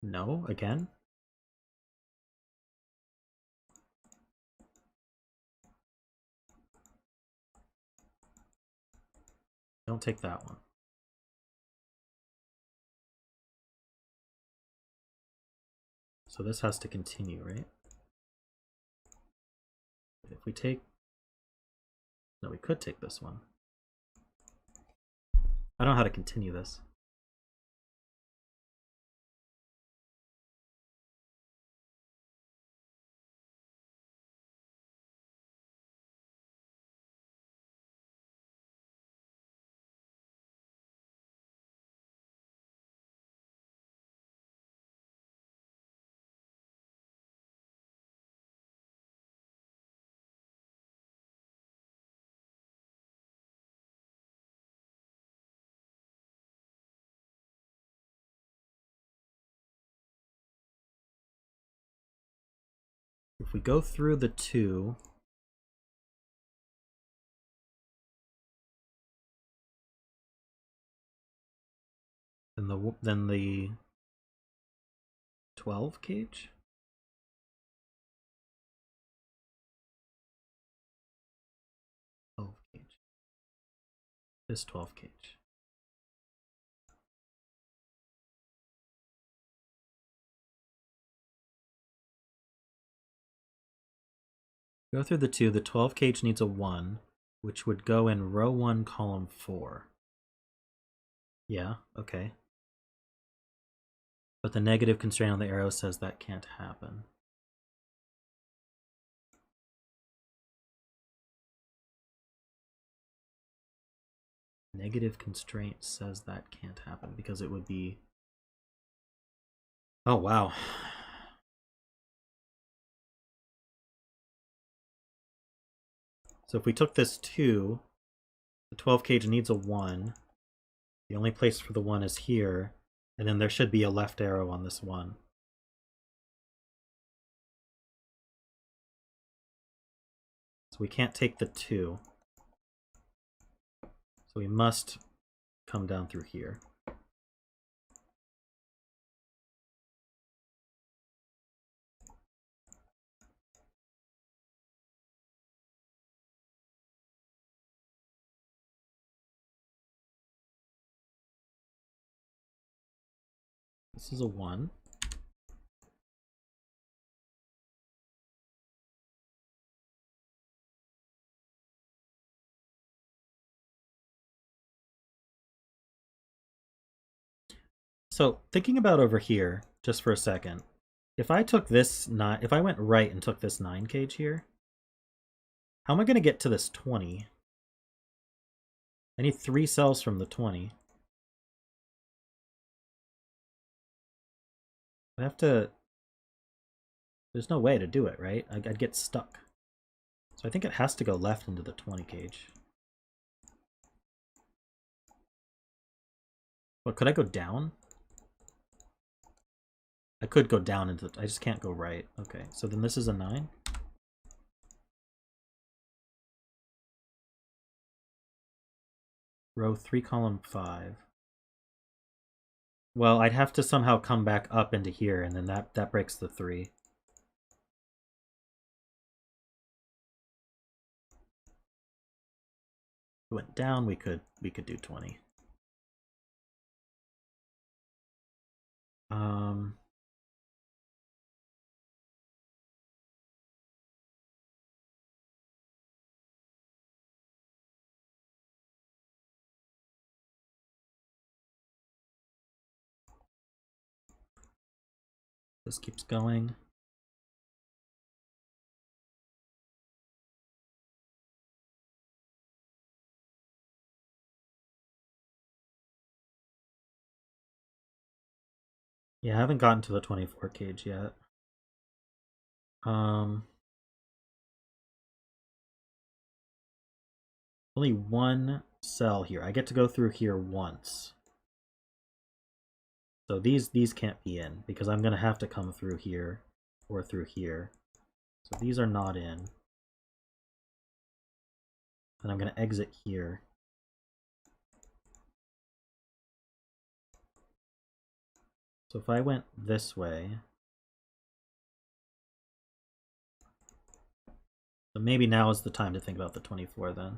No, again? Don't take that one. So this has to continue, right? If we take... No, we could take this one. I don't know how to continue this. If we go through the 2, then the 12 cage? 12 cage. This 12 cage. Go through the 2, the 12 cage needs a 1, which would go in row 1, column 4. Yeah, okay. But the negative constraint on the arrow says that can't happen. Negative constraint says that can't happen because it would be... Oh, wow. So if we took this 2, the 12 cage needs a 1. The only place for the 1 is here, and then there should be a left arrow on this 1. So we can't take the 2. So we must come down through here. This is a 1. So thinking about over here, just for a second, if I took this 9, if I went right and took this 9 cage here, how am I going to get to this 20? I need 3 cells from the 20. I have to... There's no way to do it, right? I'd get stuck. So I think it has to go left into the 20 cage. What, could I go down? I could go down into... I just can't go right. Okay, so then this is a 9? Row 3, column 5. Well, I'd have to somehow come back up into here, and then that breaks the 3. If we went down, we could do 20. This keeps going. Yeah, I haven't gotten to the 24 cage yet. Only 1 cell here. I get to go through here once. So these can't be in, because I'm going to have to come through here or through here. So these are not in. And I'm going to exit here. So if I went this way... So maybe now is the time to think about the 24 then.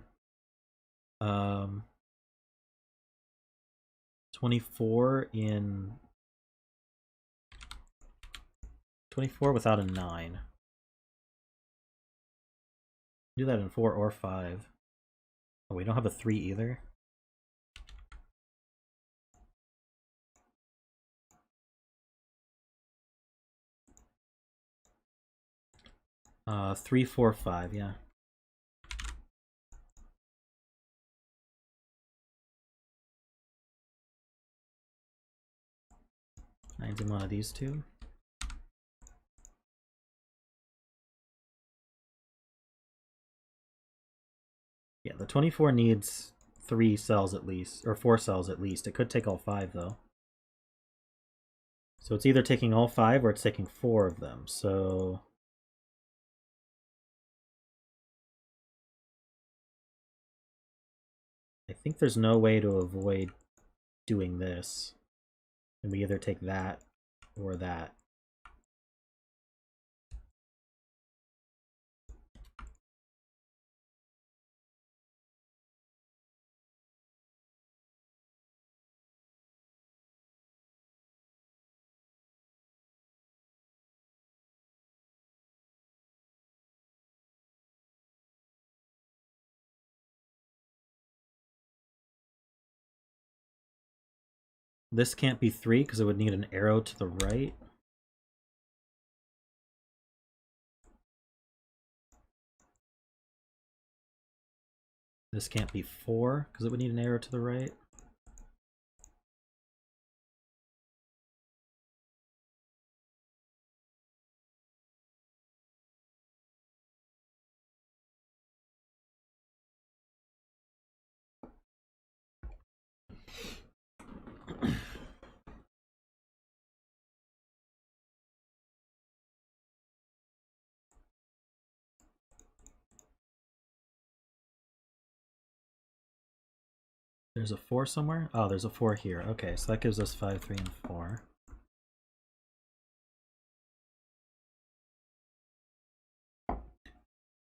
24 in... 24 without a 9. Do that in 4 or 5. Oh, we don't have a 3 either? 3, 4, 5, yeah. 9's in one of these 2. Yeah, the 24 needs 3 cells at least, or 4 cells at least. It could take all 5 though. So it's either taking all 5 or it's taking 4 of them, so... I think there's no way to avoid doing this. And we either take that or that. This can't be 3 because it would need an arrow to the right. This can't be 4 because it would need an arrow to the right. There's a 4 somewhere? Oh, there's a 4 here. Okay, so that gives us 5, 3, and 4.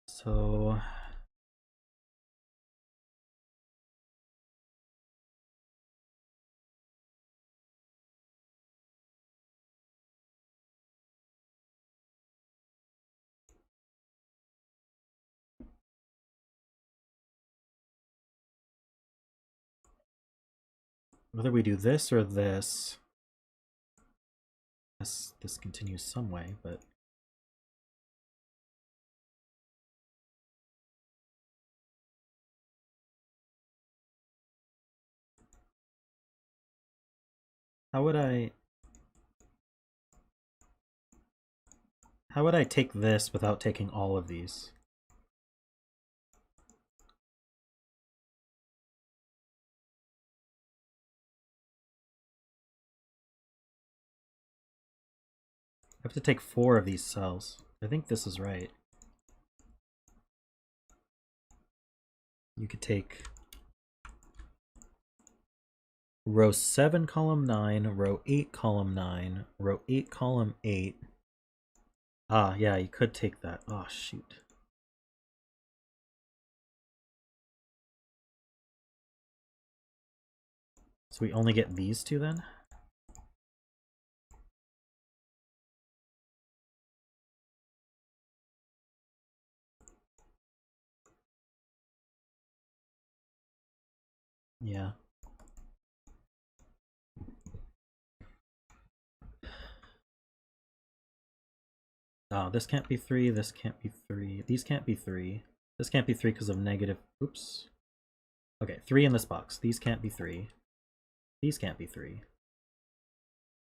So whether we do this or this continues some way, but how would I take this without taking all of these? I have to take 4 of these cells. I think this is right. You could take row 7, column 9, row 8, column 9, row 8, column 8. Ah, yeah, you could take that. Oh, shoot. So we only get these two then? Yeah. Oh, this can't be 3, this can't be 3. These can't be 3. This can't be 3 because of negative... Oops. Okay, 3 in this box. These can't be 3. These can't be 3.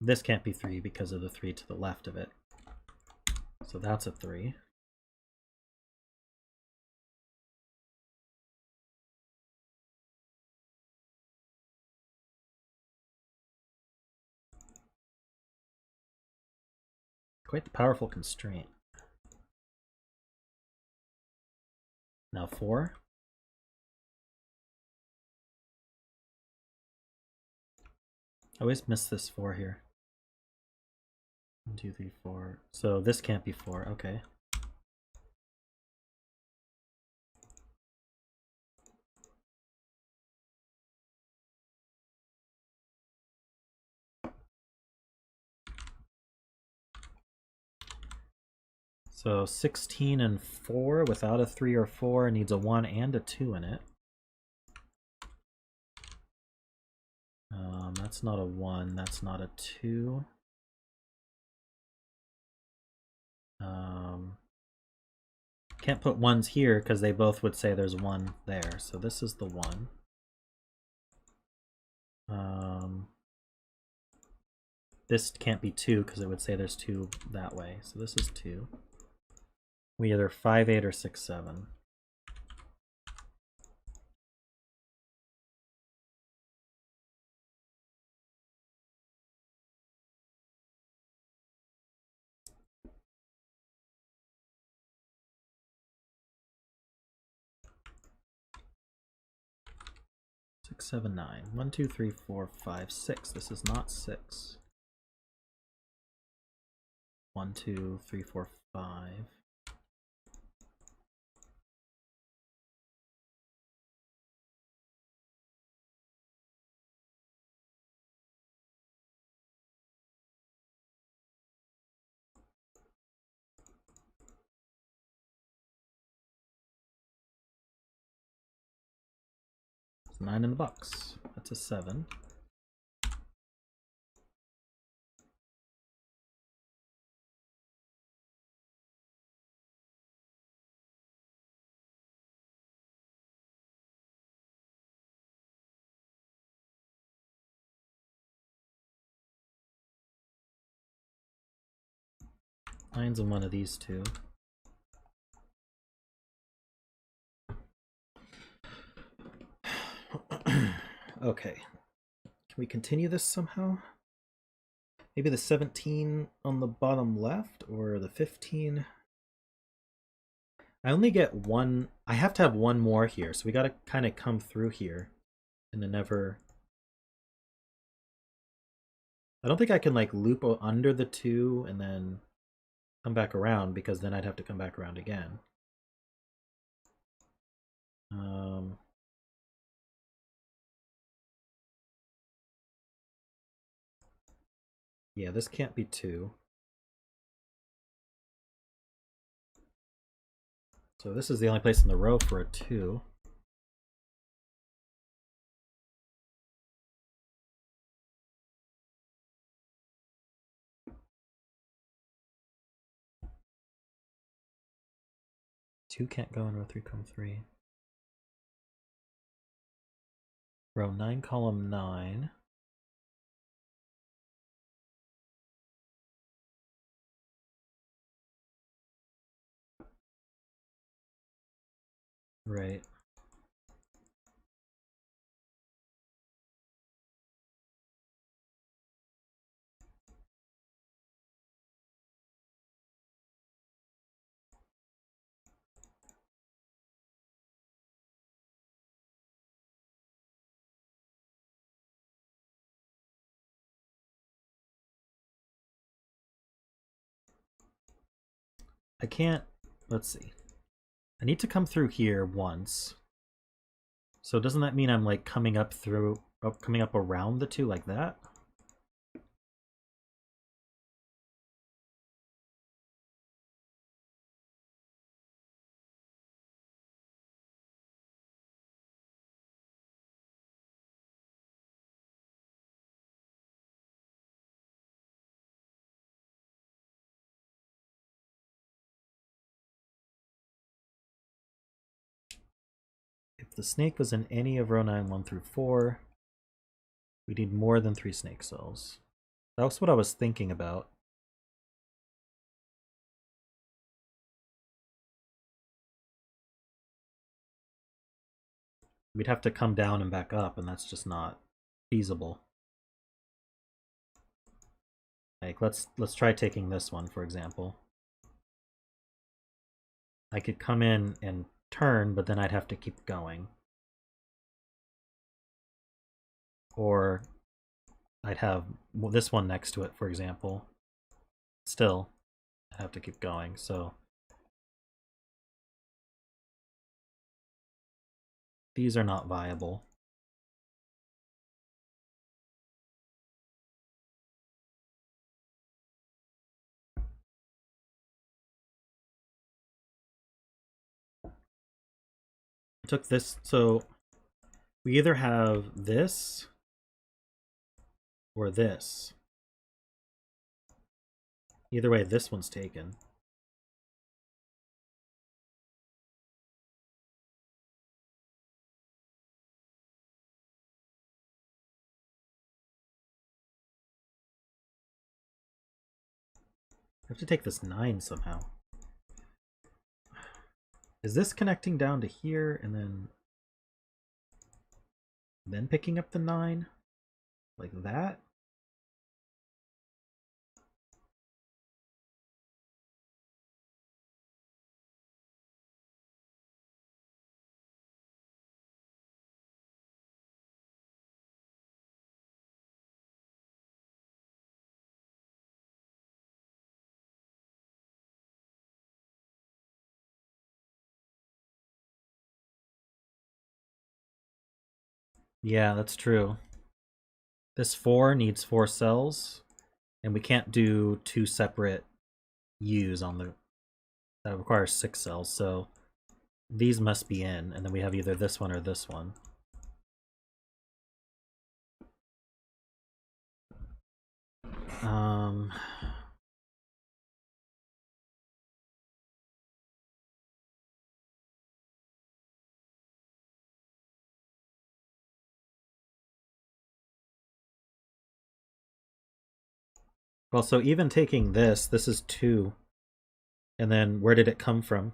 This can't be 3 because of the 3 to the left of it. So that's a 3. Quite the powerful constraint. Now 4. I always miss this 4 here. 1, 2, 3, 4. So this can't be 4. Okay. So 16 and 4 without a 3 or 4 needs a 1 and a 2 in it. That's not a 1, that's not a 2. Can't put 1s here because they both would say there's 1 there. So this is the 1. This can't be 2 because it would say there's 2 that way. So this is 2. We either 5, 8, or 6, 7. Six, 7, 9. 1, 2, 3, 4, 5, 6. This is not 6. 1, 2, 3, 4, 5. It's 9 in the box. That's a 7. 9's in one of these two. Okay. Can we continue this somehow? Maybe the 17 on the bottom left, or the 15? I only get one. I have to have one more here, so we gotta kind of come through here and then never. I don't think I can like loop under the 2 and then come back around, because then I'd have to come back around again. Yeah, this can't be 2. So this is the only place in the row for a 2. Two can't go in row 3, column 3. Row 9, column 9. Right. I can't. Let's see. I need to come through here once. So doesn't that mean I'm like coming up through, coming up around the 2 like that? If the snake was in any of row 9, 1 through 4, we need more than 3 snake cells. That was what I was thinking about. We'd have to come down and back up, and that's just not feasible. Like, let's try taking this one, for example. I could come in and turn, but then I'd have to keep going. Or I'd have this one next to it, for example. Still, I'd have to keep going, so these are not viable. I took this, so we either have this or this. Either way, this one's taken. I have to take this 9 somehow. Is this connecting down to here and then picking up the 9? Like that? Yeah, that's true. This 4 needs 4 cells, and we can't do 2 separate U's on the... That requires 6 cells, so these must be in, and then we have either this one or this one. Well, so even taking this is 2. And then where did it come from?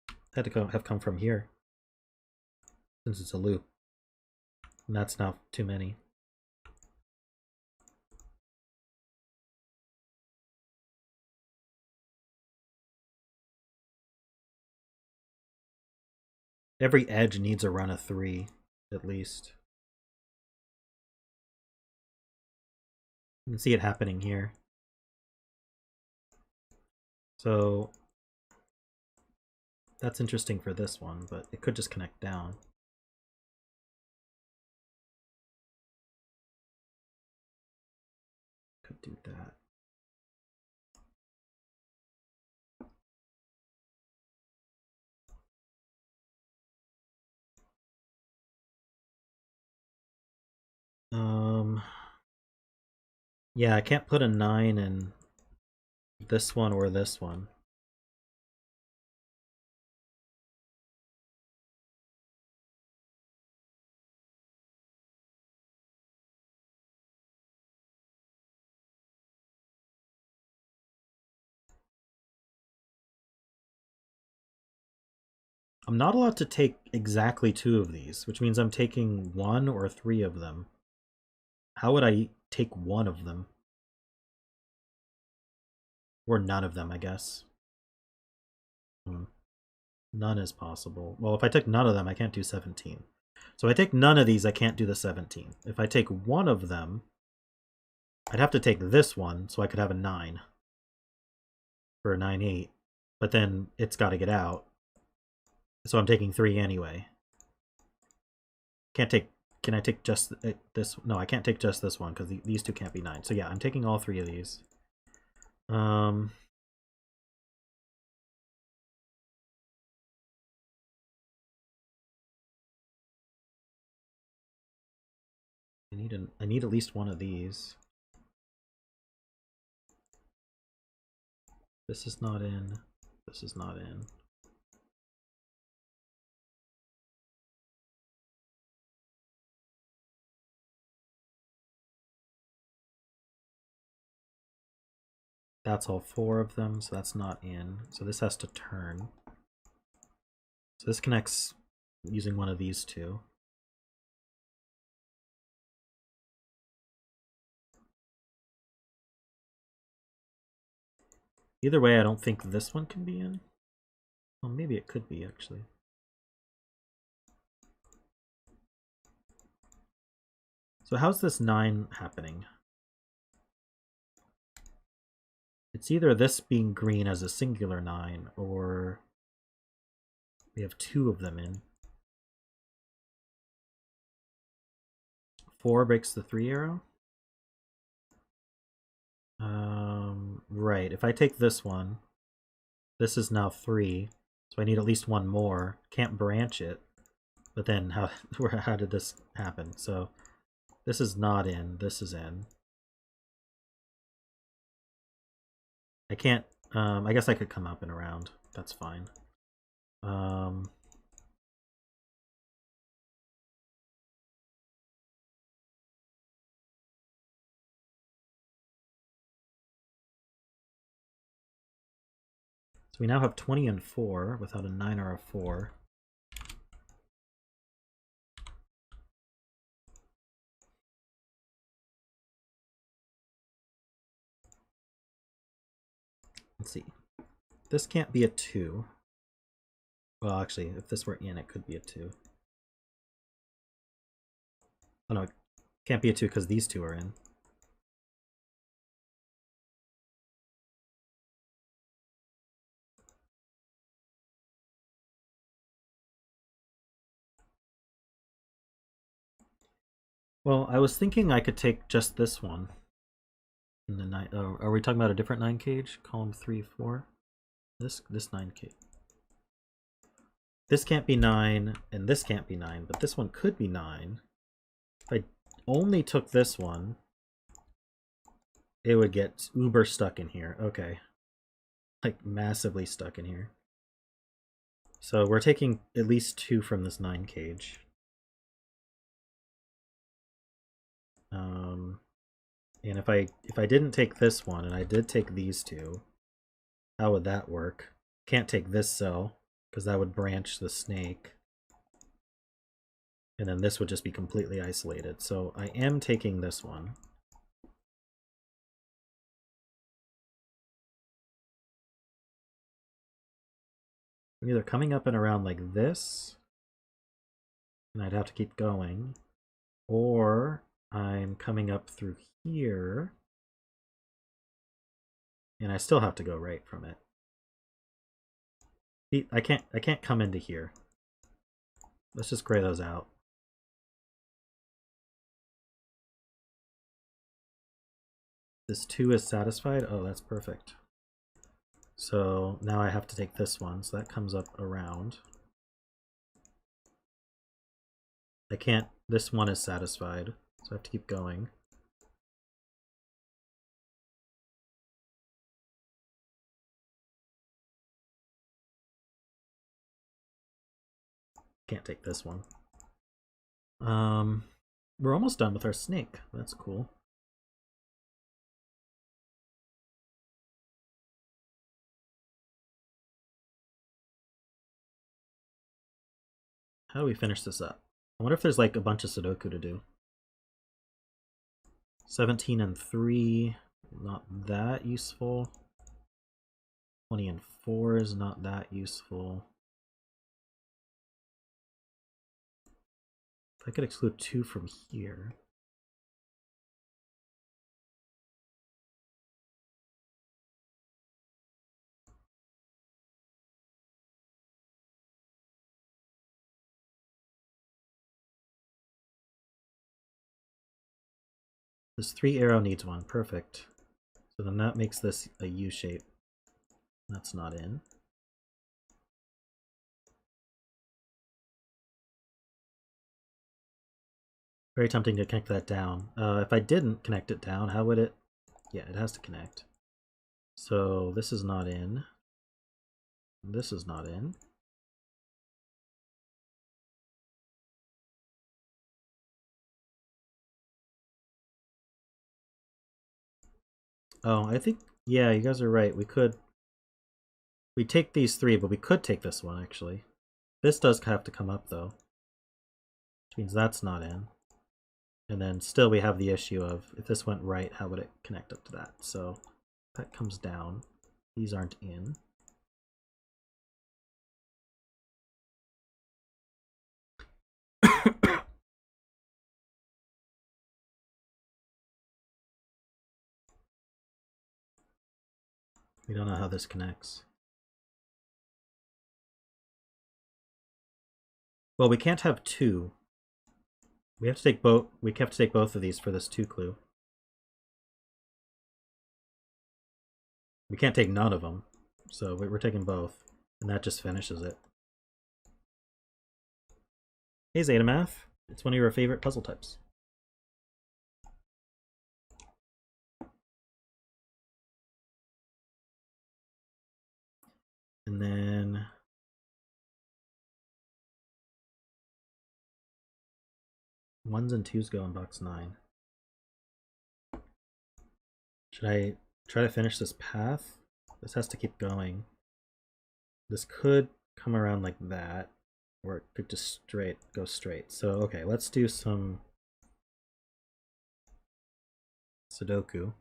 It had to have come from here, since it's a loop. And that's not too many. Every edge needs a run of 3, at least. You can see it happening here. So that's interesting for this one, but it could just connect down. Could do that. Yeah, I can't put a 9 in this one or this one. I'm not allowed to take exactly 2 of these, which means I'm taking 1 or 3 of them. How would I take 1 of them? Or none of them, I guess. None is possible. Well, if I take none of them, I can't do 17. So if I take none of these, I can't do the 17. If I take 1 of them, I'd have to take this one, so I could have a 9. For a 9-8. But then it's got to get out. So I'm taking 3 anyway. Can't take... Can I take just this? No, I can't take just this one, because these two can't be 9. So yeah, I'm taking all 3 of these. I need at least one of these. This is not in. This is not in. That's all 4 of them, so that's not in. So this has to turn. So this connects using one of these two. Either way, I don't think this one can be in. Well, maybe it could be, actually. So how's this 9 happening? It's either this being green as a singular 9, or we have 2 of them in. 4 breaks the 3 arrow? Right. If I take this one, this is now 3, so I need at least one more. Can't branch it. But then how did this happen? So this is not in, this is in. I can't, I guess I could come up and around. That's fine. So we now have 20 and 4 without a 9 or a 4. Let's see. This can't be a 2. Well, actually, if this were in, it could be a 2. Oh no, it can't be a 2 because these 2 are in. Well, I was thinking I could take just this one. In the 9, are we talking about a different 9 cage? Column 3, 4? This 9 cage. This can't be 9, and this can't be 9, but this one could be 9. If I only took this one, it would get uber stuck in here. Okay. Like, massively stuck in here. So we're taking at least 2 from this 9 cage. And if I didn't take this one, and I did take these 2, How would that work? Can't take this cell, because that would branch the snake. And then this would just be completely isolated. So I am taking this one. I'm either coming up and around like this, and I'd have to keep going, or I'm coming up through here, and I still have to go right from it. I can't come into here. Let's just gray those out. This 2 is satisfied. Oh, that's perfect. So now I have to take this one, so that comes up around. I can't, this one is satisfied, so I have to keep going. Can't take this one. We're almost done with our snake. That's cool. How do we finish this up? I wonder if there's like a bunch of Sudoku to do. 17 and 3, not that useful. 20 and 4 is not that useful. If I could exclude 2 from here. This 3 arrow needs 1, perfect. So then that makes this a U shape. That's not in. Very tempting to connect that down. If I didn't connect it down, how would it? Yeah, it has to connect. So this is not in. This is not in. Oh, I think, yeah, you guys are right. We take these 3, but we could take this one, actually. This does have to come up, though. Which means that's not in. And then still we have the issue of, if this went right, how would it connect up to that? So that comes down. These aren't in. We don't know how this connects. Well, we can't have 2. We have to take both. We have to take both of these for this 2 clue. We can't take none of them, so we're taking both, and that just finishes it. Hey Zetamath, it's one of your favorite puzzle types. And then ones and twos go in box 9. Should I try to finish this path? This has to keep going. This could come around like that, or it could just go straight. So okay, let's do some Sudoku.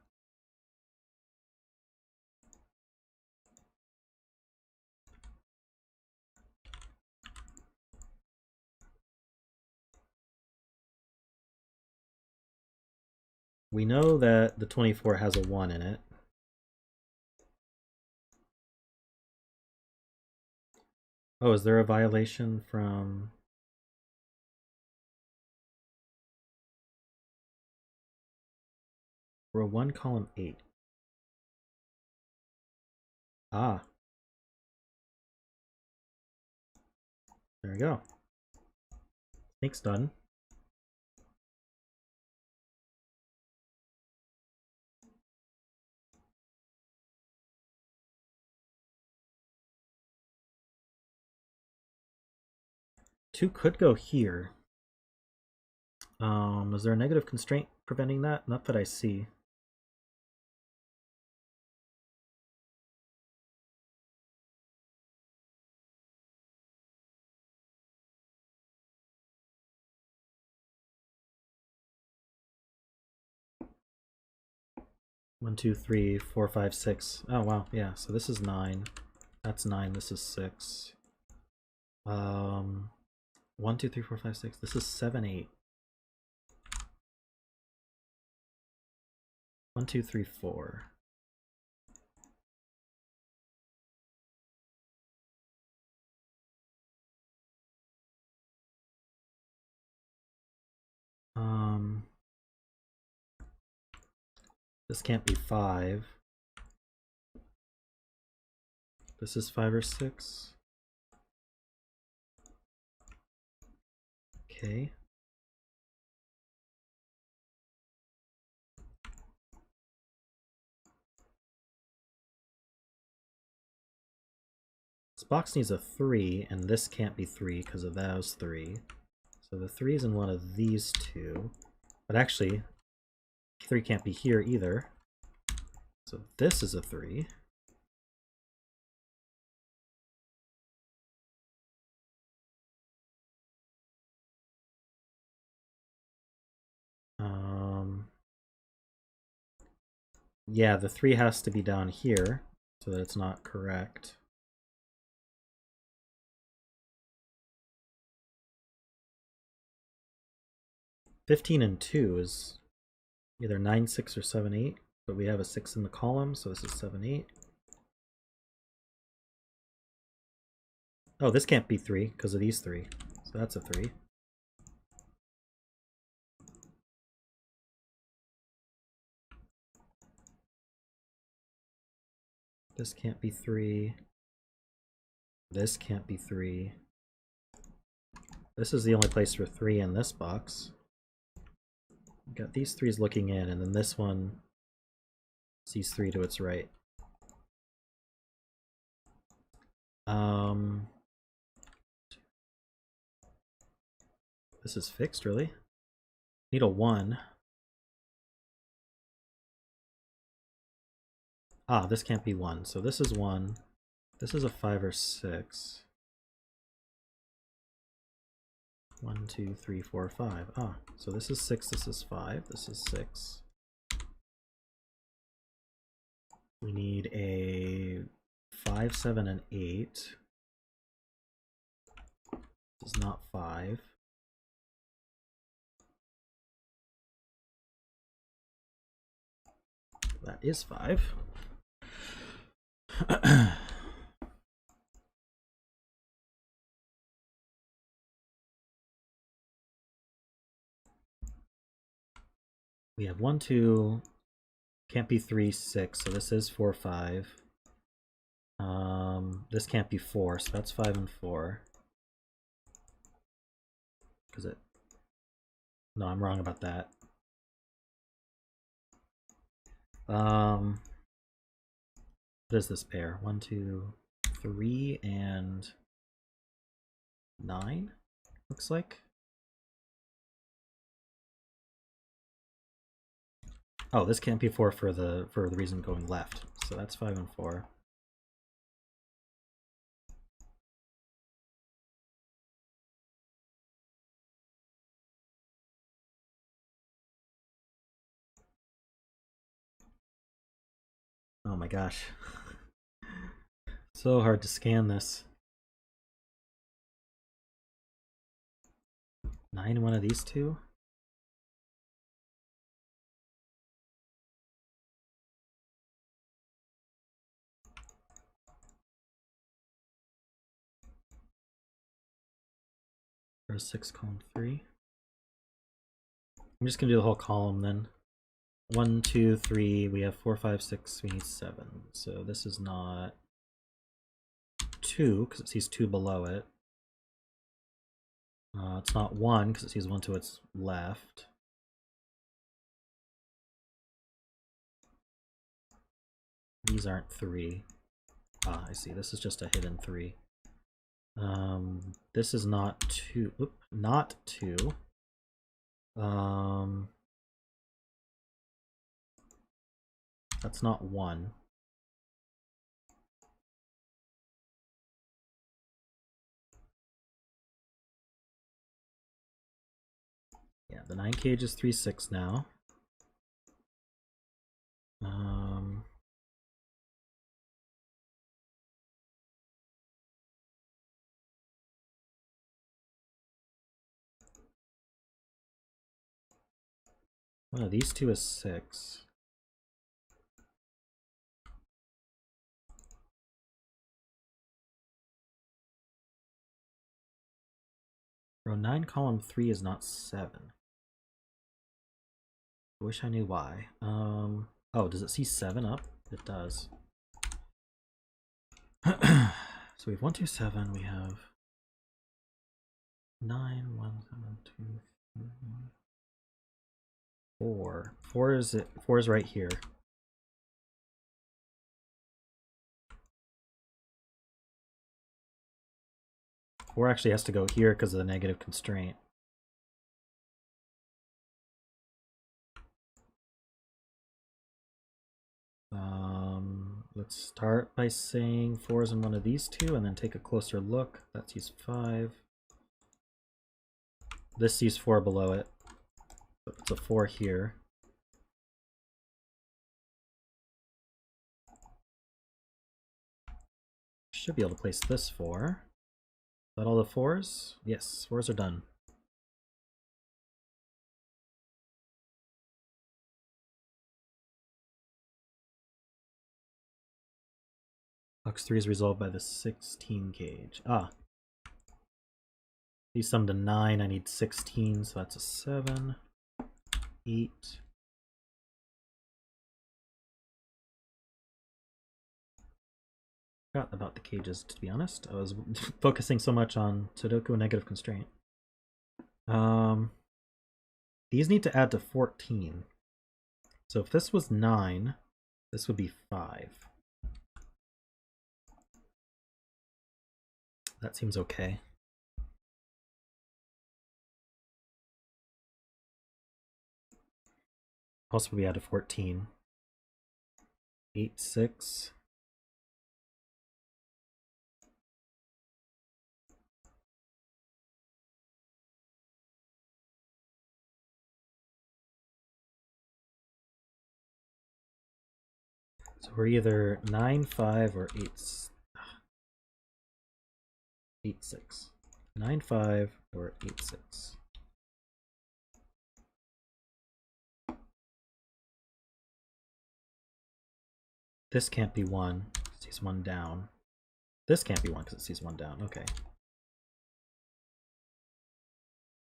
We know that the 24 has a 1 in it. Oh, is there a violation from... Row 1, column 8. Ah. There we go. Snake's done. Two could go here. Is there a negative constraint preventing that? Not that I see. 1, 2, 3, 4, 5, 6. Oh wow, yeah. So this is 9. That's 9. This is 6. 1, 2, 3, 4, 5, 6. This is 7, 8. 1, 2, 3, 4. This can't be 5. This is 5 or 6. Okay. This box needs a 3, and this can't be 3 because of those 3. So the 3 is in one of these two. But actually, 3 can't be here either. So this is a 3. Yeah, the 3 has to be down here so that it's not correct. "15 and 2 is either 9, 6, or 7, 8, but we have a 6 in the column, so this is 7, 8. Oh, this can't be 3 because of these 3, so that's a 3. This can't be 3. This can't be 3. This is the only place for 3 in this box. We've got these 3s looking in, and then this one sees 3 to its right. This is fixed, really? Need a 1. Ah, this can't be 1, so this is 1. This is a 5 or 6. 1, 2, 3, 4, 5. Ah, so this is 6, this is 5, this is 6. We need a 5, 7, and 8. This is not 5. That is 5. We have 1, 2, can't be 3, 6, so this is 4, 5. This can't be 4, so that's 5 and 4. Because it... No, I'm wrong about that. What is this pair? 1, 2, 3, and 9, looks like. Oh, this can't be 4 for the reason going left. So that's 5 and 4. Oh my gosh. So hard to scan this. 9 one of these two? Or 6, column 3. I'm just gonna do the whole column then. 1, 2, 3, we have 4, 5, 6, we need 7. So this is not 2, because it sees 2 below it. It's not 1, because it sees 1 to its left. These aren't 3. Ah, I see. This is just a hidden 3. This is not 2. Oop, not 2. That's not 1. Yeah, the 9 cage is 3, 6 now. One of these two is 6. Row 9, column 3 is not 7. I wish I knew why. Oh, does it see 7 up? It does. So we have 1, 2, 7. We have 9, 1, 7, 2, 3, 1. 4. 4 is it? 4 is right here. Four actually has to go here because of the negative constraint. Let's start by saying 4 is in one of these two, and then take a closer look. That sees 5. This sees 4 below it. So it's a 4 here. Should be able to place this 4. Is that all the 4s? Yes, 4s are done. Box 3 is resolved by the 16 gauge. Ah. These sum to 9, I need 16, so that's a 7, 8. Forgot about the cages, to be honest. I was focusing so much on Sudoku and negative constraint. These need to add to 14. So if this was 9, this would be 5. That seems okay. Also, we add to 14. 8, 6. So we're either 9, 5 or 8, 8, 6. 9, 5 or 8, 6. This can't be 1. It sees 1 down. This can't be 1 because it sees 1 down. Okay.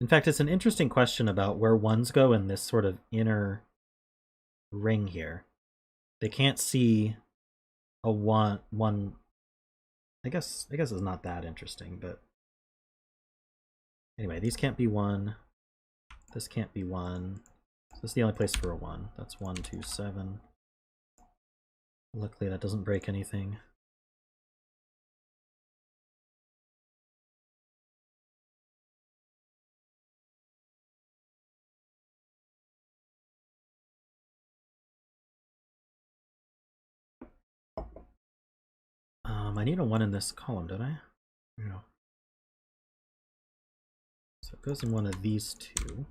In fact, it's an interesting question about where 1s go in this sort of inner ring here. They can't see a 1. I guess it's not that interesting, but anyway, these can't be 1. This can't be 1. So this is the only place for a 1. That's 1, 2, 7. Luckily, that doesn't break anything. I need a 1 in this column, don't I? Yeah. So it goes in one of these two.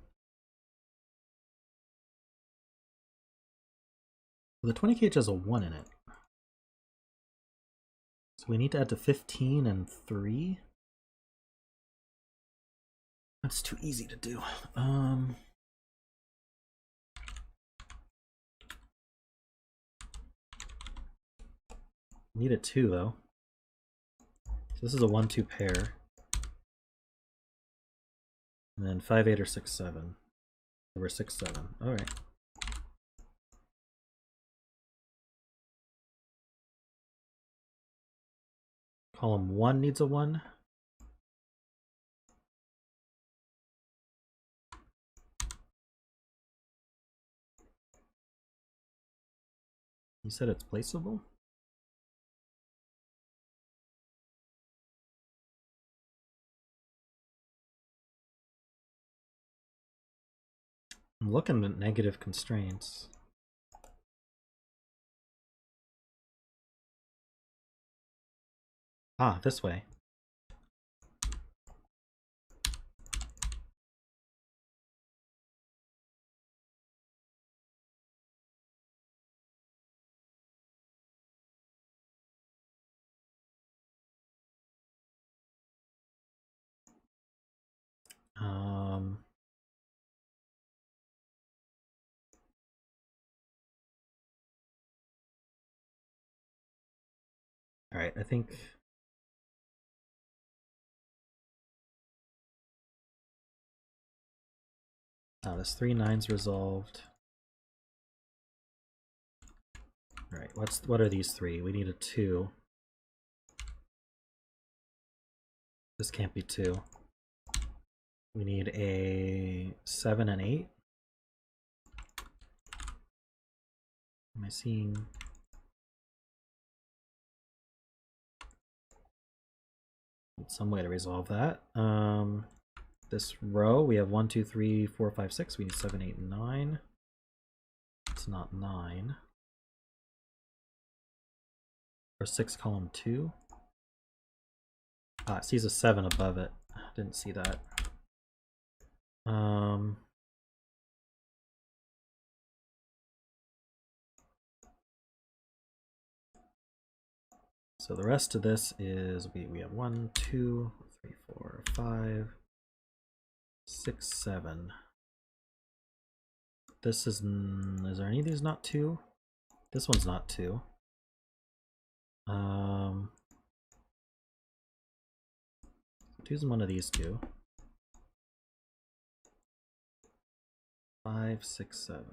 The 20 gauge has a 1 in it. So we need to add to 15 and 3. That's too easy to do. Need a 2 though. So this is a 1-2 pair. And then 5, 8 or 6, 7. So we're 6, 7. Alright. Column 1 needs a 1. You said it's placeable? I'm looking at negative constraints. Ah, this way. Alright, I think... Oh, this 3 9's resolved. Alright, what are these 3? We need a 2. This can't be 2. We need a 7 and 8. Am I seeing... some way to resolve that. This row, we have 1, 2, 3, 4, 5, 6. We need 7, 8, and 9. It's not 9. Or 6 column 2. Ah, it sees a 7 above it. Didn't see that. So the rest of this is we have 1, 2, 3, 4, 5, 6, 7. This is there any of these not 2? This one's not 2. Choosing one of these 2. 5, 6, 7.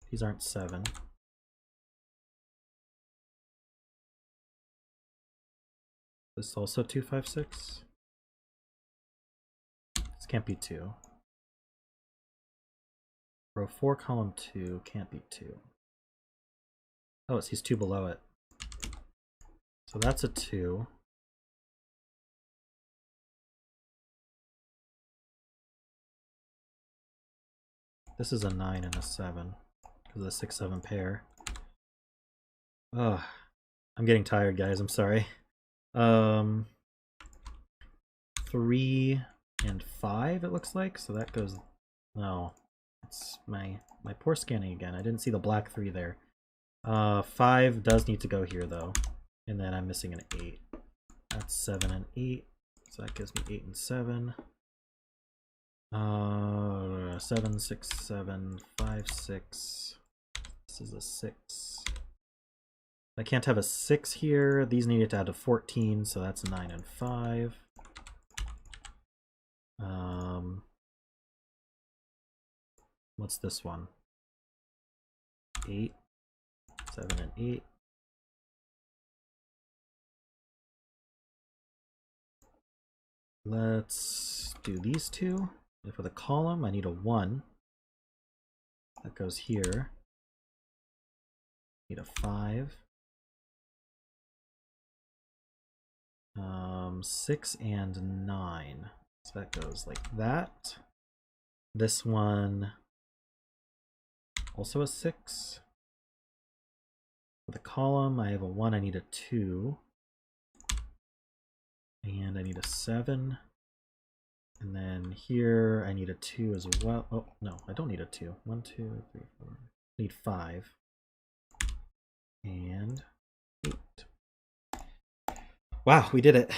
These aren't 7. This is also 2, 5, 6. This can't be 2. Row 4, column 2 can't be 2. Oh, it sees 2 below it. So that's a 2. This is a 9 and a 7 because of the 6, 7 pair. Ugh. I'm getting tired, guys. I'm sorry. 3 and 5 it looks like, so that goes... No. It's my poor scanning again. I didn't see the black 3 there. 5 does need to go here though. And then I'm missing an 8. That's 7 and 8. So that gives me 8 and 7. 7, 6, 7, 5, 6. This is a 6. I can't have a 6 here. These needed to add to 14, so that's 9 and 5. What's this one? 8, 7, and 8. Let's do these 2. And for the column, I need a 1. That goes here. Need a 5. 6 and 9. So that goes like that. This one, also a 6. For the column, I have a 1, I need a 2. And I need a 7. And then here, I need a 2 as well. Oh, no, I don't need a 2. 1, 2, 3, 4. I need 5. And 8. Wow, we did it.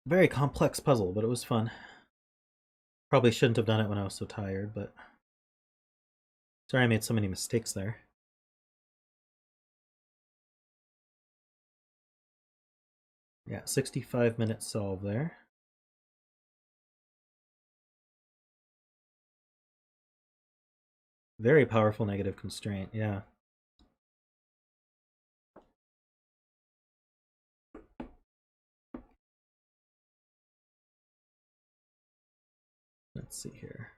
Very complex puzzle, but it was fun. Probably shouldn't have done it when I was so tired, but sorry I made so many mistakes there. Yeah, 65-minute solve there. Very powerful negative constraint, yeah. Let's see here.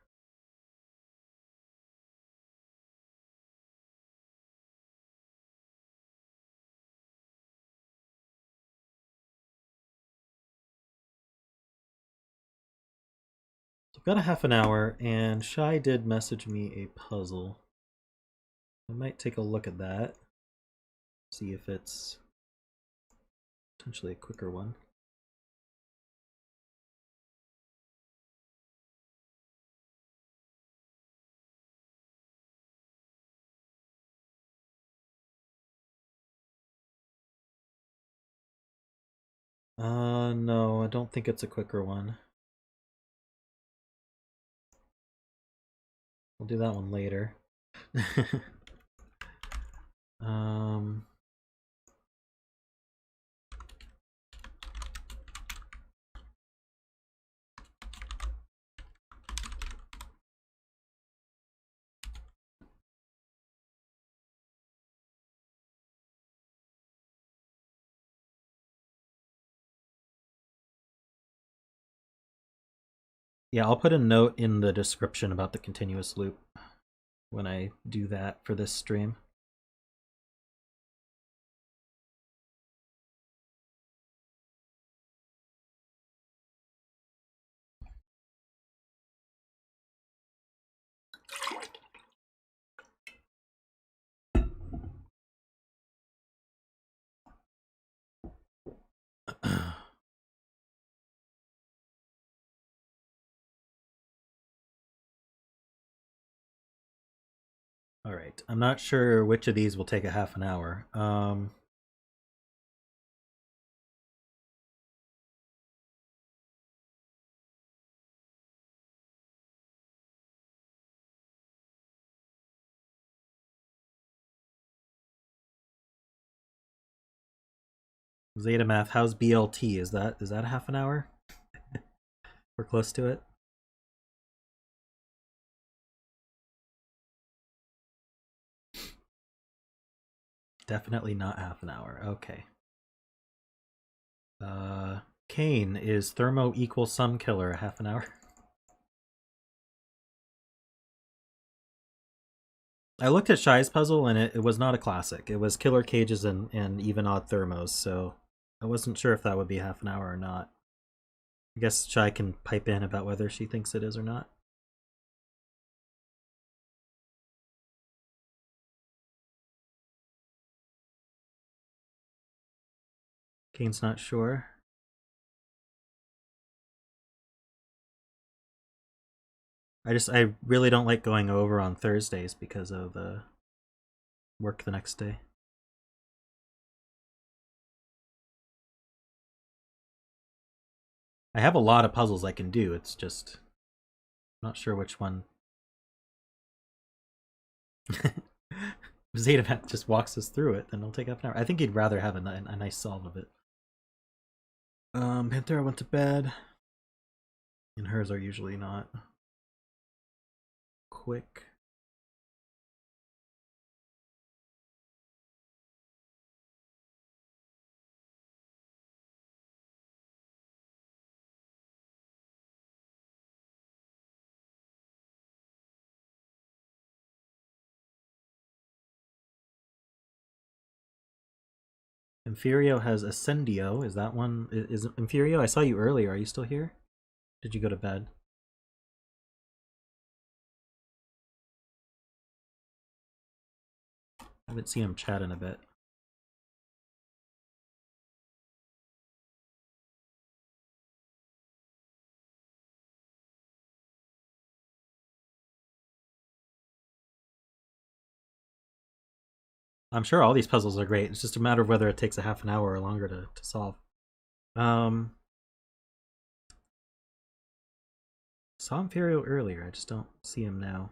So I've got a half an hour, and Shai did message me a puzzle. I might take a look at that. See if it's potentially a quicker one. No, I don't think it's a quicker one. We'll do that one later. um, yeah, I'll put a note in the description about the continuous loop when I do that for this stream. All right, I'm not sure which of these will take a half an hour. Zeta math, how's BLT? Is that a half an hour? We're close to it. Definitely not half an hour. Okay. Kane, is Thermo equal sum killer a half an hour? I looked at Shy's puzzle and it was not a classic. It was killer cages and even odd thermos, so I wasn't sure if that would be half an hour or not. I guess Shy can pipe in about whether she thinks it is or not. Kane's not sure. I really don't like going over on Thursdays because of the work the next day. I have a lot of puzzles I can do. It's just I'm not sure which one. Zeta just walks us through it, then it'll take half an hour. I think he'd rather have a nice solve of it. Panthera went to bed. And hers are usually not quick. Emphyrio has Ascendio. Is that one? Is Emphyrio? I saw you earlier. Are you still here? Did you go to bed? I haven't seen him chat in a bit. I'm sure all these puzzles are great. It's just a matter of whether it takes a half an hour or longer to solve. Saw Emphyrio earlier. I just don't see him now.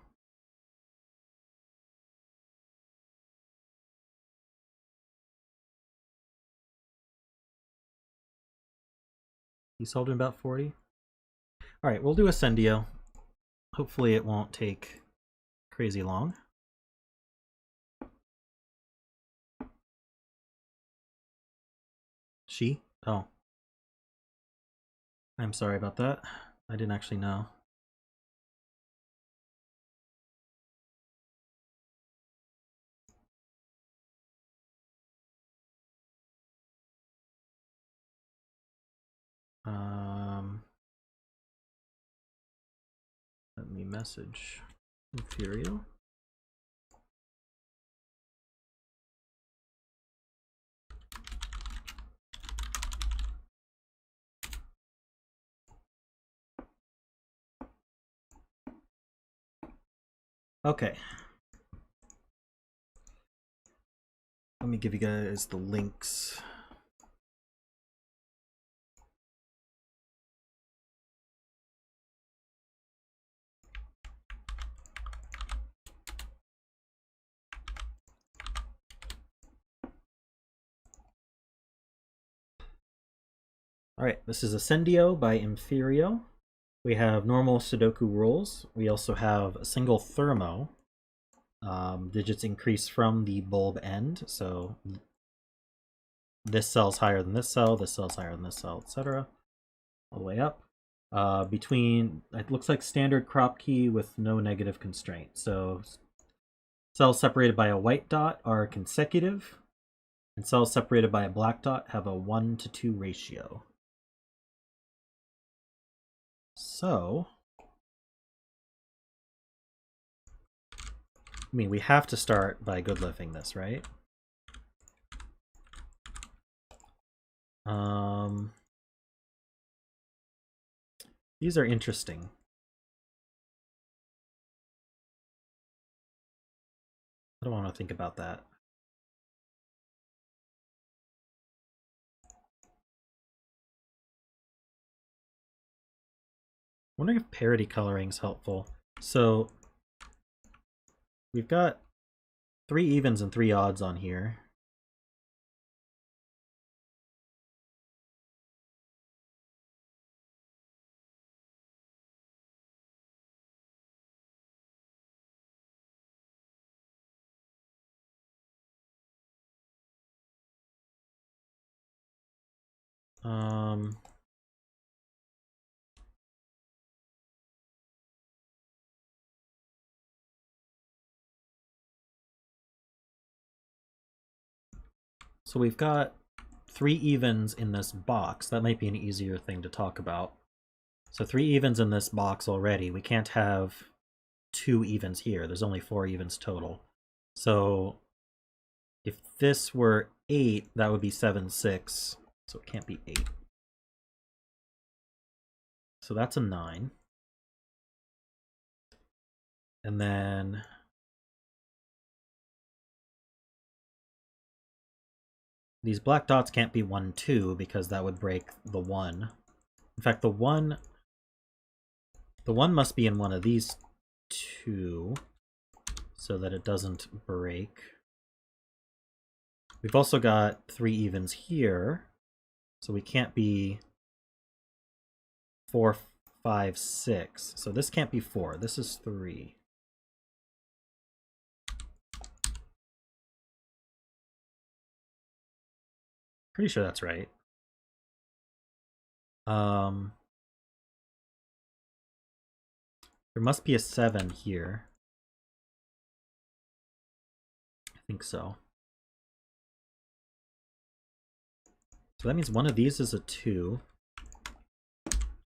He solved in about 40. All right, we'll do Ascendio. Hopefully it won't take crazy long. She? Oh. I'm sorry about that. I didn't actually know. Let me message Emphyrio. Okay. Let me give you guys the links. Alright, this is Ascendio by Emphyrio. We have normal Sudoku rules. We also have a single Thermo. Digits increase from the bulb end, so this cell's higher than this cell's higher than this cell, etc. All the way up. Between, it looks like standard crop key with no negative constraint. So cells separated by a white dot are consecutive, and cells separated by a black dot have a 1:2 ratio. So, I mean, we have to start by goodlifting this, right? These are interesting. I don't want to think about that. I'm wondering if parity coloring is helpful. So we've got 3 evens and 3 odds on here. So we've got 3 evens in this box. That might be an easier thing to talk about. So 3 evens in this box already. We can't have 2 evens here. There's only 4 evens total. So if this were 8, that would be 7, 6. So it can't be 8. So that's a 9. And then these black dots can't be 1, 2 because that would break the 1. In fact, the 1 must be in one of these 2 so that it doesn't break. We've also got 3 evens here, so we can't be 4, 5, 6. So this can't be 4. This is 3. Pretty sure that's right. There must be a 7 here. I think so. So that means one of these is a 2.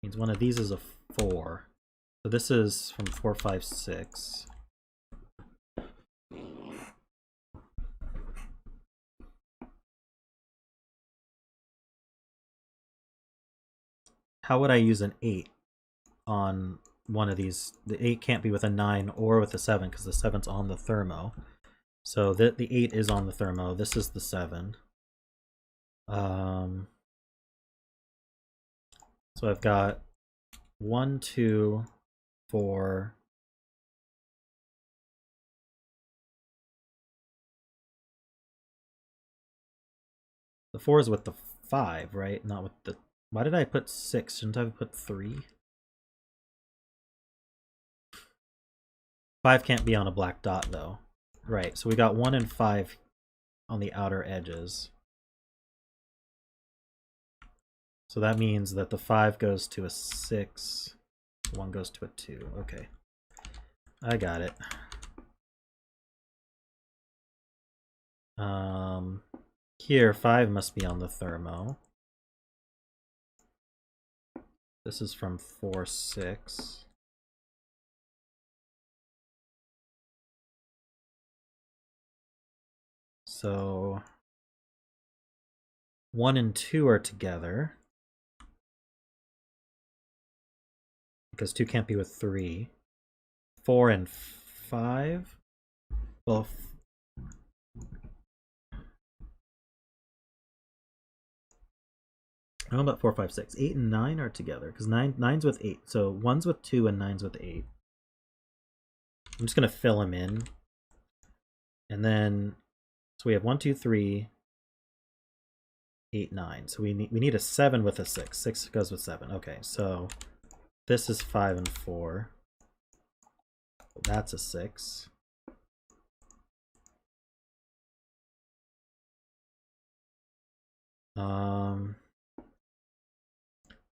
Means one of these is a 4. So this is from 4, 5, 6. How would I use an 8 on one of these? The 8 can't be with a 9 or with a 7 because the 7's on the Thermo. So the 8 is on the Thermo. This is the 7. So I've got 1, 2, 4. The 4 is with the 5, right? Not with the... Why did I put 6? Shouldn't I have put 3? 5 can't be on a black dot, though. Right, so we got 1 and 5 on the outer edges. So that means that the 5 goes to a 6, 1 goes to a 2. Okay. I got it. Here, 5 must be on the Thermo. This is from 4, 6. So 1 and 2 are together. Because 2 can't be with 3. 4 and 5? Well, I don't know about 4, 5, 6. 8 and 9 are together, because 9's with 8. So 1's with 2 and 9's with 8. I'm just going to fill them in. And then, so we have 1, 2, 3, 8, 9. So we need a 7 with a 6. 6 goes with 7. Okay, so this is 5 and 4. That's a 6. Um,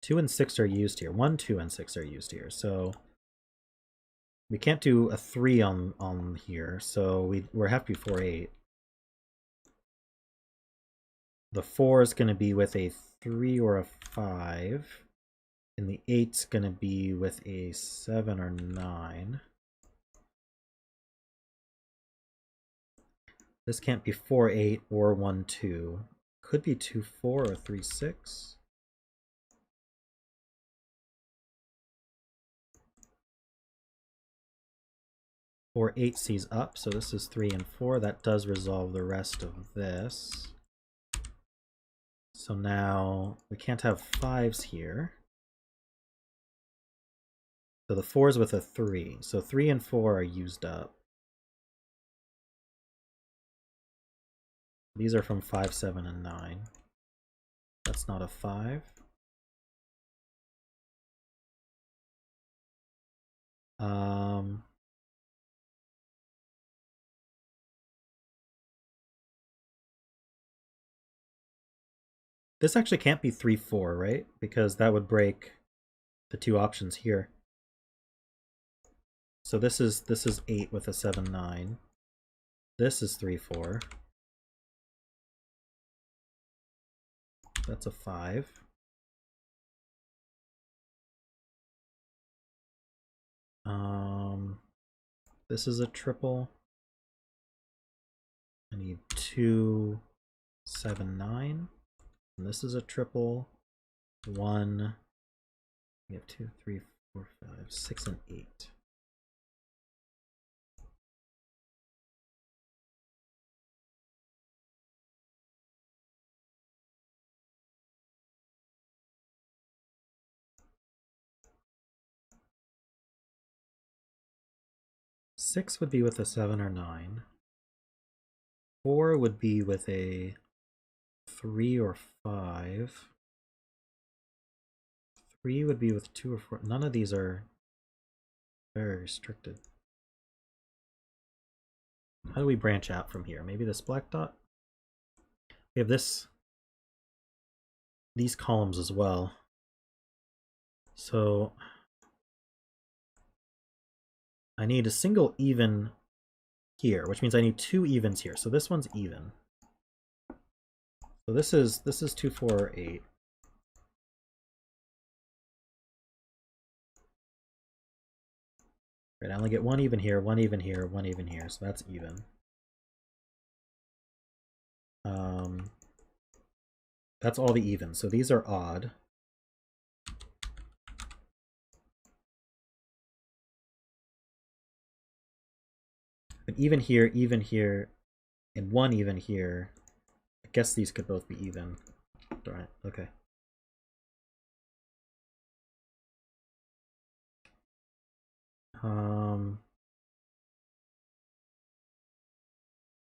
2 and 6 are used here. 1, 2, and 6 are used here. So we can't do a 3 on here. So we're have to be 4, 8. The 4 is going to be with a 3 or a 5. And the 8's going to be with a 7 or 9. This can't be 4, 8 or 1, 2. Could be 2, 4 or 3, 6. Or 8 C's up, so this is 3 and 4. That does resolve the rest of this. So now we can't have 5s here. So the 4's with a 3. So 3 and 4 are used up. These are from 5, 7, and 9. That's not a 5. This actually can't be 3, 4, right? Because that would break the two options here. So this is 8 with a 7, 9. This is 3, 4. That's a 5. This is a triple. I need 2, 7, 9. And this is a triple. 1. We have 2, 3, 4, 5, 6, and 8. Six would be with a 7 or 9. 4 would be with a 3 or 5. 3 would be with 2 or 4. None of these are very restricted. How do we branch out from here? Maybe this black dot? We have these columns as well. So I need a single even here, which means I need 2 evens here. So this one's even. So this is 2, 4, or 8. Right, I only get 1 even here, 1 even here, 1 even here, so that's even. That's all the evens, so these are odd. An even here, and 1 even here. I guess these could both be even. Right, okay.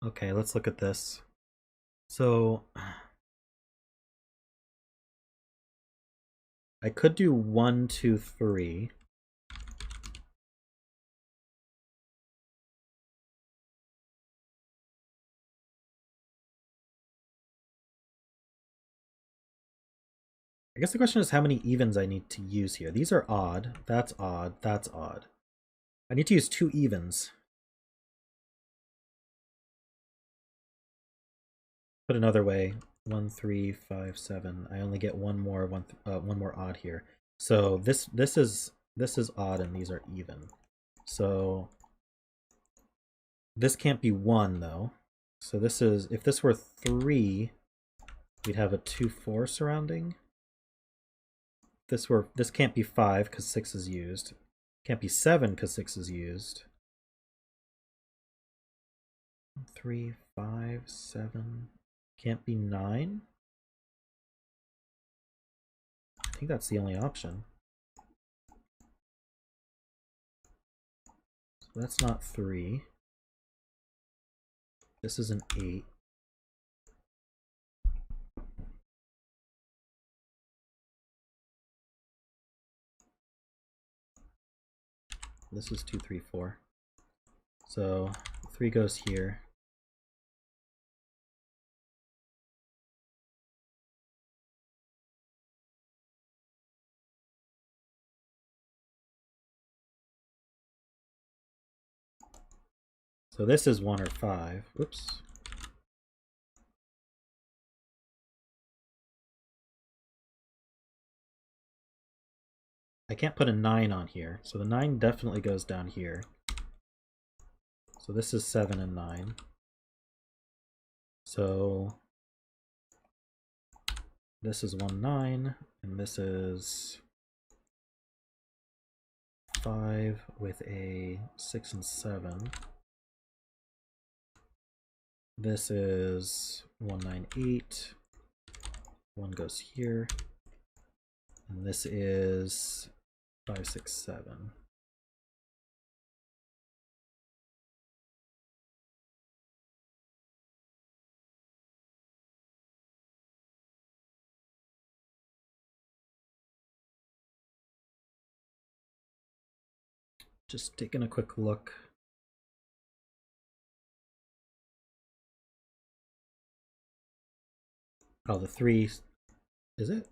Okay, let's look at this. So I could do 1, 2, 3. I guess the question is how many evens I need to use here. These are odd. That's odd. That's odd. I need to use 2 evens. Put another way, 1, 3, 5, 7. I only get one more odd here. So this is odd and these are even. So this can't be 1 though. So this is, if this were 3, we'd have a 2, 4 surrounding. This can't be 5 because 6 is used. Can't be 7 because 6 is used. 3, 5, 7. Can't be 9. I think that's the only option. So that's not 3. This is an 8. this is 2, 3, 4. So 3 goes here. So this is 1 or 5. Whoops. I can't put a 9 on here, so the 9 definitely goes down here. So this is 7 and 9. So this is 1, 9, and this is 5 with a 6 and 7. This is 1, 9, 8. 1 goes here. And this is 5, 6, 7. Just taking a quick look. Oh, the 3, is it?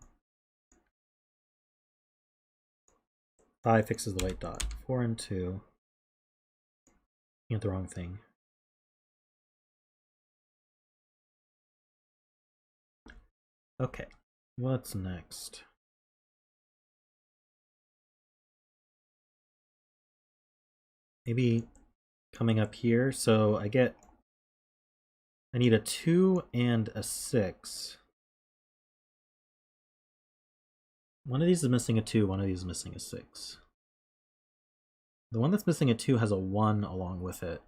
5 fixes the white dot. 4 and 2. You got the wrong thing. Okay, what's next? Maybe coming up here, so I need a 2 and a 6. One of these is missing a 2, one of these is missing a 6. The one that's missing a 2 has a 1 along with it.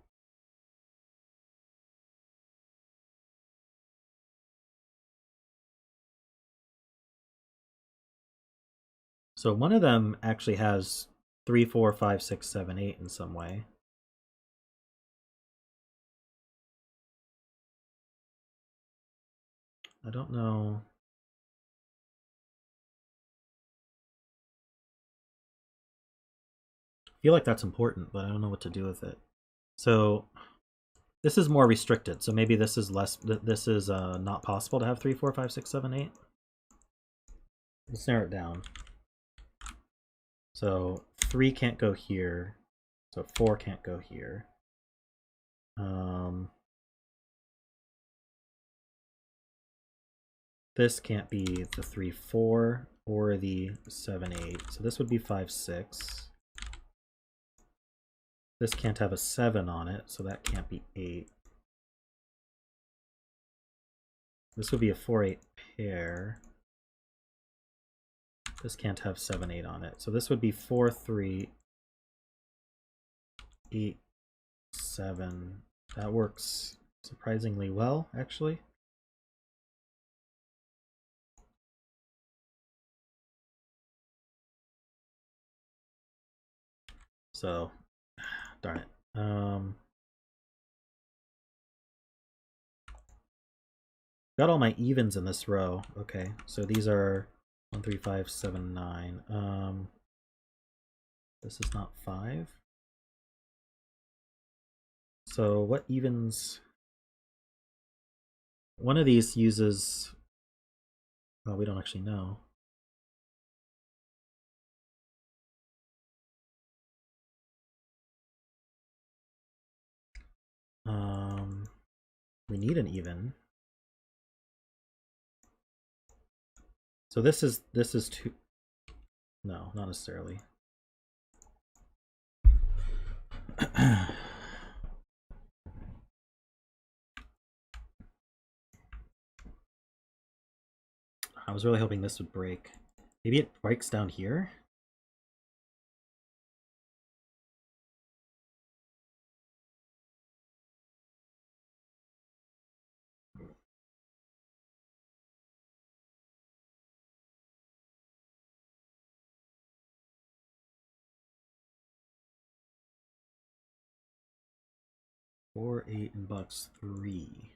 So one of them actually has 3, 4, 5, 6, 7, 8 in some way. I don't know. I feel like that's important, but I don't know what to do with it. So this is more restricted. So maybe this is less. This is not possible to have 3, 4, 5, 6, 7, 8. Let's narrow it down. So 3 can't go here. So 4 can't go here. This can't be the 3, 4 or the 7, 8. So this would be 5, 6. This can't have a 7 on it, so that can't be 8. This would be a 4, 8 pair. This can't have 7, 8 on it. So this would be 4, 3, 8, 7. That works surprisingly well, actually. So, darn it. Got all my evens in this row. Okay, so these are 1, 3, 5, 7, 9. This is not 5. So what evens? One of these uses... Oh, we don't actually know. We need an even. So this is 2. No, not necessarily. I was really hoping this would break. Maybe it breaks down here? Four, 8, and box 3.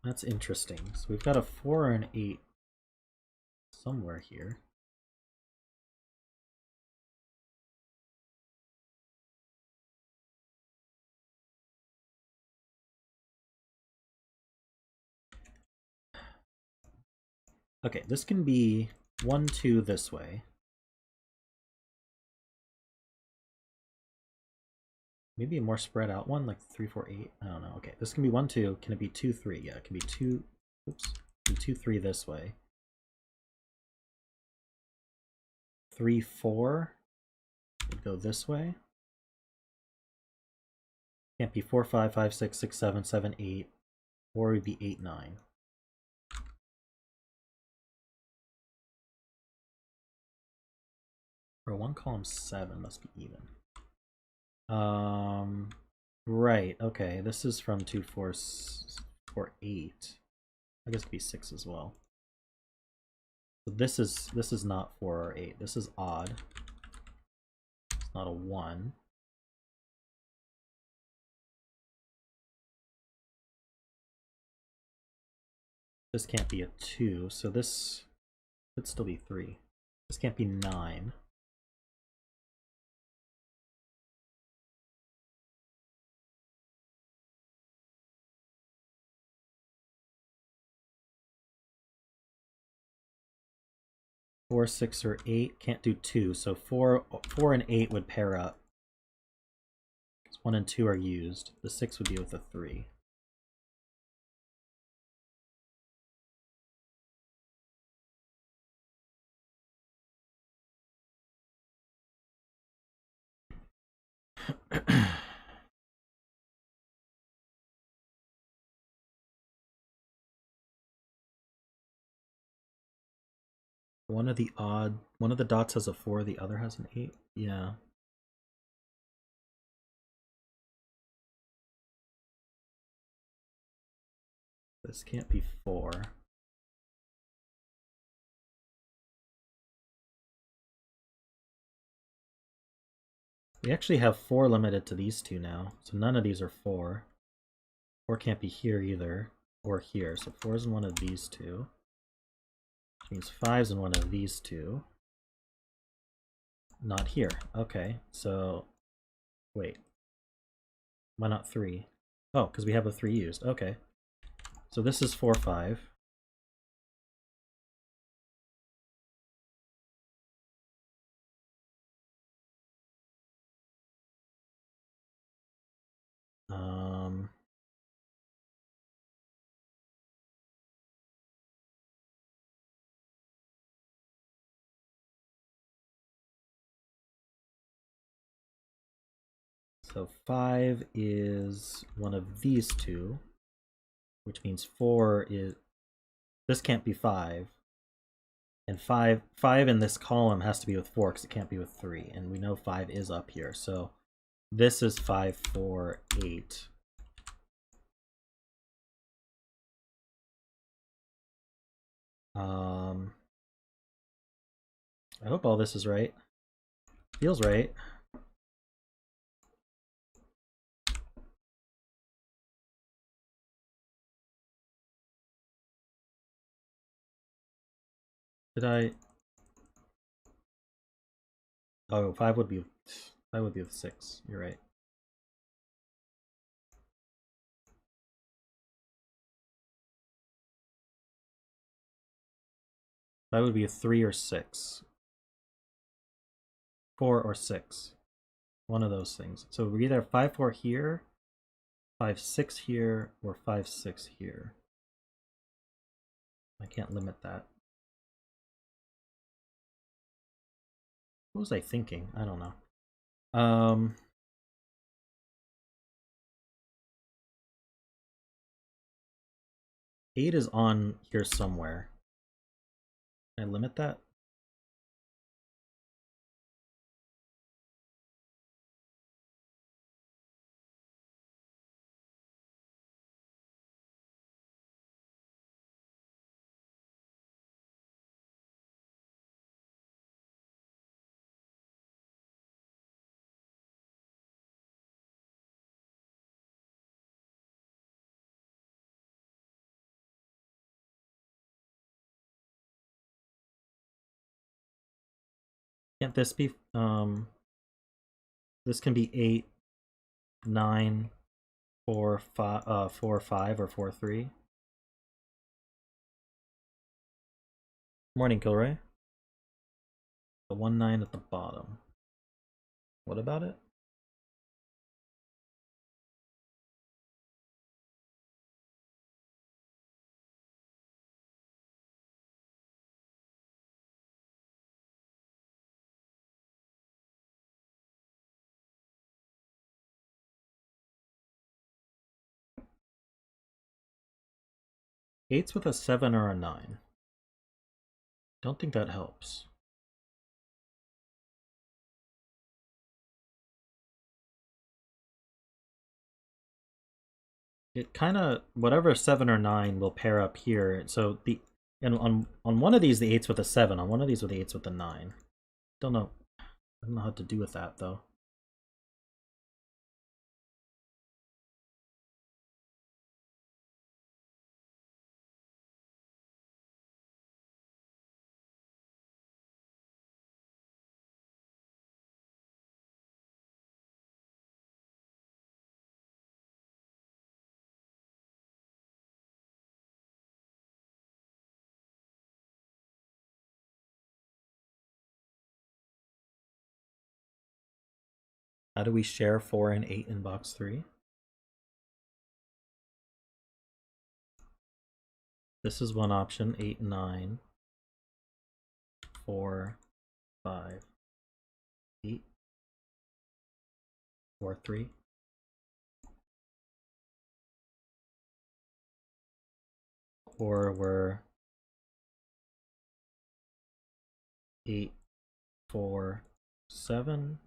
That's interesting. So we've got a 4 or an 8 somewhere here. Okay, this can be 1, 2 this way. Maybe a more spread out one, like 3, 4, 8. I don't know. Okay, this can be 1, 2. Can it be 2, 3? Yeah, it can be 2. Oops. 2, 3 this way. 3, 4 would go this way. Can't be 4, 5, 5, 6, 6, 7, 7, 8. Or it would be 8, 9. Or 1 column 7 must be even. Right, okay. This is from 2, 4, 4, 8. I guess it could be 6 as well. So this is not 4 or 8. This is odd. It's not a 1. This can't be a 2, so this could still be 3. This can't be 9. Four, 6, or 8 can't do 2, so 4 and 8 would pair up. 1 and 2 are used. The 6 would be with a 3. One of the dots has a 4, the other has an 8. Yeah. This can't be 4. We actually have 4 limited to these two now, so none of these are 4. 4 can't be here either, or here, so 4 is in one of these two. Which means 5 is in one of these two. Not here. Okay, so wait. Why not 3? Oh, because we have a 3 used. Okay. So this is 4, 5. Um, so 5 is one of these two, which means 4 is... This can't be 5. And 5 in this column has to be with 4 because it can't be with 3. And we know 5 is up here. So this is 5, 4, 8. I hope all this is right. Feels right. Did I... Oh, 5 would be... 5 would be with 6. You're right. That would be a 3 or 6. 4 or 6. One of those things. So we either have 5, 4 here, 5, 6 here, or 5, 6 here. I can't limit that. What was I thinking? I don't know. 8 is on here somewhere. Can I limit that? Can't this be, this can be 8, 9, 4, 5, 4, 5, or 4, 3. Morning, Kilroy. The 1, 9 at the bottom. What about it? Eights with a 7 or a 9. Don't think that helps. It kind of, whatever 7 or 9 will pair up here. So and on one of these the 8's with a 7, on one of these with the 8's with a 9. Don't know. I don't know how to do with that though. How do we share 4 and 8 in box 3? This is one option, 8, 9, 4, 5, 8, 4, 3. Or we're 8, 4, 7,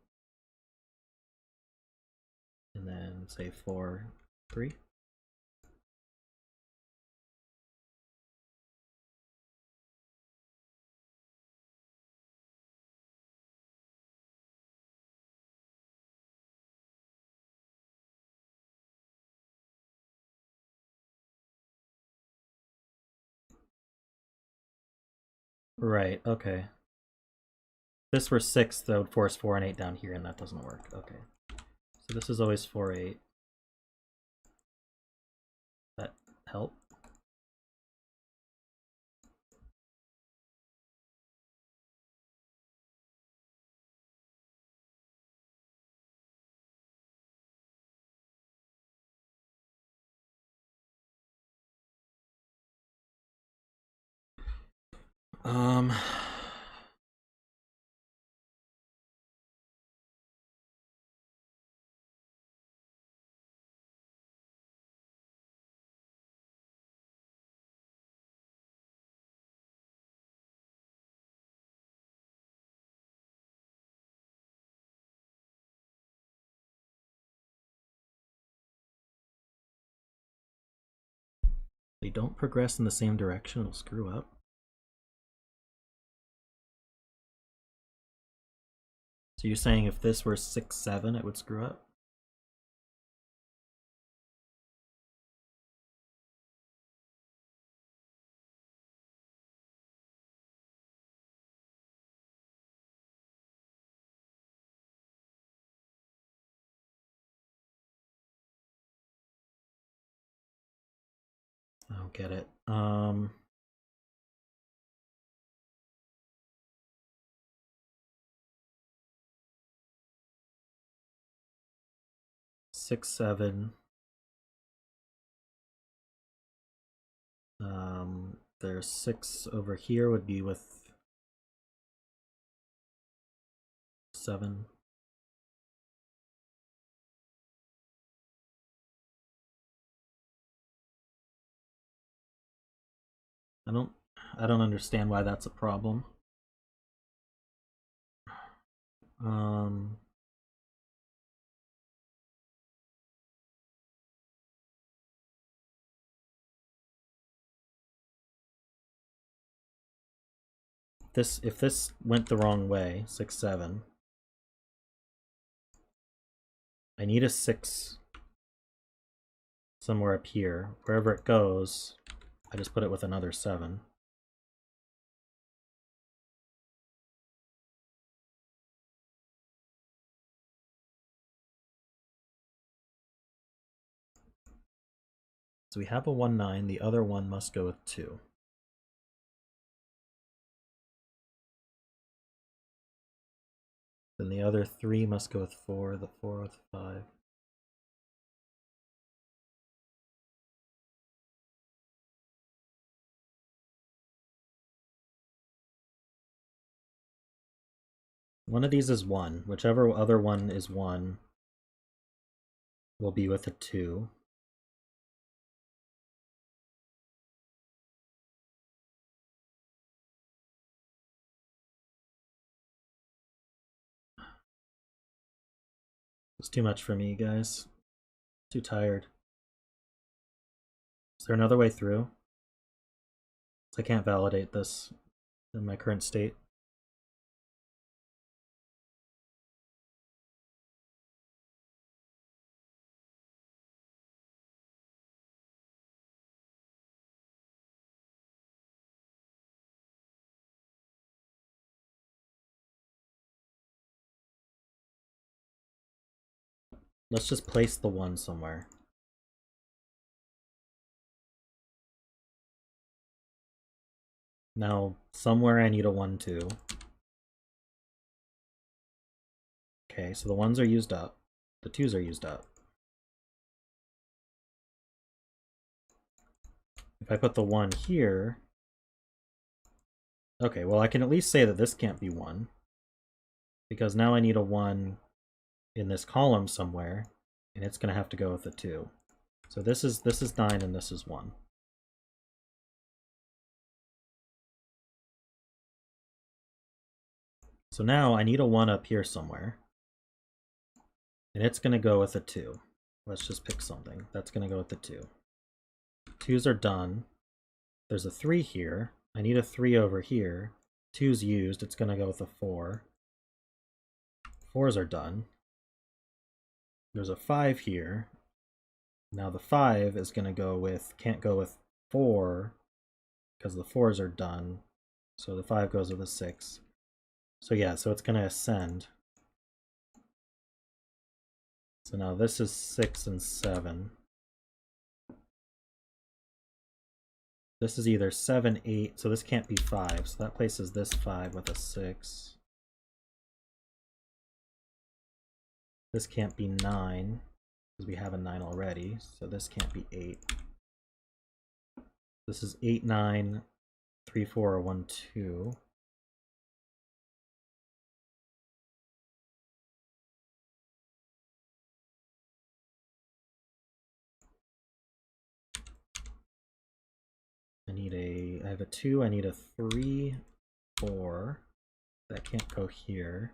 and then say 4, 3. Right, okay. If this were 6, that would force 4 and 8 down here, and that doesn't work. Okay. So this is always 4, 8. That help? Um, 'They don't progress in the same direction, it'll screw up. So you're saying if this were 6, 7, it would screw up? I don't get it. 6, 7. There's 6 over here would be with 7. I don't understand why that's a problem. Um, if this went the wrong way, 6, 7, I need a 6 somewhere up here. Wherever it goes, I just put it with another 7. So we have a 1, 9. The other one must go with 2. Then the other 3 must go with 4. The 4 with 5. One of these is 1. Whichever other one is 1 will be with a 2. It's too much for me, guys. Too tired. Is there another way through? I can't validate this in my current state. Let's just place the 1 somewhere. Now, somewhere I need a 1, 2. Okay, so the 1s are used up. The 2s are used up. If I put the 1 here... Okay, well I can at least say that this can't be 1. Because now I need a 1 in this column somewhere, and it's going to have to go with a 2. So this is 9 and this is 1. So now I need a 1 up here somewhere, and it's going to go with a 2. Let's just pick something. That's going to go with the 2. 2s are done. There's a 3 here. I need a 3 over here. 2's used. It's going to go with a 4. 4s are done. There's a 5 here. Now the 5 is going to go with, can't go with 4 because the 4s are done. So the 5 goes with a 6. So yeah, so it's going to ascend. So now this is 6 and 7. This is either 7, 8, so this can't be 5. So that places this 5 with a 6. This can't be 9, because we have a 9 already. So this can't be 8. This is 8, 9, 3, 4, or 1, 2. I have a 2, I need a 3, 4. That can't go here.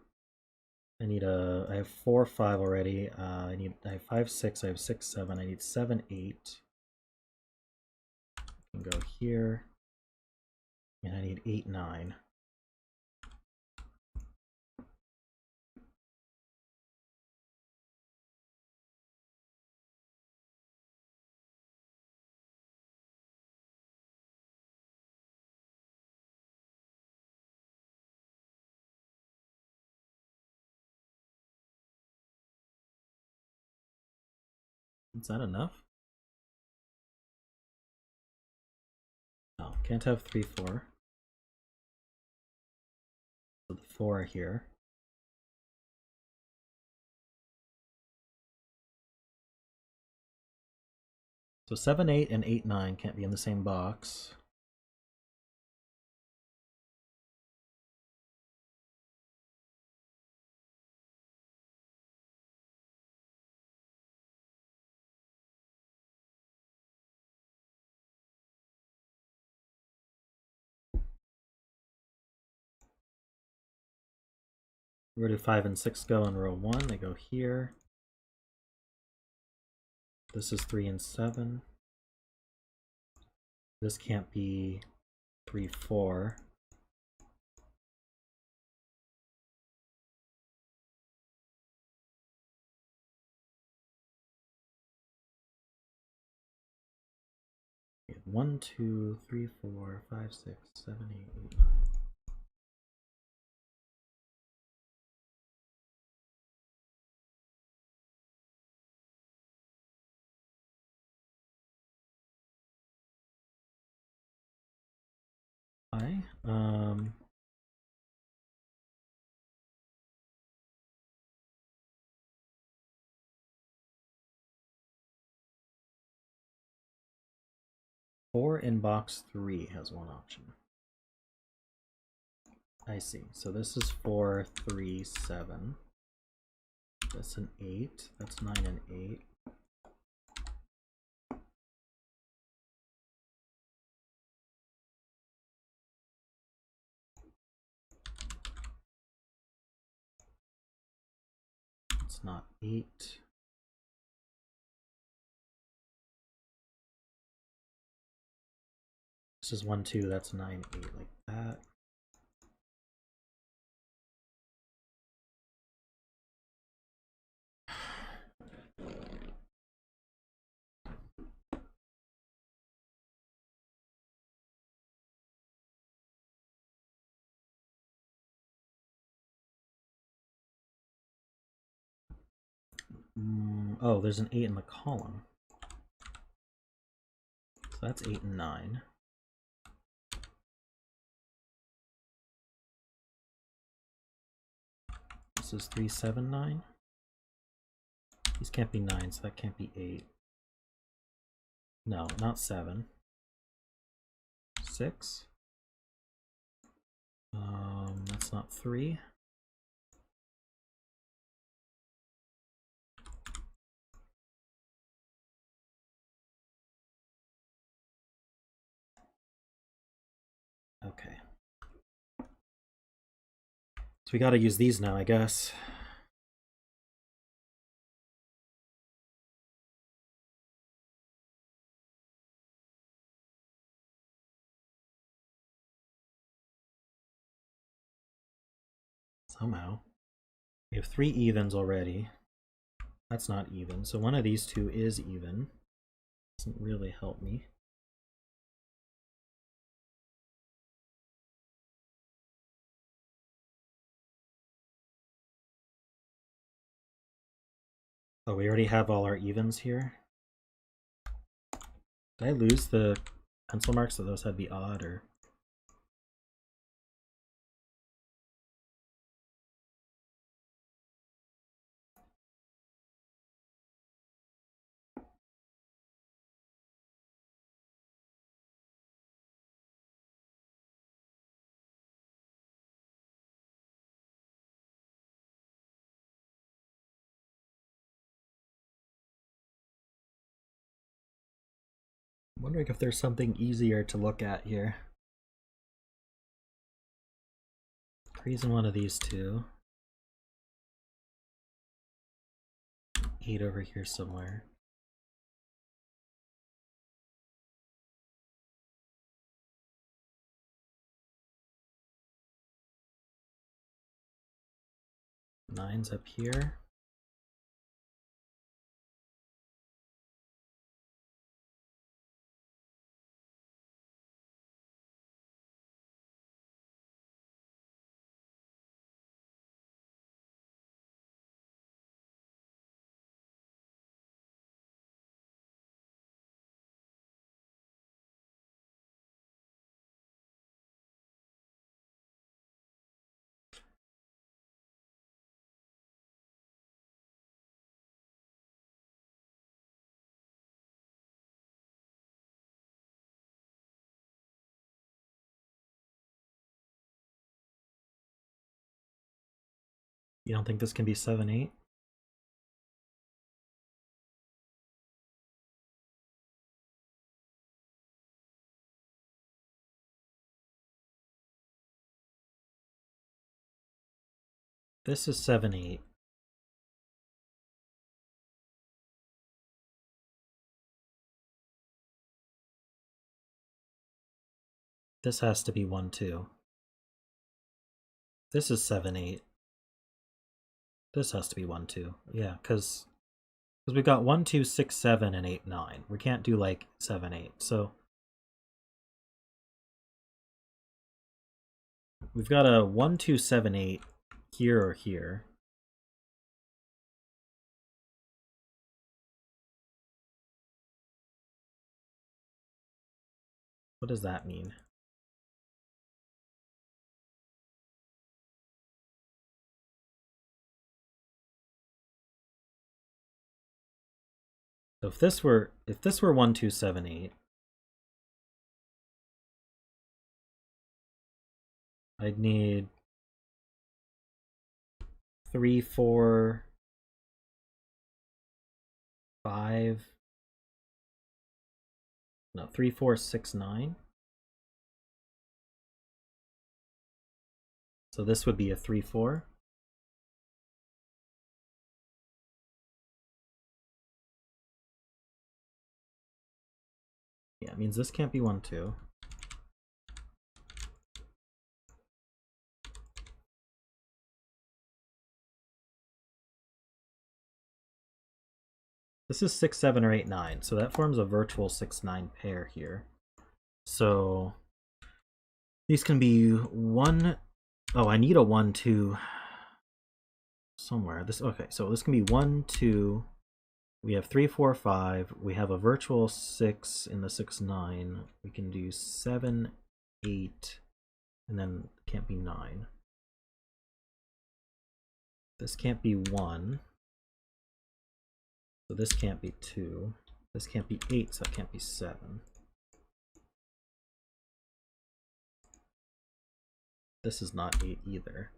I have 4, 5 already. I have 5, 6, I have 6, 7. I need 7, 8. I can go here. And I need 8, 9. Is that enough? No, can't have 3, 4. So the 4 are here. So 7, 8, and 8, 9 can't be in the same box. Where do 5 and 6 go in row 1? They go here. This is 3 and 7. This can't be 3, 4. We have 1, 2, 3, 4, 5, 6, 7, 8, 9. Hi. 4 in box 3 has one option. I see. So this is 4, 3, 7. That's an 8. That's 9 and 8. It's not 8. This is 1, 2. That's 9, 8, like that. Oh, there's an 8 in the column. So that's 8 and 9. This is 3, 7, 9. These can't be 9, so that can't be 8. No, not 7. 6. That's not 3. Okay. So we gotta use these now, I guess. Somehow. We have 3 evens already. That's not even. So one of these two is even. Doesn't really help me. Oh, we already have all our evens here. Did I lose the pencil marks so those had to be odd, or? I'm wondering if there's something easier to look at here. 3's in one of these two. 8 over here somewhere. Nine's up here. You don't think this can be 7, 8? This is 7, 8. This has to be 1, 2. This is 7, 8. This has to be 1, 2. Yeah, because we've got 1, 2, 6, 7, and 8, 9. We can't do like 7, 8. So we've got a 1, 2, 7, 8 here or here. What does that mean? So if this were 1278, I'd need 3, 4, 5. No, 3, 4, 6, 9. So this would be a 3, 4. Yeah, it means this can't be 1, 2. This is 6, 7, or 8, 9. So that forms a virtual 6, 9 pair here. So these can be 1. Oh, I need a 1, 2 somewhere. Okay, so this can be 1, 2. We have 3, 4, 5. We have a virtual 6 in the 6, 9. We can do 7, 8, and then it can't be 9. This can't be 1. So this can't be 2. This can't be 8, so it can't be 7. This is not 8 either.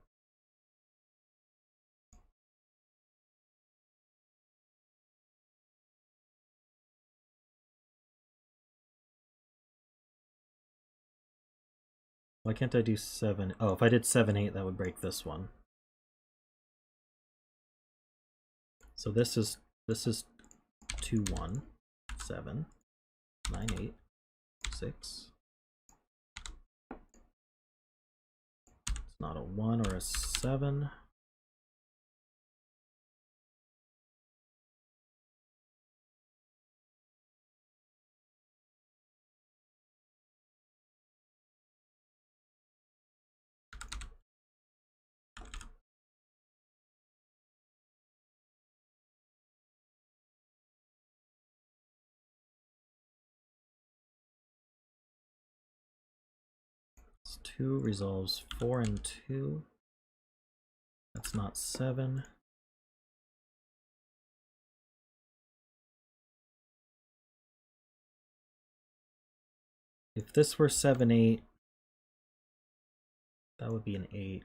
Why can't I do 7? Oh, if I did 7, 8, that would break this one. So this is 2, 1, 7, 9, 8, 6. It's not a 1 or a 7. It's 2 resolves 4 and 2. That's not 7. If this were 7, 8, that would be an 8.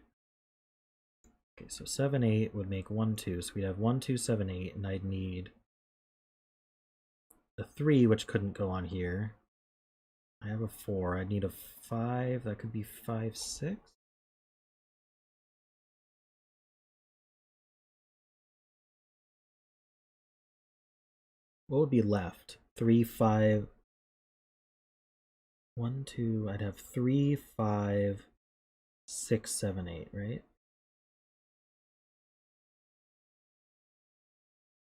Okay, so 7, 8 would make 1, 2. So we'd have 1, 2, 7, 8, and I'd need a 3, which couldn't go on here. I have a 4. I'd need a 5. That could be 5, 6. What would be left? 3, 5. 1, 2. I'd have 3, 5, 6, 7, 8, right?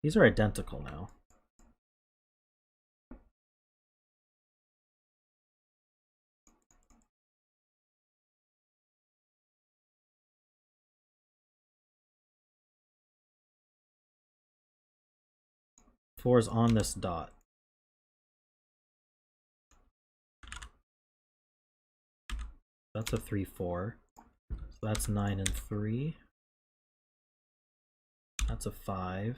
These are identical now. Four is on this dot. That's a 3, 4. So that's 9 and 3. That's a 5.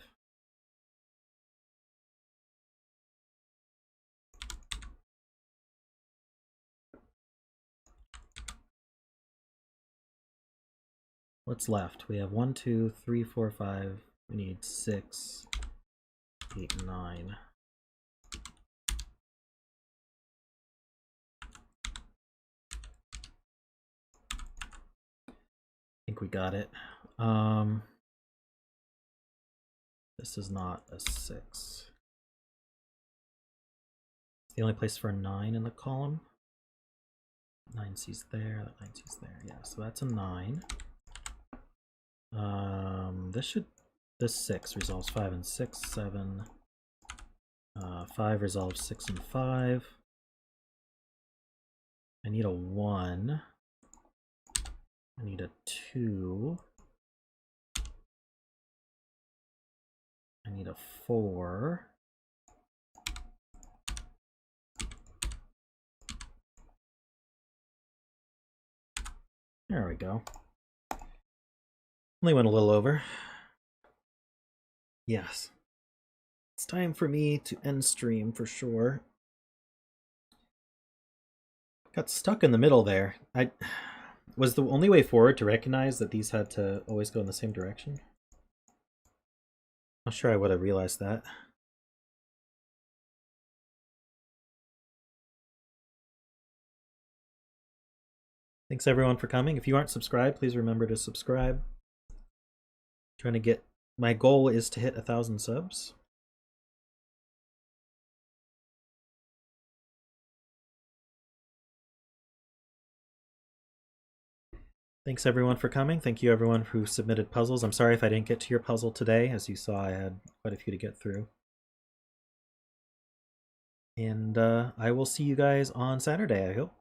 What's left? We have 1, 2, 3, 4, 5. We need 6, 8, 9. I think we got it. This is not a 6. It's the only place for a 9 in the column. 9C's there, that 9C's there. Yeah, so that's a 9. This 6 resolves 5 and 6, 7. 5 resolves 6 and 5. I need a 1. I need a 2. I need a 4. There we go. Only went a little over. Yes. It's time for me to end stream for sure. Got stuck in the middle there. I was the only way forward to recognize that these had to always go in the same direction. Not sure I would have realized that. Thanks everyone for coming. If you aren't subscribed, please remember to subscribe. Trying to get, my goal is to hit 1,000 subs. Thanks everyone for coming. Thank you everyone who submitted puzzles. I'm sorry if I didn't get to your puzzle today. As you saw, I had quite a few to get through. And I will see you guys on Saturday, I hope.